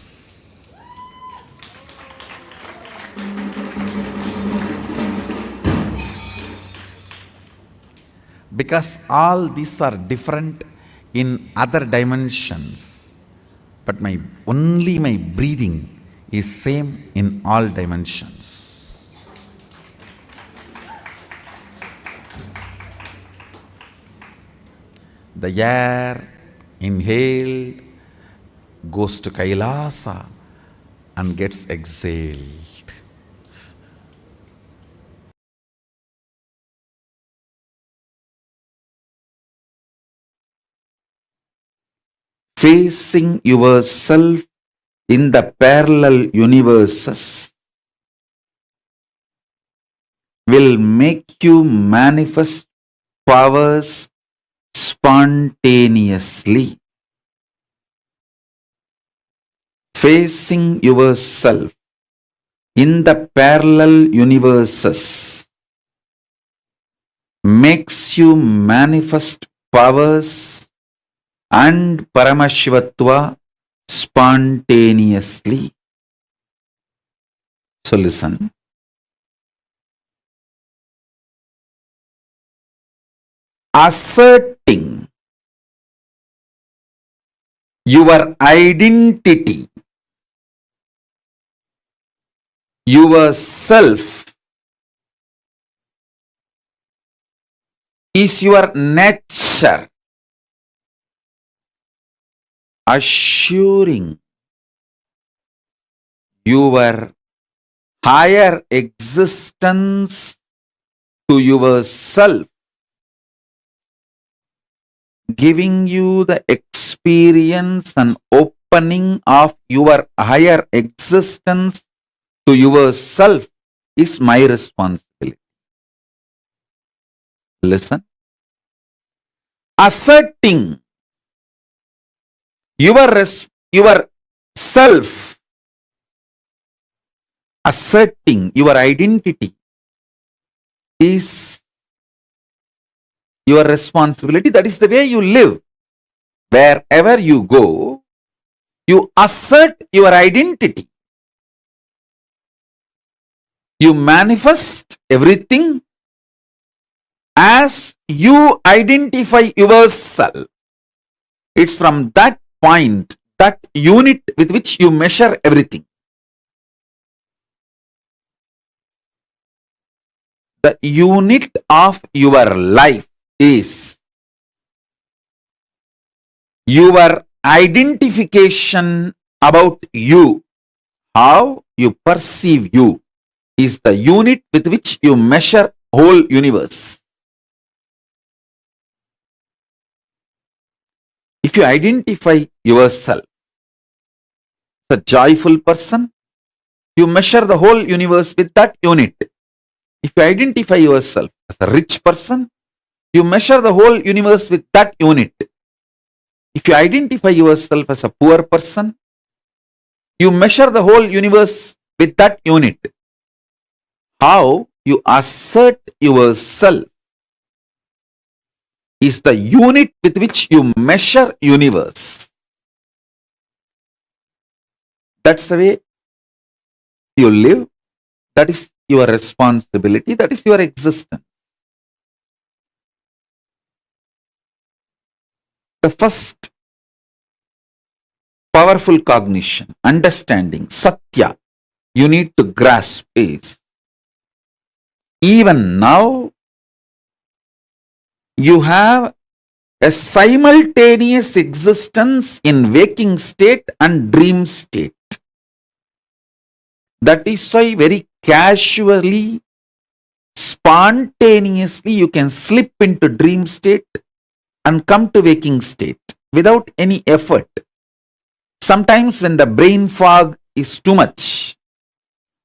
because all these are different in other dimensions, but only my breathing is same in all dimensions. The air inhaled goes to Kailasa and gets exhaled. Facing yourself in the parallel universes will make you manifest powers spontaneously. Facing yourself in the parallel universes makes you manifest powers and Paramashivatva spontaneously. So listen. Asserting your identity, yourself, is your nature. Assuring your higher existence to yourself, giving you the experience and opening of your higher existence to yourself is my responsibility. Listen. Asserting your self, asserting your identity is your responsibility. That is the way you live. Wherever you go, you assert your identity. You manifest everything as you identify yourself. It's from that point, that unit with which you measure everything. The unit of your life is your identification about you. How you perceive you is the unit with which you measure whole universe. If you identify yourself as a joyful person, you measure the whole universe with that unit. If you identify yourself as a rich person, you measure the whole universe with that unit. If you identify yourself as a poor person, you measure the whole universe with that unit. How you assert yourself is the unit with which you measure universe. That's the way you live. That is your responsibility. That is your existence. The first powerful cognition, understanding, satya, you need to grasp is, even now, you have a simultaneous existence in waking state and dream state. That is why very casually, spontaneously, you can slip into dream state and come to waking state without any effort. Sometimes when the brain fog is too much,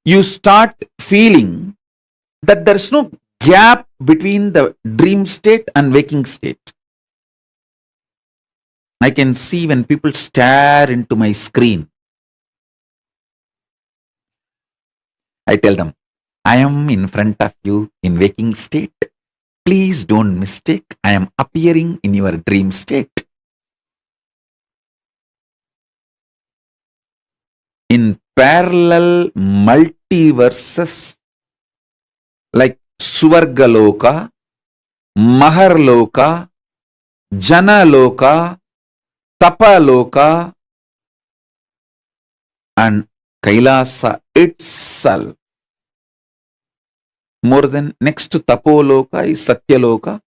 you start feeling that there is no gap between the dream state and waking state. I can see when people stare into my screen, I tell them, I am in front of you in waking state. Please don't mistake, I am appearing in your dream state. In parallel multiverses like Suvargaloka, Maharloka, Janaloka, Tapaloka, and Kailasa itself. More than next to Tapoloka is Satyaloka,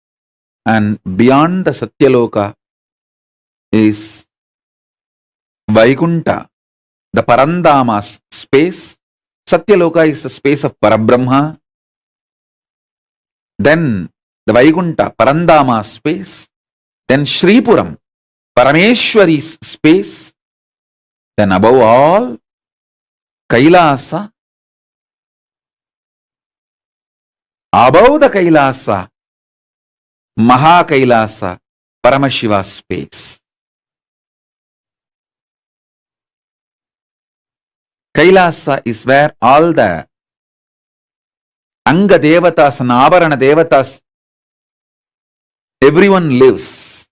and beyond the Satyaloka is Vaikunta, the Parandama space. Satyaloka is the space of Parabrahma. Then the Vaikunta, Parandama space. Then Shripuram, Parameshwari's space. Then above all, Kailasa. Above the Kailasa, Mahakailasa, Paramashiva space. Kailasa is where all the Anga Devatas and Avarana Devatas, everyone lives.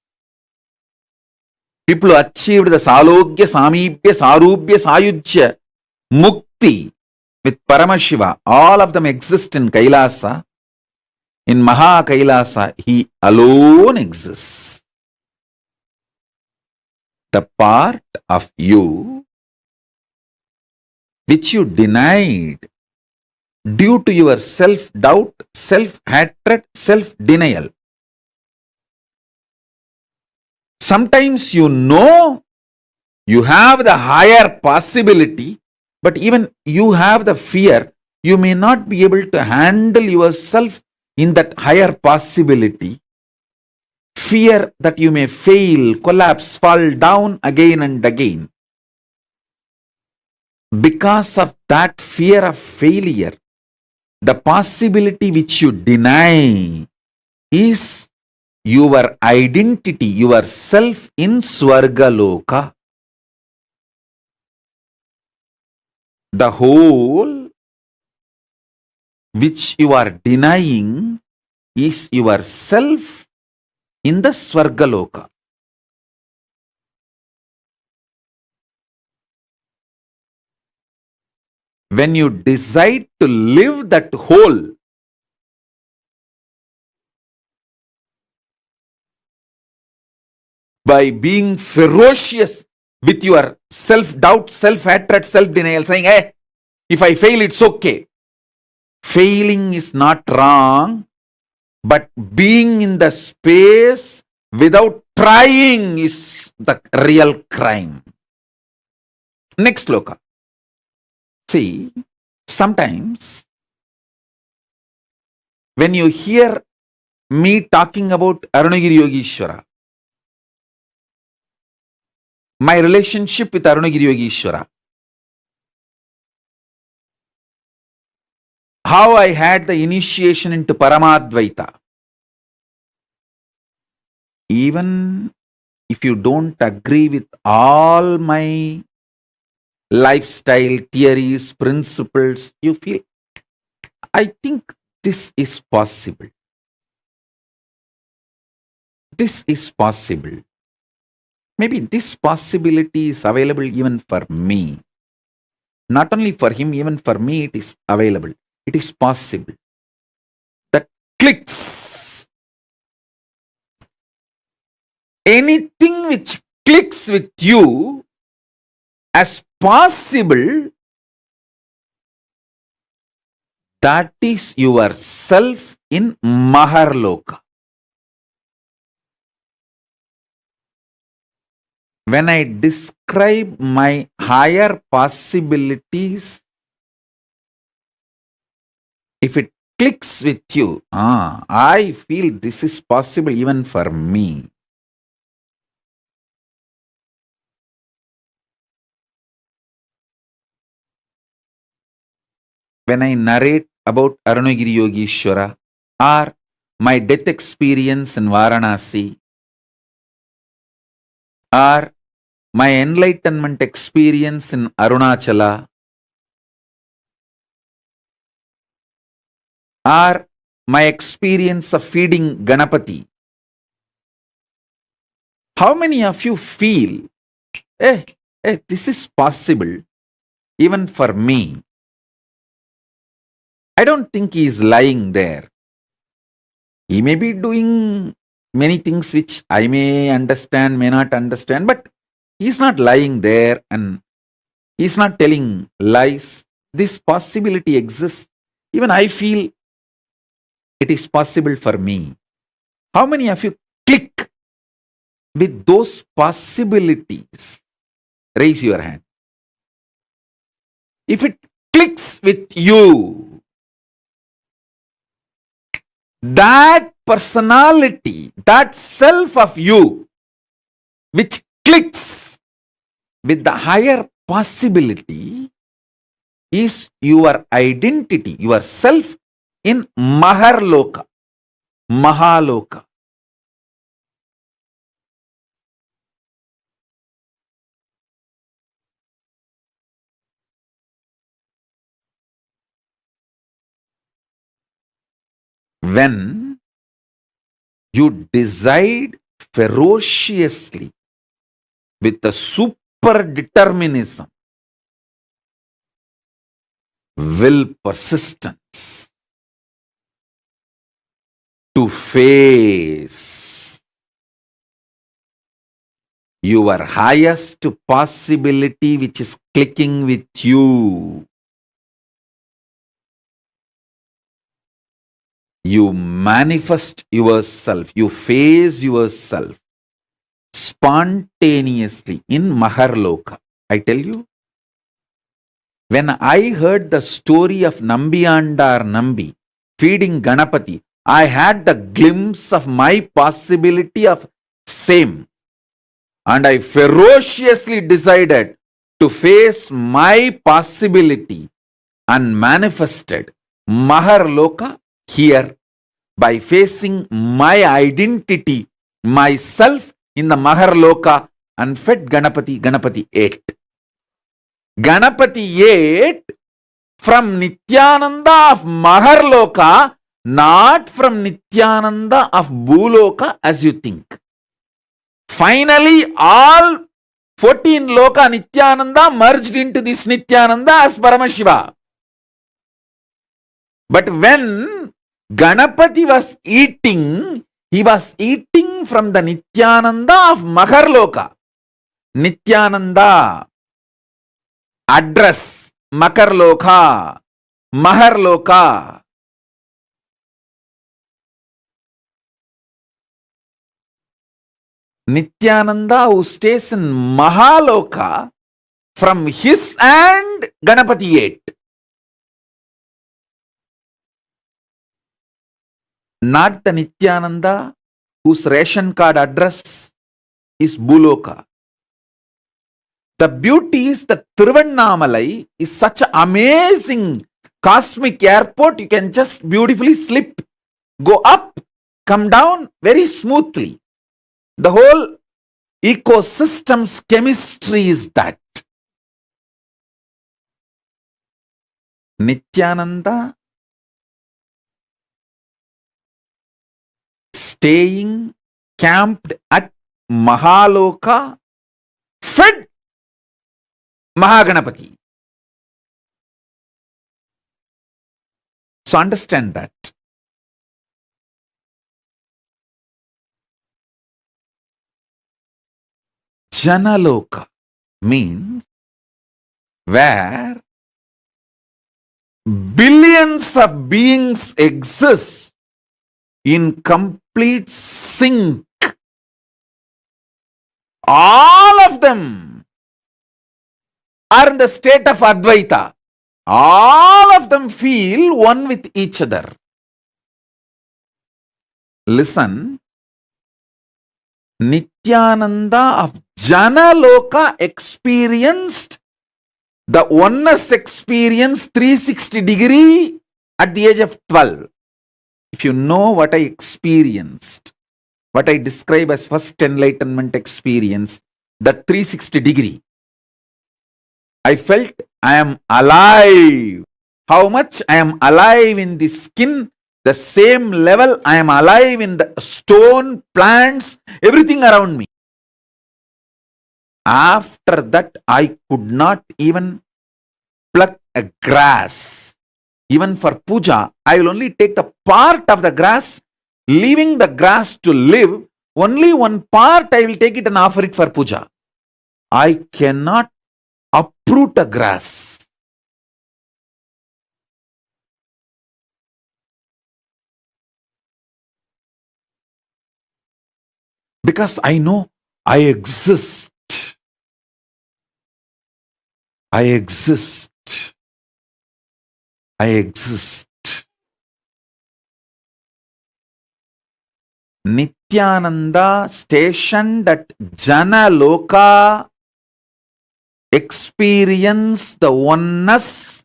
People who achieved the Salogya, Samibhya, Sarubhya, Sayujya, Mukti with Paramashiva, all of them exist in Kailasa. In Mahakailasa, he alone exists. The part of you which you denied due to your self-doubt, self-hatred, self-denial. Sometimes you know you have the higher possibility, but even you have the fear, you may not be able to handle yourself in that higher possibility. Fear that you may fail, collapse, fall down again and again. Because of that fear of failure, the possibility which you deny is your identity, your self in Swargaloka. The whole which you are denying is your self in the Swargaloka. When you decide to live that whole, by being ferocious with your self-doubt, self-hatred, self-denial, saying, hey, if I fail, it's okay. Failing is not wrong, but being in the space without trying is the real crime. Next loka. See, sometimes when you hear me talking about Arunagiri Yogeshwara, my relationship with Arunagiri Yogeshwara, how I had the initiation into Paramadvaita, even if you don't agree with all my lifestyle, theories, principles, you feel, I think this is possible. This is possible. Maybe this possibility is available even for me. Not only for him, even for me it is available. It is possible. That clicks. Anything which clicks with you as possible, that is your self in Maharloka. When I describe my higher possibilities, if it clicks with you, I feel this is possible even for me. When I narrate about Arunagiri Yogeshwara or my death experience in Varanasi or my enlightenment experience in Arunachala or my experience of feeding Ganapati, how many of you feel, this is possible even for me? I don't think he is lying there. He may be doing many things which I may understand, may not understand, but he's not lying there and he's not telling lies. This possibility exists. Even I feel it is possible for me. How many of you click with those possibilities? Raise your hand. If it clicks with you, that personality, that self of you, which clicks with the higher possibility, is your identity, your self in Maharloka, Mahaloka. When you decide ferociously with a super determinism, will, persistence to face your highest possibility which is clicking with you, you manifest yourself, you face yourself spontaneously in Maharloka. I tell you, when I heard the story of Nambiyandar Nambi feeding Ganapati, I had the glimpse of my possibility of same. And I ferociously decided to face my possibility and manifested Maharloka here by facing my identity, myself in the Maharloka, and fed Ganapati. Ganapati ate. Ganapati ate from Nityananda of Maharloka, not from Nityananda of Bhuloka as you think. Finally, all 14 Loka Nityananda merged into this Nityananda as Paramashiva. But when Ganapati was eating, he was eating from the Nityananda of Maharloka. Nityananda, address, Makarloka, Maharloka. Nityananda who stays in Mahaloka, from his hand Ganapati ate. Not the Nityananda whose ration card address is Bhuloka. The beauty is that Tiruvannamalai is such an amazing cosmic airport. You can just beautifully slip, go up, come down very smoothly. The whole ecosystem's chemistry is that. Nityananda staying camped at Mahaloka, fed Mahaganapati. So understand that. Janaloka means where billions of beings exist in complete sync. All of them are in the state of Advaita. All of them feel one with each other. Listen, Nityananda of Janaloka experienced the oneness experience 360 degree at the age of 12. If you know what I experienced, what I describe as first enlightenment experience, the 360 degree, I felt I am alive. How much I am alive in the skin, the same level I am alive in the stone, plants, everything around me. After that, I could not even pluck a grass. Even for puja, I will only take the part of the grass leaving the grass to live, only one part I will take it and offer it for puja. I cannot uproot a grass. Because I know I exist. I exist. I exist. Nityananda stationed at Jana Loka experienced the oneness,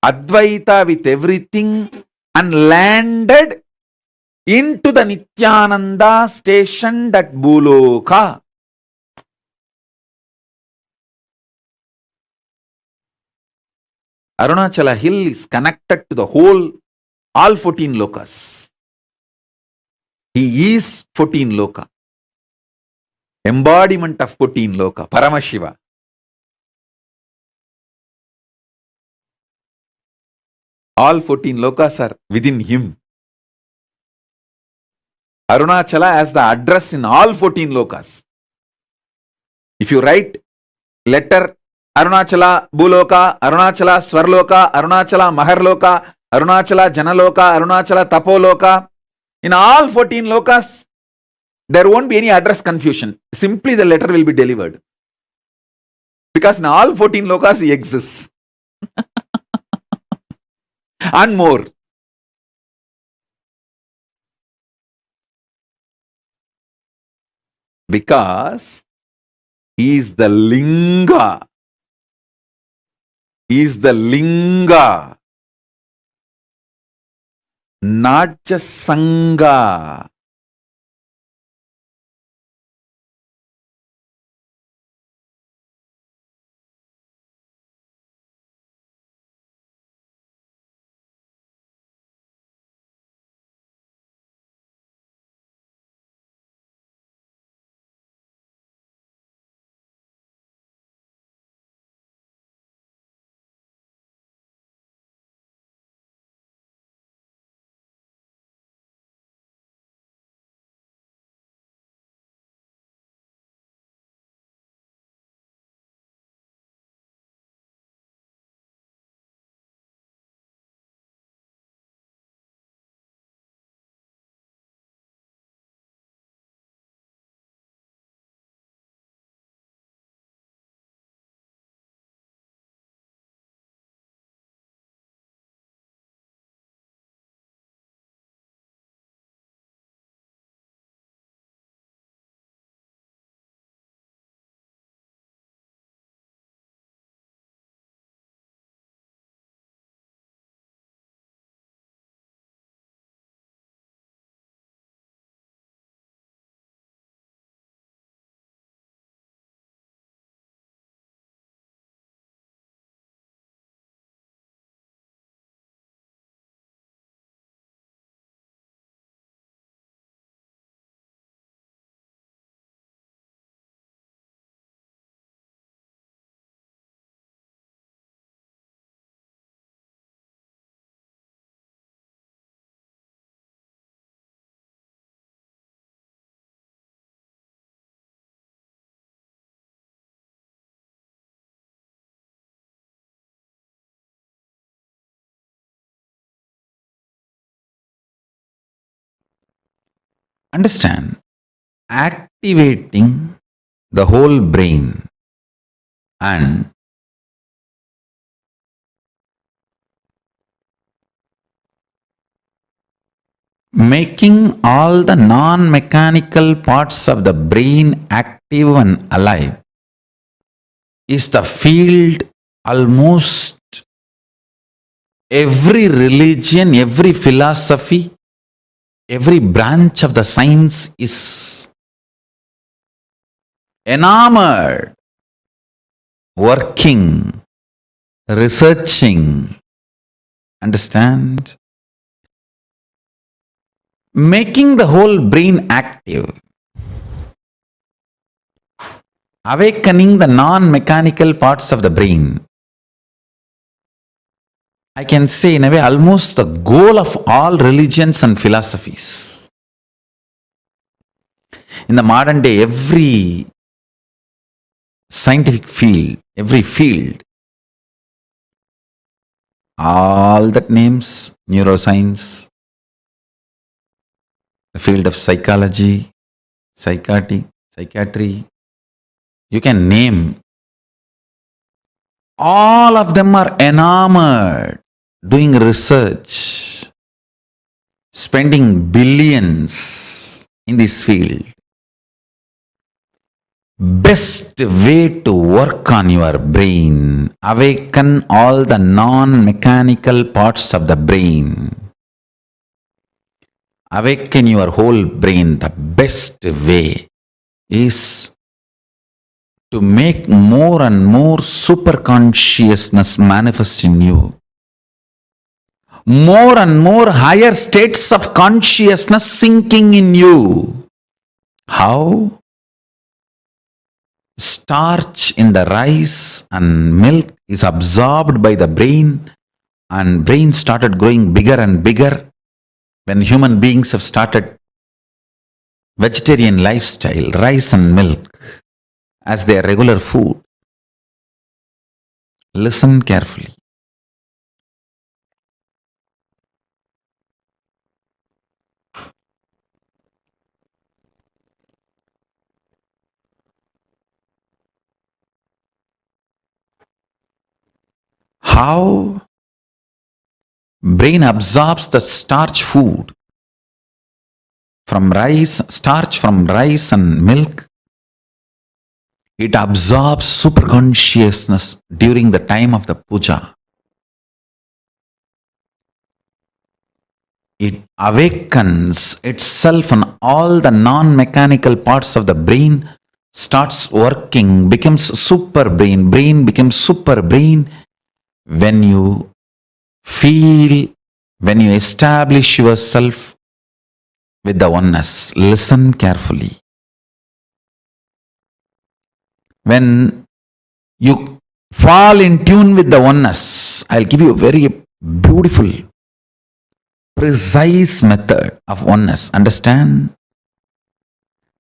Advaita with everything, and landed into the Nityananda stationed at Bhuloka. Arunachala hill is connected to the whole, all 14 lokas. He is 14 loka. Embodiment of 14 loka, Paramashiva. All 14 lokas are within him. Arunachala has the address in all 14 lokas. If you write letter Arunachala Bhuloka, Arunachala Swarloka, Arunachala Maharloka, Arunachala Janaloka, Arunachala Tapoloka, in all 14 lokas, there won't be any address confusion. Simply the letter will be delivered. Because in all 14 lokas he exists. And more. Because he is the Linga. He is the Linga. Not just Sangha. Understand? Activating the whole brain and making all the non-mechanical parts of the brain active and alive is the field almost every religion, every philosophy, every branch of the science is enamored, working, researching. Understand? Making the whole brain active. Awakening the non-mechanical parts of the brain. I can say in a way almost the goal of all religions and philosophies. In the modern day, every scientific field, every field, all that names, neuroscience, the field of psychology, psychiatry, you can name, all of them are enamored, doing research, spending billions in this field. Best way to work on your brain, awaken all the non-mechanical parts of the brain. Awaken your whole brain. The best way is to make more and more super consciousness manifest in you. More and more higher states of consciousness sinking in you. How? Starch in the rice and milk is absorbed by the brain, and brain started growing bigger and bigger when human beings have started vegetarian lifestyle, rice and milk as their regular food. Listen carefully. How brain absorbs the starch food from rice, starch from rice and milk. It absorbs super consciousness during the time of the puja. It awakens itself, and all the non-mechanical parts of the brain starts working, becomes super brain. Brain becomes super brain when you feel, when you establish yourself with the oneness. Listen carefully. When you fall in tune with the oneness, I'll give you a very beautiful, precise method of oneness. Understand?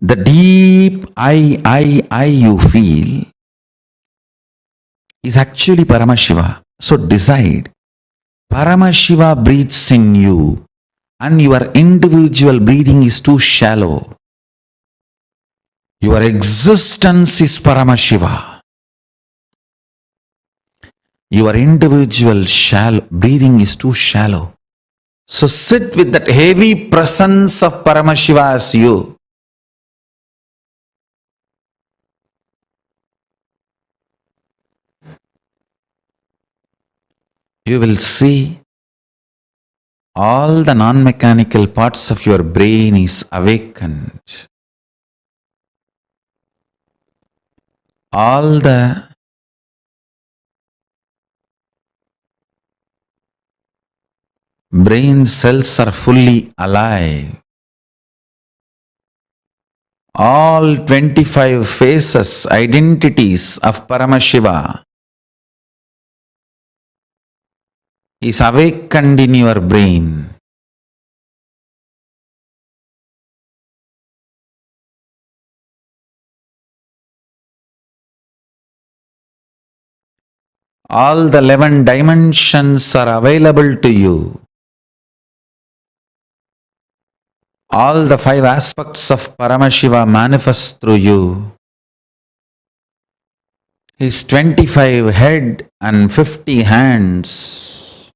The deep I you feel is actually Paramashiva. So decide, Paramashiva breathes in you and your individual breathing is too shallow. Your existence is Paramashiva. Your individual breathing is too shallow. So sit with that heavy presence of Paramashiva as you. You will see all the non-mechanical parts of your brain is awakened. All the brain cells are fully alive. All 25 faces, identities of Paramashiva is awakened in your brain. All the 11 dimensions are available to you. All the 5 aspects of Paramashiva manifest through you. His 25 head and 50 hands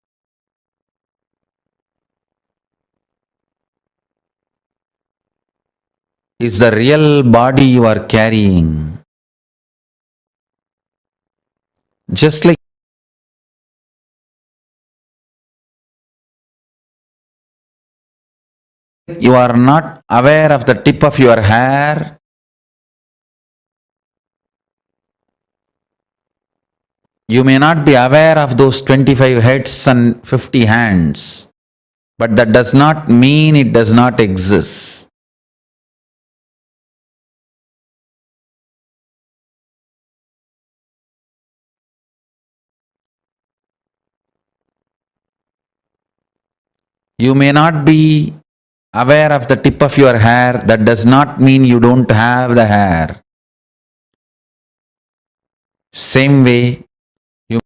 is the real body you are carrying. Just like you are not aware of the tip of your hair, you may not be aware of those 25 heads and 50 hands, but that does not mean it does not exist. You may not be aware of the tip of your hair. That does not mean you don't have the hair. Same way, you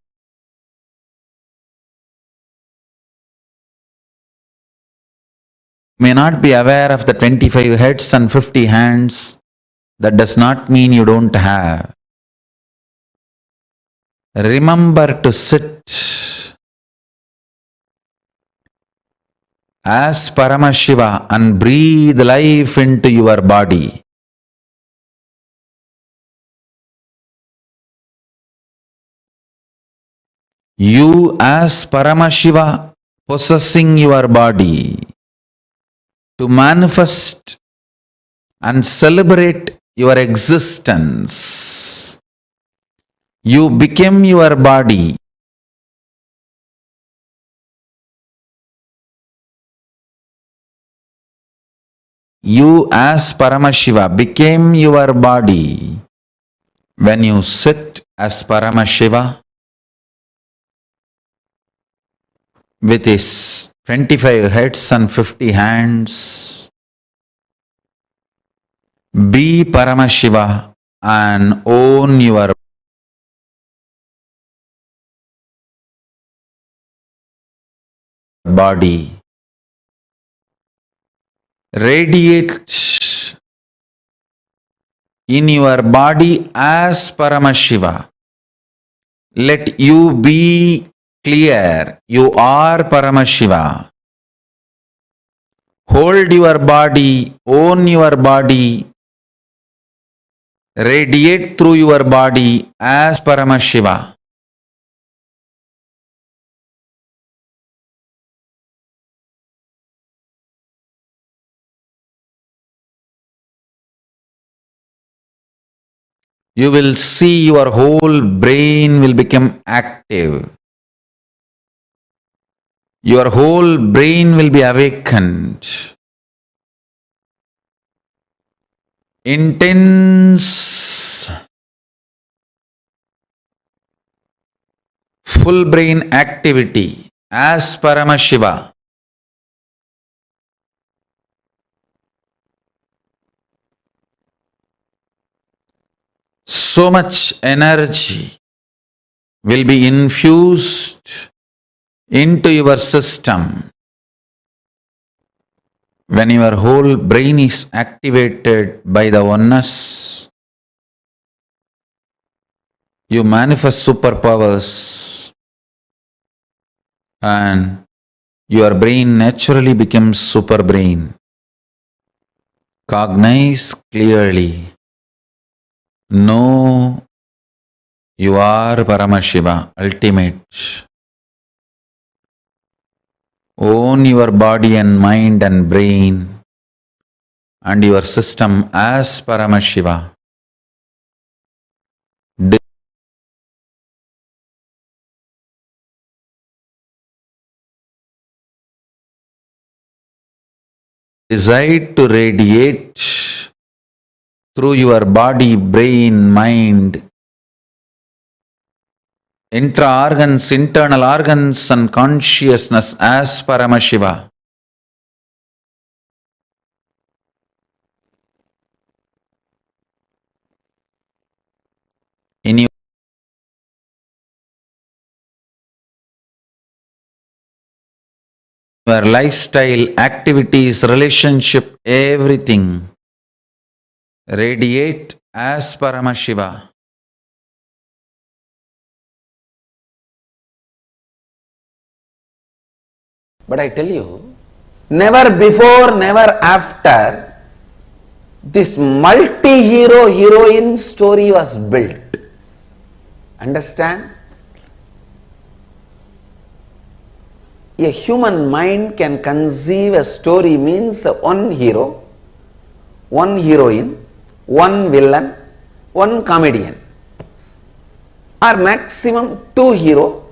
may not be aware of the 25 heads and 50 hands. That does not mean you don't have. Remember to sit as Paramashiva and breathe life into your body. You as Paramashiva possessing your body to manifest and celebrate your existence. You became your body. You as Paramashiva became your body. When you sit as Paramashiva with his 25 heads and 50 hands, be Paramashiva and own your body. Radiate in your body as Paramashiva. Let you be clear. You are Paramashiva. Hold your body, own your body, radiate through your body as Paramashiva. You will see your whole brain will become active. Your whole brain will be awakened. Intense full brain activity as Paramashiva. So much energy will be infused into your system when your whole brain is activated by the oneness. You manifest superpowers and your brain naturally becomes super brain. Cognize clearly. Know you are Paramashiva, ultimate. Own your body and mind and brain and your system as Paramashiva. Decide to radiate through your body, brain, mind, intra-organs, internal organs and consciousness as Paramashiva. In your lifestyle, activities, relationship, everything, radiate as Paramashiva. But I tell you, never before, never after, this multi-hero heroine story was built. Understand? A human mind can conceive a story means one hero, one heroine, one villain, one comedian, or maximum two hero,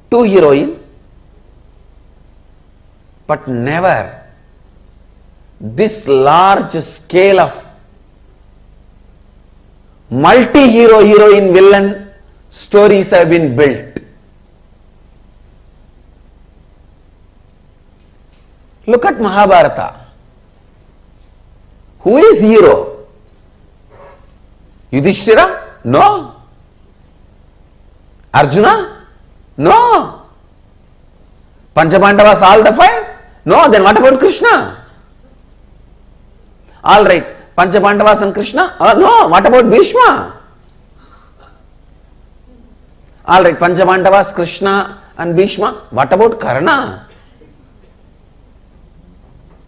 two heroine, but never this large scale of multi-hero, heroine, villain stories have been built. Look at Mahabharata. Who is hero? Yudhishthira? No. Arjuna? No. Panchabandavas all the five? No. Then what about Krishna? All right. Panchabandavas and Krishna? No. What about Bhishma? All right. Panchabandavas, Krishna and Bhishma. What about Karna?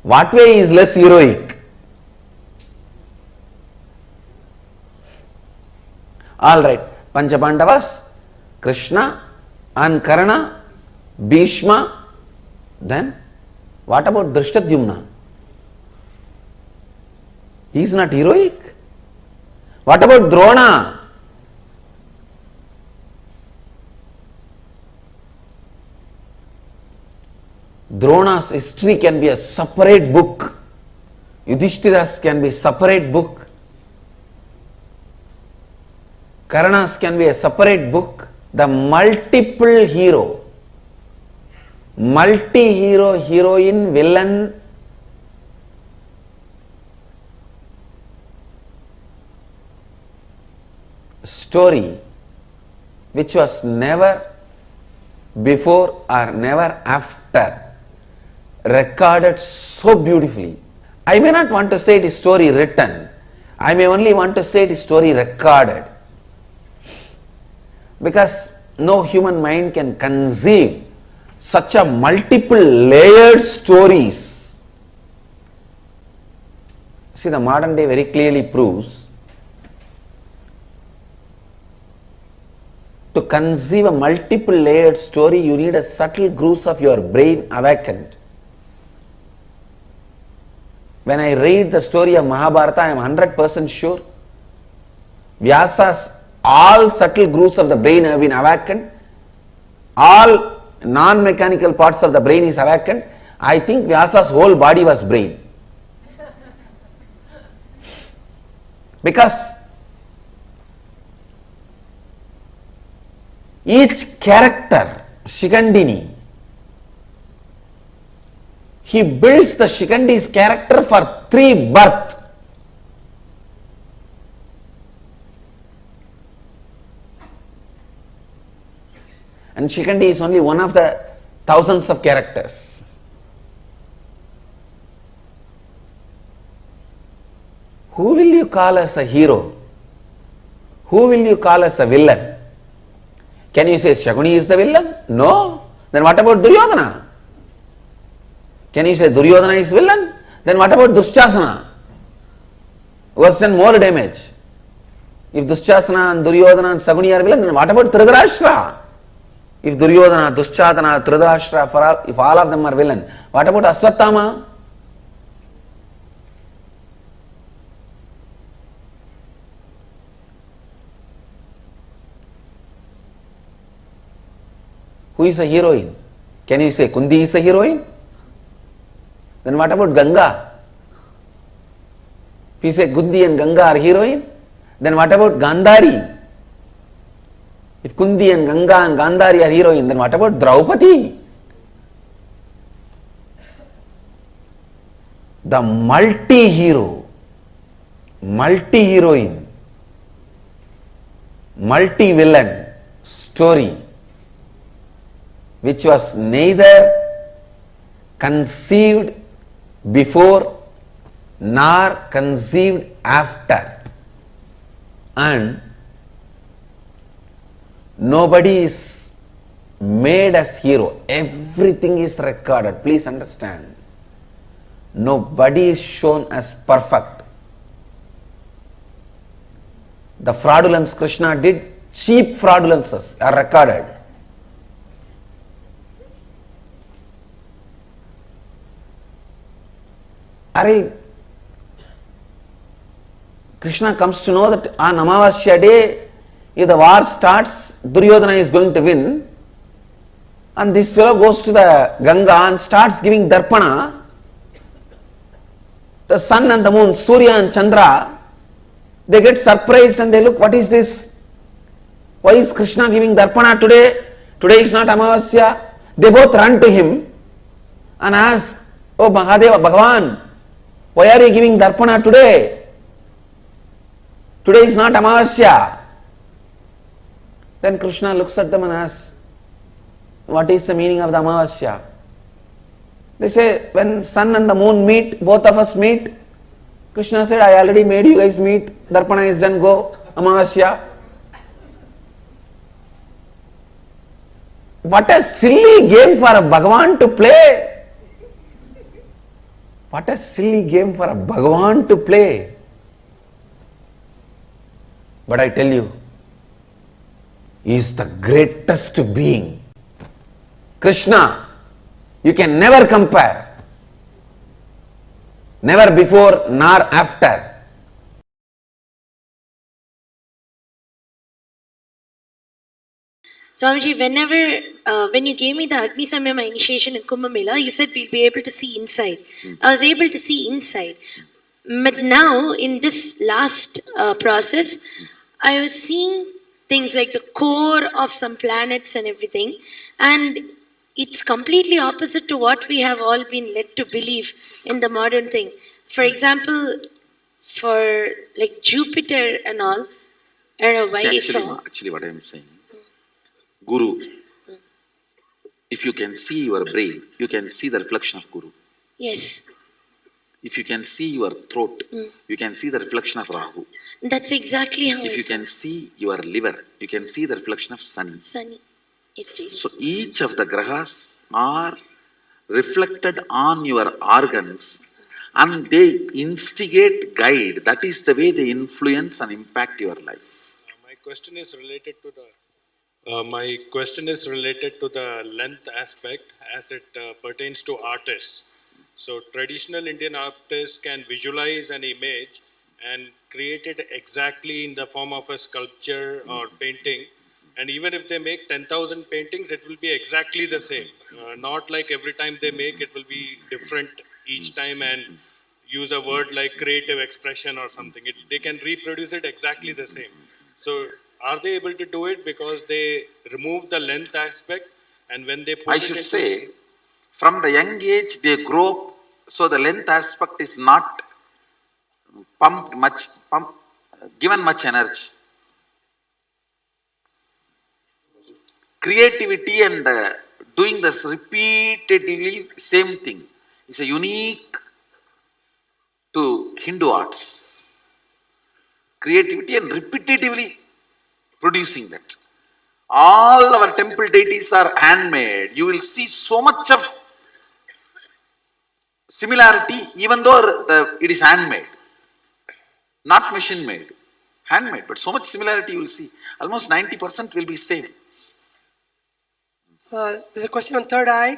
What way is less heroic? All right. Panchabandavas, Krishna and Karna, Bhishma. Then what about Drishtadyumna? He is not heroic. What about Drona? Drona's history can be a separate book. Yudhishthira's can be a separate book. Karna's can be a separate book. The multiple hero, multi-hero, heroine, villain, story which was never before or never after recorded so beautifully. I may not want to say it is story written. I may only want to say it is story recorded. Because no human mind can conceive such a multiple layered stories. See, the modern day very clearly proves to conceive a multiple layered story, you need a subtle grooves of your brain awakened. When I read the story of Mahabharata, I am 100% sure Vyasa's all subtle grooves of the brain have been awakened. All non-mechanical parts of the brain is awakened. I think Vyasa's whole body was brain. Because each character, Shikandini, he builds the Shikandi's character for 3 births. And Shikandi is only one of the thousands of characters. Who will you call as a hero? Who will you call as a villain? Can you say Shakuni is the villain? No. Then what about Duryodhana? Can you say Duryodhana is villain? Then what about Dushasana? Who has done more damage? If Dushasana and Duryodhana and Shakuni are villain, then what about Dhritarashtra? If Duryodhana, Dushasana, Dhritarashtra, if all of them are villain, what about Aswathama? Who is a heroine? Can you say Kundi is a heroine? Then what about Ganga? If you say Kundi and Ganga are heroine, then what about Gandhari? If Kundi and Ganga and Gandhari are heroine, then what about Draupadi? The multi-hero, multi-heroine, multi-villain story, which was neither conceived before nor conceived after, and nobody is made as hero. Everything is recorded. Please understand. Nobody is shown as perfect. The fraudulence Krishna did, cheap fraudulences are recorded. Krishna comes to know that on Amavasya day, if the war starts, Duryodhana is going to win, and this fellow goes to the Ganga and starts giving darpana. The sun and the moon, Surya and Chandra, they get surprised and they look, what is this? Why is Krishna giving darpana today? Today is not Amavasya. They both run to him and ask, Oh Mahadeva, Bhagavan, why are you giving Darpana today? Today is not Amavasya. Then Krishna looks at them and asks, what is the meaning of the Amavasya? They say, when sun and the moon meet, both of us meet. Krishna said, I already made you guys meet. Darpana is done, go. Amavasya. What a silly game for a Bhagavan to play. What a silly game for a Bhagavan to play. But I tell you, he is the greatest being. Krishna, you can never compare. Never before nor after. Swamiji, when you gave me the Agni Samyama initiation in Kumbh Mela, you said we'll be able to see inside. I was able to see inside. But now, in this last process, I was seeing things like the core of some planets and everything, and it's completely opposite to what we have all been led to believe in the modern thing. For example, for like Jupiter and all, I don't know why I saw. Actually, what I am saying, Guru, if you can see your brain, you can see the reflection of Guru. Yes. If you can see your throat, you can see the reflection of Rahu. That's exactly how If you can see your liver, you can see the reflection of Sun. Sunny. It's really. So each of the grahas are reflected on your organs and they instigate, guide. That is the way they influence and impact your life. My question is related to the length aspect as it pertains to artists. So traditional Indian artists can visualize an image and create it exactly in the form of a sculpture or painting. And even if they make 10,000 paintings, it will be exactly the same. Not like every time they make, it will be different each time and use a word like creative expression or something. They can reproduce it exactly the same. So are they able to do it because they remove the length aspect, and when they put I it should into say, from the young age they grow up, so the length aspect is not given much energy. Creativity and doing this repeatedly same thing is a unique to Hindu arts. Creativity and repetitively producing that. All our temple deities are handmade. You will see so much of similarity even though it is handmade. Not machine made. Handmade. But so much similarity you will see. Almost 90% will be same. There's a question on third eye.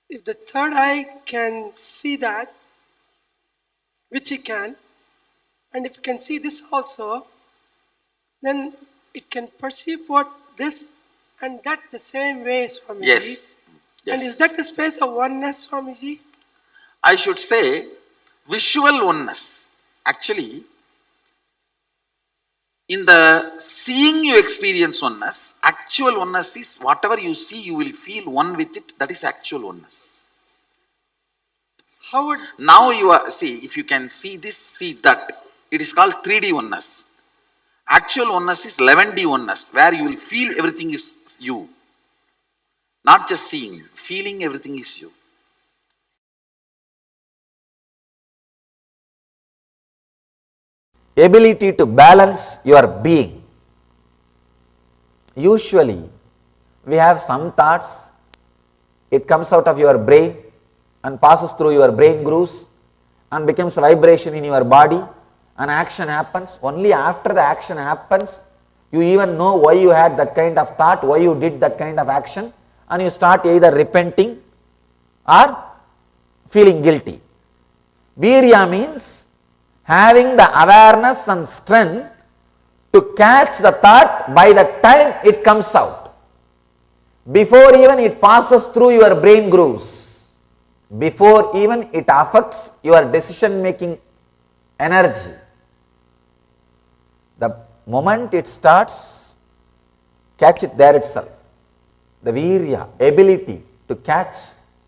If the third eye can see that, which it can, and if it can see this also, then it can perceive what this and that the same way, Swamiji. Yes. And is that the space of oneness, Swamiji? I should say visual oneness. Actually, in the seeing you experience oneness, actual oneness is whatever you see, you will feel one with it. That is actual oneness. How would... Now you are, see, if you can see this, see that, it is called 3D oneness. Actual oneness is 11D oneness, where you will feel everything is you. Not just seeing, feeling everything is you. Ability to balance your being. Usually, we have some thoughts, it comes out of your brain and passes through your brain grooves and becomes vibration in your body, and action happens. Only after the action happens, you even know why you had that kind of thought, why you did that kind of action, and you start either repenting or feeling guilty. Virya means having the awareness and strength to catch the thought by the time it comes out, before even it passes through your brain grooves, before even it affects your decision making energy. The moment it starts, catch it there itself. The virya, ability to catch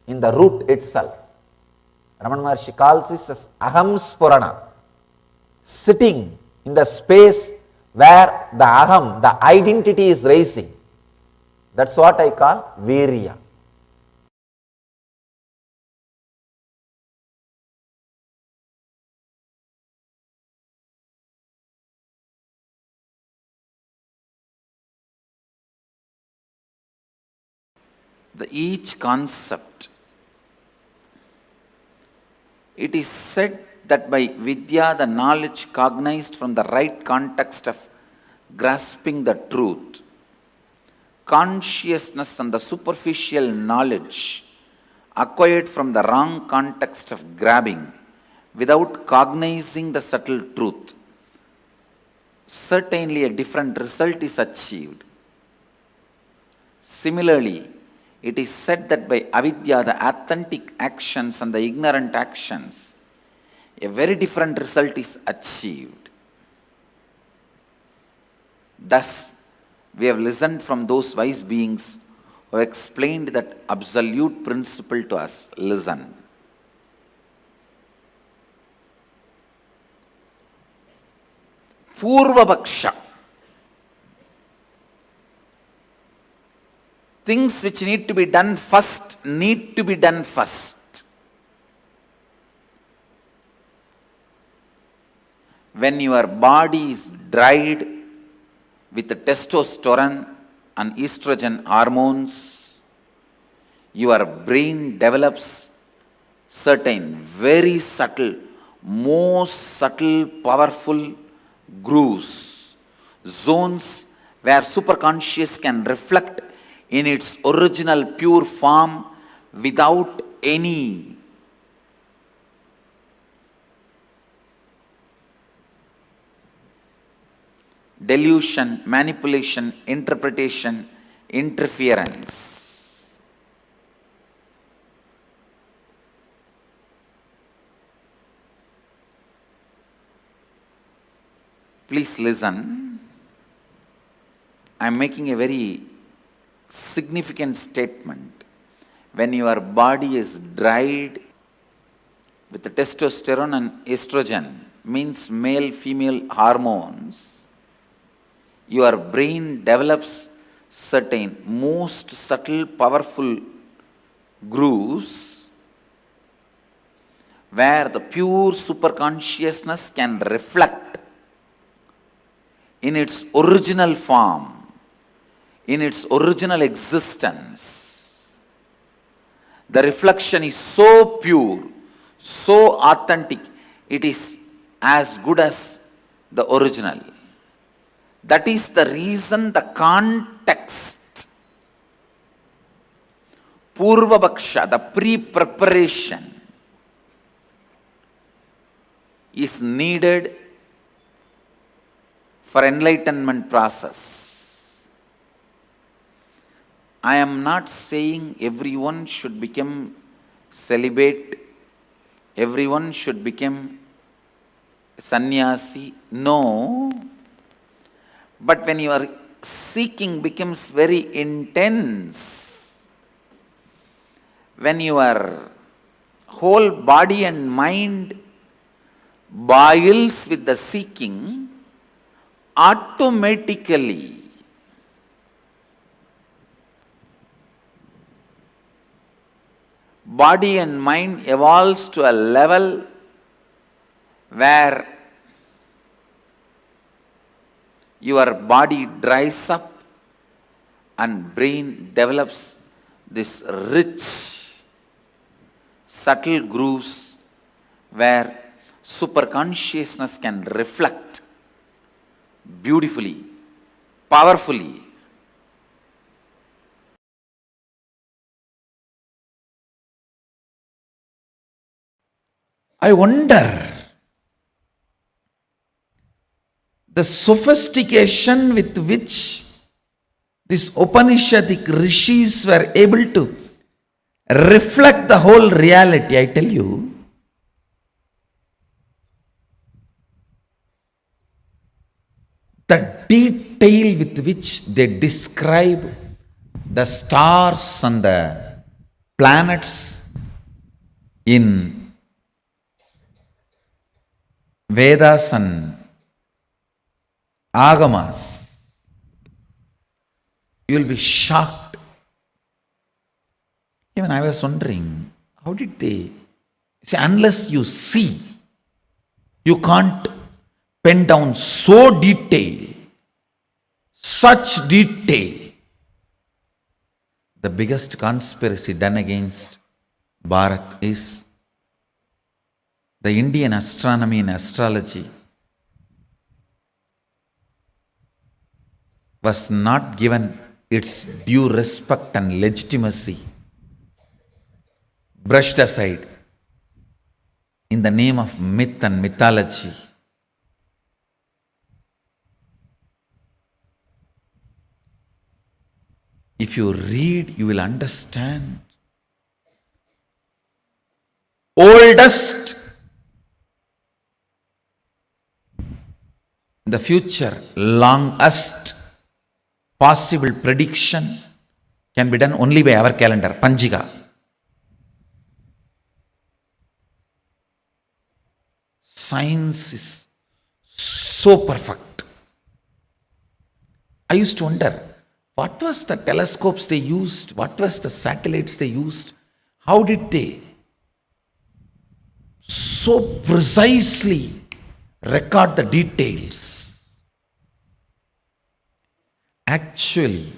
in the root itself. Ramana Maharshi calls this as Aham Spurana, sitting in the space where the Aham, the identity is rising. That's what I call Virya. Each concept, it is said that by Vidya, the knowledge cognized from the right context of grasping the truth, consciousness and the superficial knowledge acquired from the wrong context of grabbing without cognizing the subtle truth, certainly a different result is achieved. Similarly, it is said that by avidya, the authentic actions and the ignorant actions, a very different result is achieved. Thus, we have listened from those wise beings who have explained that absolute principle to us. Listen. Purvapaksha. Things which need to be done first need to be done first. When your body is dried with the testosterone and estrogen hormones, your brain develops certain very subtle, most subtle, powerful grooves, zones where superconscious can reflect in its original pure form without any delusion, manipulation, interpretation, interference. Please listen. I am making a very significant statement. When your body is dried with the testosterone and estrogen, means male female hormones, your brain develops certain most subtle powerful grooves where the pure superconsciousness can reflect in its original form, in its original existence. The reflection is so pure, so authentic, it is as good as the original. That is the reason the context, Purvapaksha, the pre-preparation, is needed for enlightenment process. I am not saying everyone should become celibate, everyone should become sannyasi. No. But when your seeking becomes very intense, when your whole body and mind boils with the seeking, automatically body and mind evolves to a level where your body dries up and brain develops this rich, subtle grooves where superconsciousness can reflect beautifully, powerfully. I wonder the sophistication with which these Upanishadic rishis were able to reflect the whole reality. I tell you, the detail with which they describe the stars and the planets in Vedas and Agamas, you will be shocked. Even I was wondering, how did they? See, unless you see, you can't pen down so detail, such detail. The biggest conspiracy done against Bharat is the Indian astronomy and astrology was not given its due respect and legitimacy, brushed aside in the name of myth and mythology. If you read, you will understand. Oldest in the future, longest possible prediction can be done only by our calendar, Panjiga. Science is so perfect. I used to wonder, what was the telescopes they used? What was the satellites they used? How did they so precisely record the details? Actually,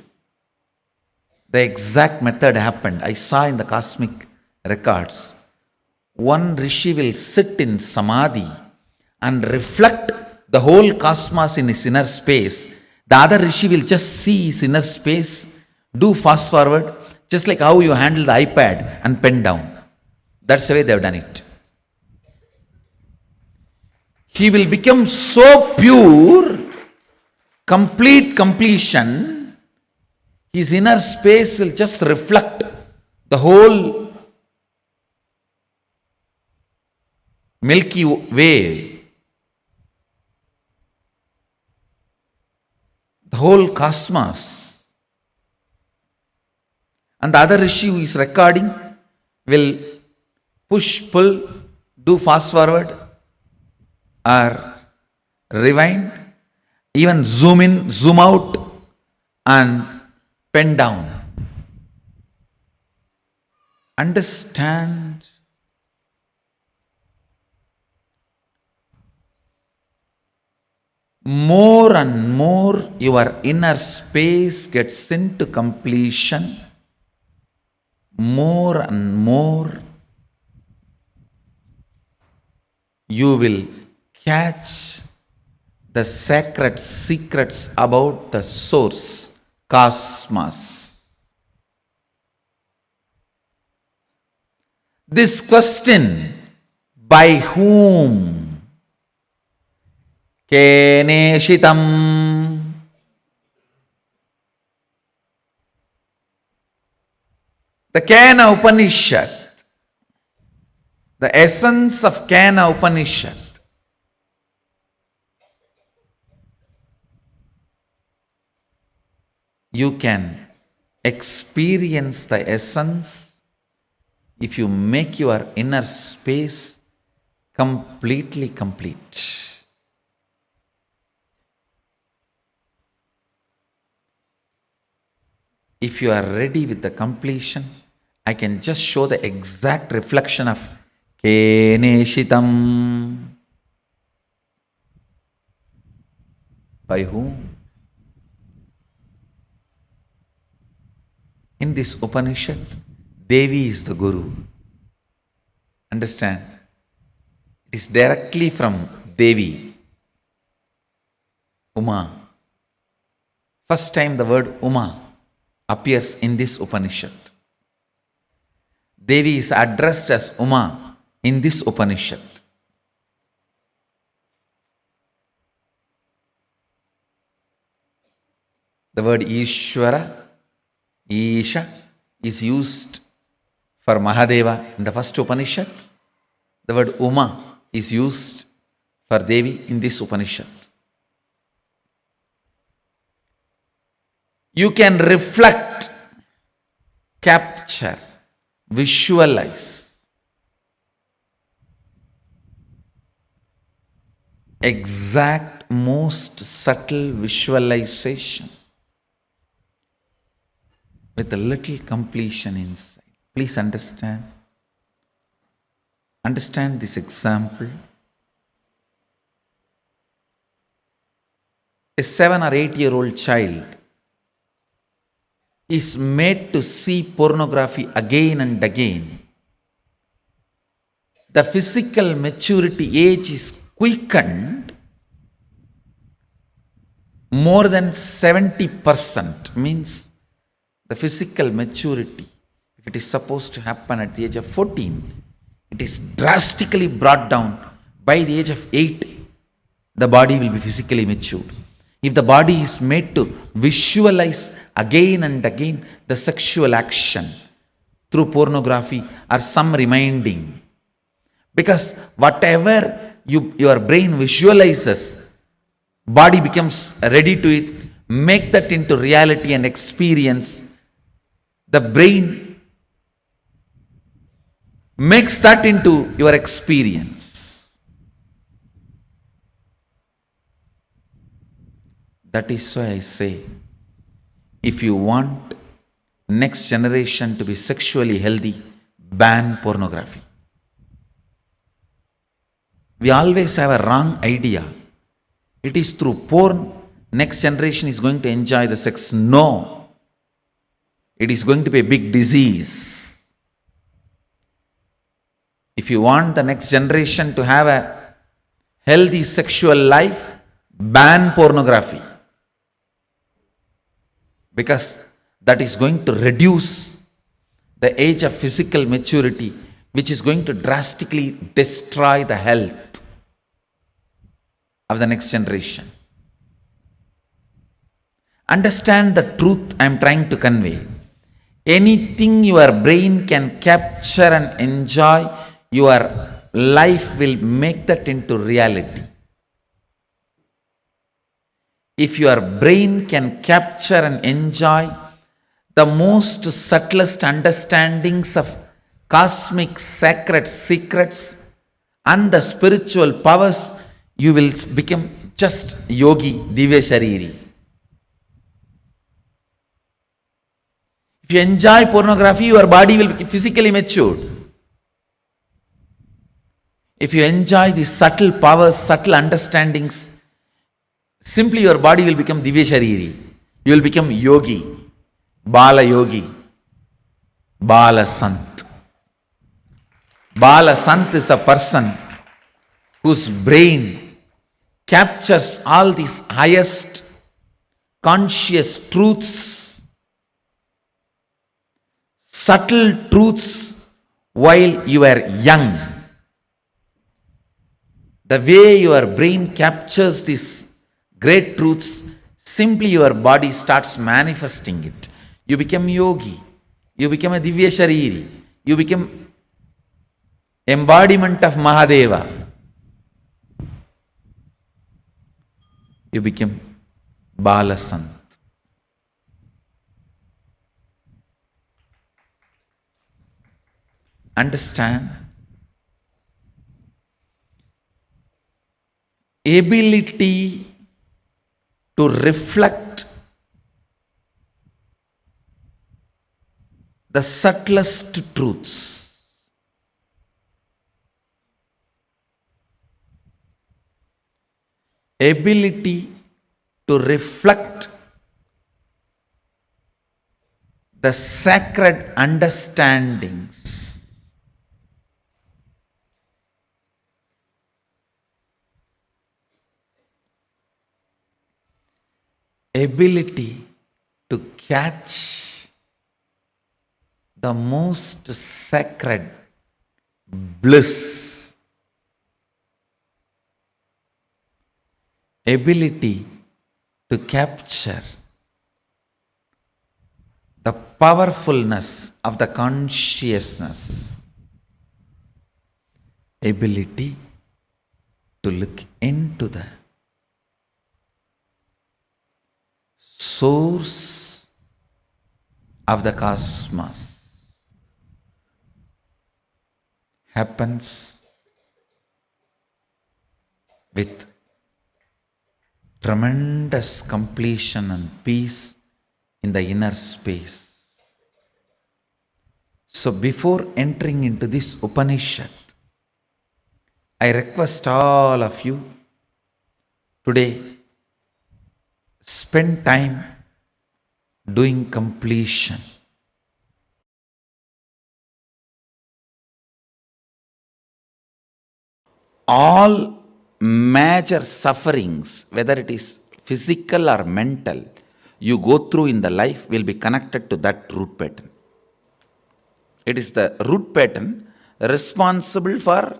the exact method happened. I saw in the cosmic records. One rishi will sit in samadhi and reflect the whole cosmos in his inner space. The other rishi will just see his inner space, do fast forward, just like how you handle the iPad and pen down. That's the way they have done it. He will become so pure, complete completion, his inner space will just reflect the whole Milky Way, the whole cosmos. And the other rishi who is recording will push, pull, do fast forward or rewind, even zoom in, zoom out and pen down. Understand? More and more your inner space gets into completion, more and more you will catch the sacred secrets about the source, cosmos. This question, by whom? Keneshitam. The Kena Upanishad, the essence of Kena Upanishad, you can experience the essence if you make your inner space completely complete. If you are ready with the completion, I can just show the exact reflection of Keneshitam. By whom? In this Upanishad, Devi is the Guru. Understand? It is directly from Devi, Uma. First time the word Uma appears in this Upanishad. Devi is addressed as Uma in this Upanishad. The word Ishvara, Isha, is used for Mahadeva in the first Upanishad. The word Uma is used for Devi in this Upanishad. You can reflect, capture, visualize exact, most subtle visualization with a little completion inside. Please understand. Understand this example. A 7 or 8-year-old child is made to see pornography again and again. The physical maturity age is quickened more than 70%, means the physical maturity, if it is supposed to happen at the age of 14, it is drastically brought down. By the age of 8, the body will be physically matured. If the body is made to visualize again and again the sexual action through pornography or some reminding, because whatever your brain visualizes, body becomes ready to it, make that into reality and experience. The brain makes that into your experience. That is why I say, if you want next generation to be sexually healthy, ban pornography. We always have a wrong idea. It is through porn next generation is going to enjoy the sex. No. It is going to be a big disease. If you want the next generation to have a healthy sexual life, ban pornography. Because that is going to reduce the age of physical maturity, which is going to drastically destroy the health of the next generation. Understand the truth I am trying to convey. Anything your brain can capture and enjoy, your life will make that into reality. If your brain can capture and enjoy the most subtlest understandings of cosmic sacred secrets and the spiritual powers, you will become just yogi, divya shariri. If you enjoy pornography, your body will be physically matured. If you enjoy the subtle powers, subtle understandings, simply your body will become divya shariri. You will become yogi, bala yogi, bala sant. Bala sant is a person whose brain captures all these highest conscious truths, subtle truths while you are young. The way your brain captures these great truths, simply your body starts manifesting it. You become yogi. You become a divya shariri. You become embodiment of Mahadeva. You become Bala Sant. Understand? Ability to reflect the subtlest truths. Ability to reflect the sacred understandings. Ability to catch the most sacred bliss. Ability to capture the powerfulness of the consciousness. Ability to look into the source of the cosmos happens with tremendous completion and peace in the inner space. So before entering into this Upanishad, I request all of you today, spend time doing completion. All major sufferings, whether it is physical or mental, you go through in the life will be connected to that root pattern. It is the root pattern responsible for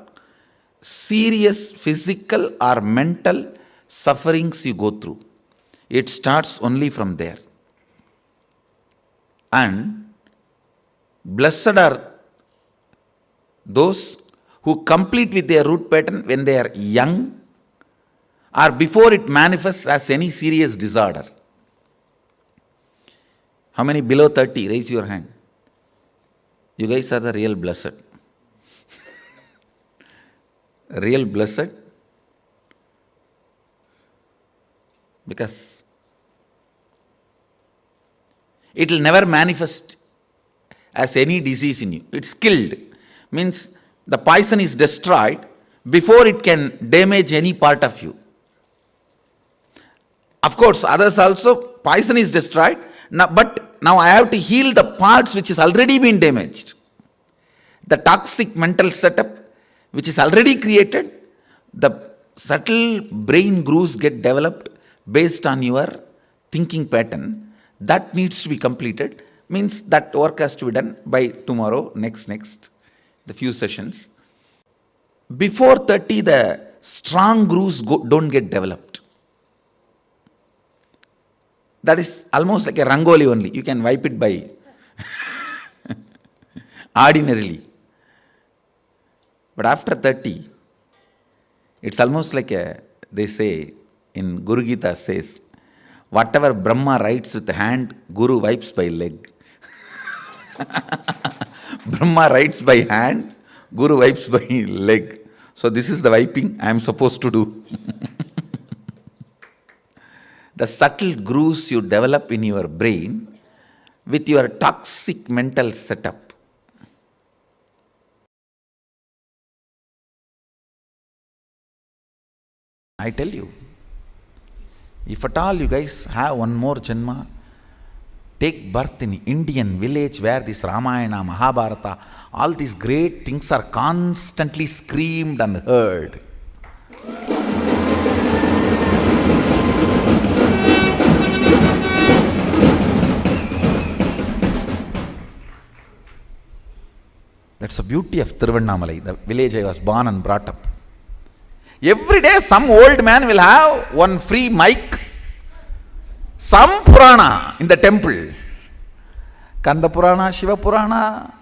serious physical or mental sufferings you go through. It starts only from there. And blessed are those who complete with their root pattern when they are young or before it manifests as any serious disorder. How many below 30? Raise your hand. You guys are the real blessed. Real blessed. Because it will never manifest as any disease in you. It's killed. Means the poison is destroyed before it can damage any part of you. Of course, others also, poison is destroyed, but now I have to heal the parts which has already been damaged. The toxic mental setup which is already created, the subtle brain grooves get developed based on your thinking pattern. That needs to be completed. Means that work has to be done by tomorrow, next, the few sessions. Before 30, the strong grooves don't get developed. That is almost like a rangoli only. You can wipe it by ordinarily. But after 30, it's almost like they say in Guru Gita says, whatever Brahma writes with the hand, Guru wipes by leg. Brahma writes by hand, Guru wipes by leg. So this is the wiping I am supposed to do. The subtle grooves you develop in your brain with your toxic mental setup. I tell you, if at all you guys have one more janma, take birth in Indian village where this Ramayana, Mahabharata, all these great things are constantly screamed and heard. That's the beauty of Tiruvannamalai, the village I was born and brought up. Every day some old man will have one free mic, some Purana in the temple. Kanda Purana, Shiva Purana,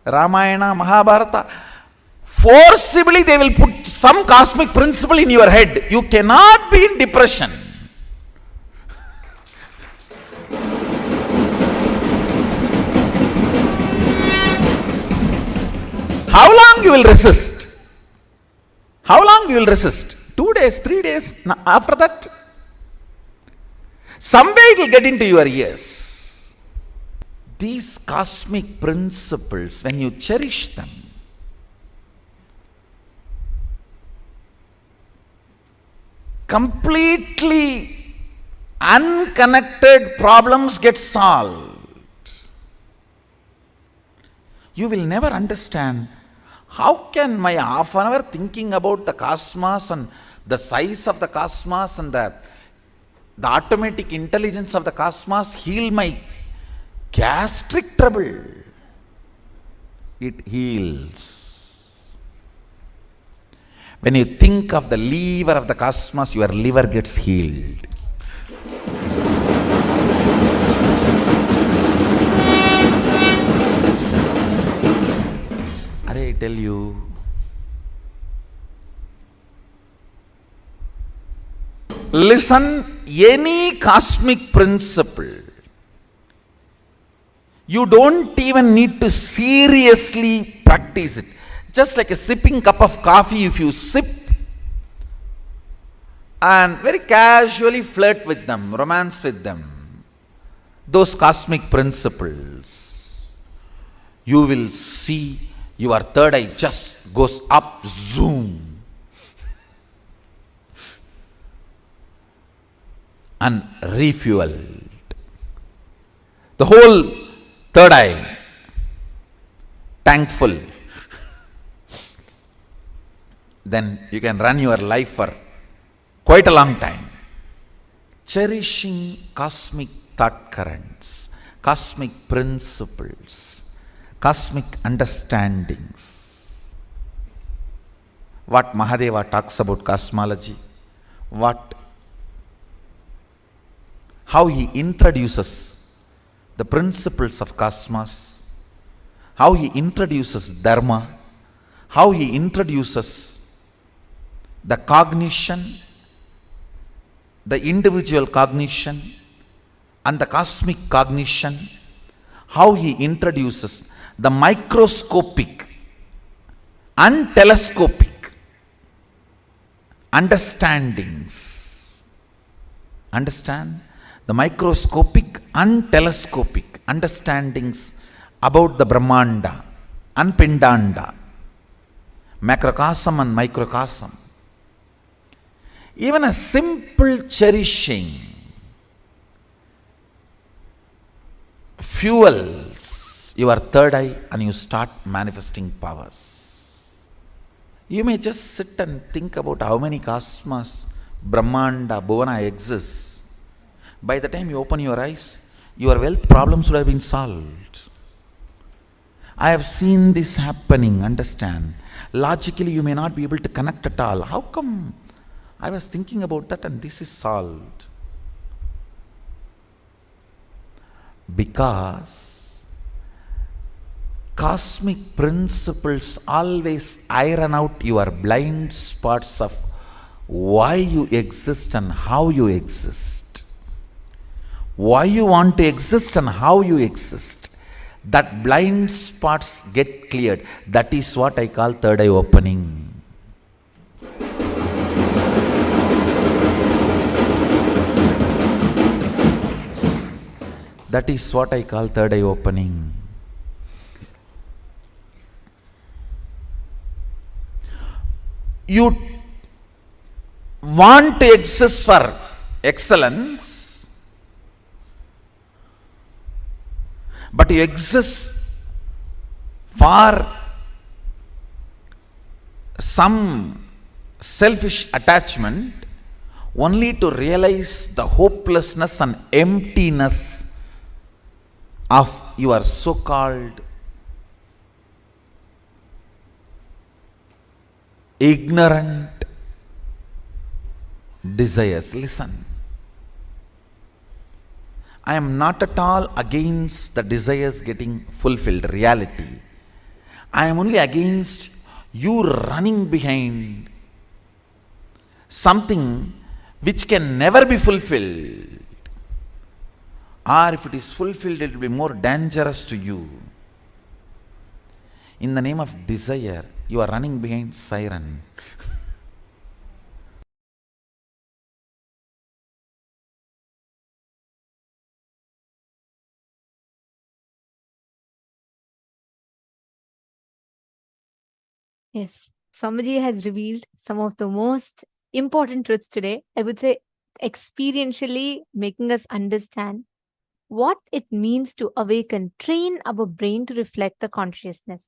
Ramayana, Mahabharata. Forcibly they will put some cosmic principle in your head. You cannot be in depression. How long you will resist? How long you will resist? 2 days, 3 days, after that? Someday it will get into your ears. These cosmic principles, when you cherish them, completely unconnected problems get solved. You will never understand how can my half an hour thinking about the cosmos and the size of the cosmos and the automatic intelligence of the cosmos heal my gastric trouble. It heals. When you think of the lever of the cosmos, your liver gets healed. I tell you, listen, any cosmic principle, you don't even need to seriously practice it. Just like a sipping cup of coffee, if you sip and very casually flirt with them, romance with them, those cosmic principles, you will see your third eye just goes up, zoom, and refueled. The whole third eye tank full. Then you can run your life for quite a long time. Cherishing cosmic thought currents, cosmic principles, cosmic understandings. What Mahadeva talks about cosmology, how he introduces the principles of cosmos, how he introduces dharma, how he introduces the cognition, the individual cognition and the cosmic cognition, how he introduces the microscopic and telescopic understandings. Understand? The microscopic and telescopic understandings about the Brahmanda and Pindanda, macrocosm and microcosm. Even a simple cherishing fuels your third eye and you start manifesting powers. You may just sit and think about how many cosmos, Brahmanda, Bhuvana exists. By the time you open your eyes, your wealth problems would have been solved. I have seen this happening, understand. Logically, you may not be able to connect at all. How come? I was thinking about that and this is solved. Because cosmic principles always iron out your blind spots of why you exist and how you exist. Why you want to exist and how you exist. That blind spots get cleared. That is what I call third eye opening. That is what I call third eye opening. You want to exist for excellence, but you exist for some selfish attachment only to realize the hopelessness and emptiness of your so-called ignorant desires. Listen. I am not at all against the desires getting fulfilled, reality. I am only against you running behind something which can never be fulfilled. Or if it is fulfilled, it will be more dangerous to you. In the name of desire, you are running behind siren. Yes, Swamiji has revealed some of the most important truths today. I would say experientially making us understand what it means to awaken, train our brain to reflect the consciousness.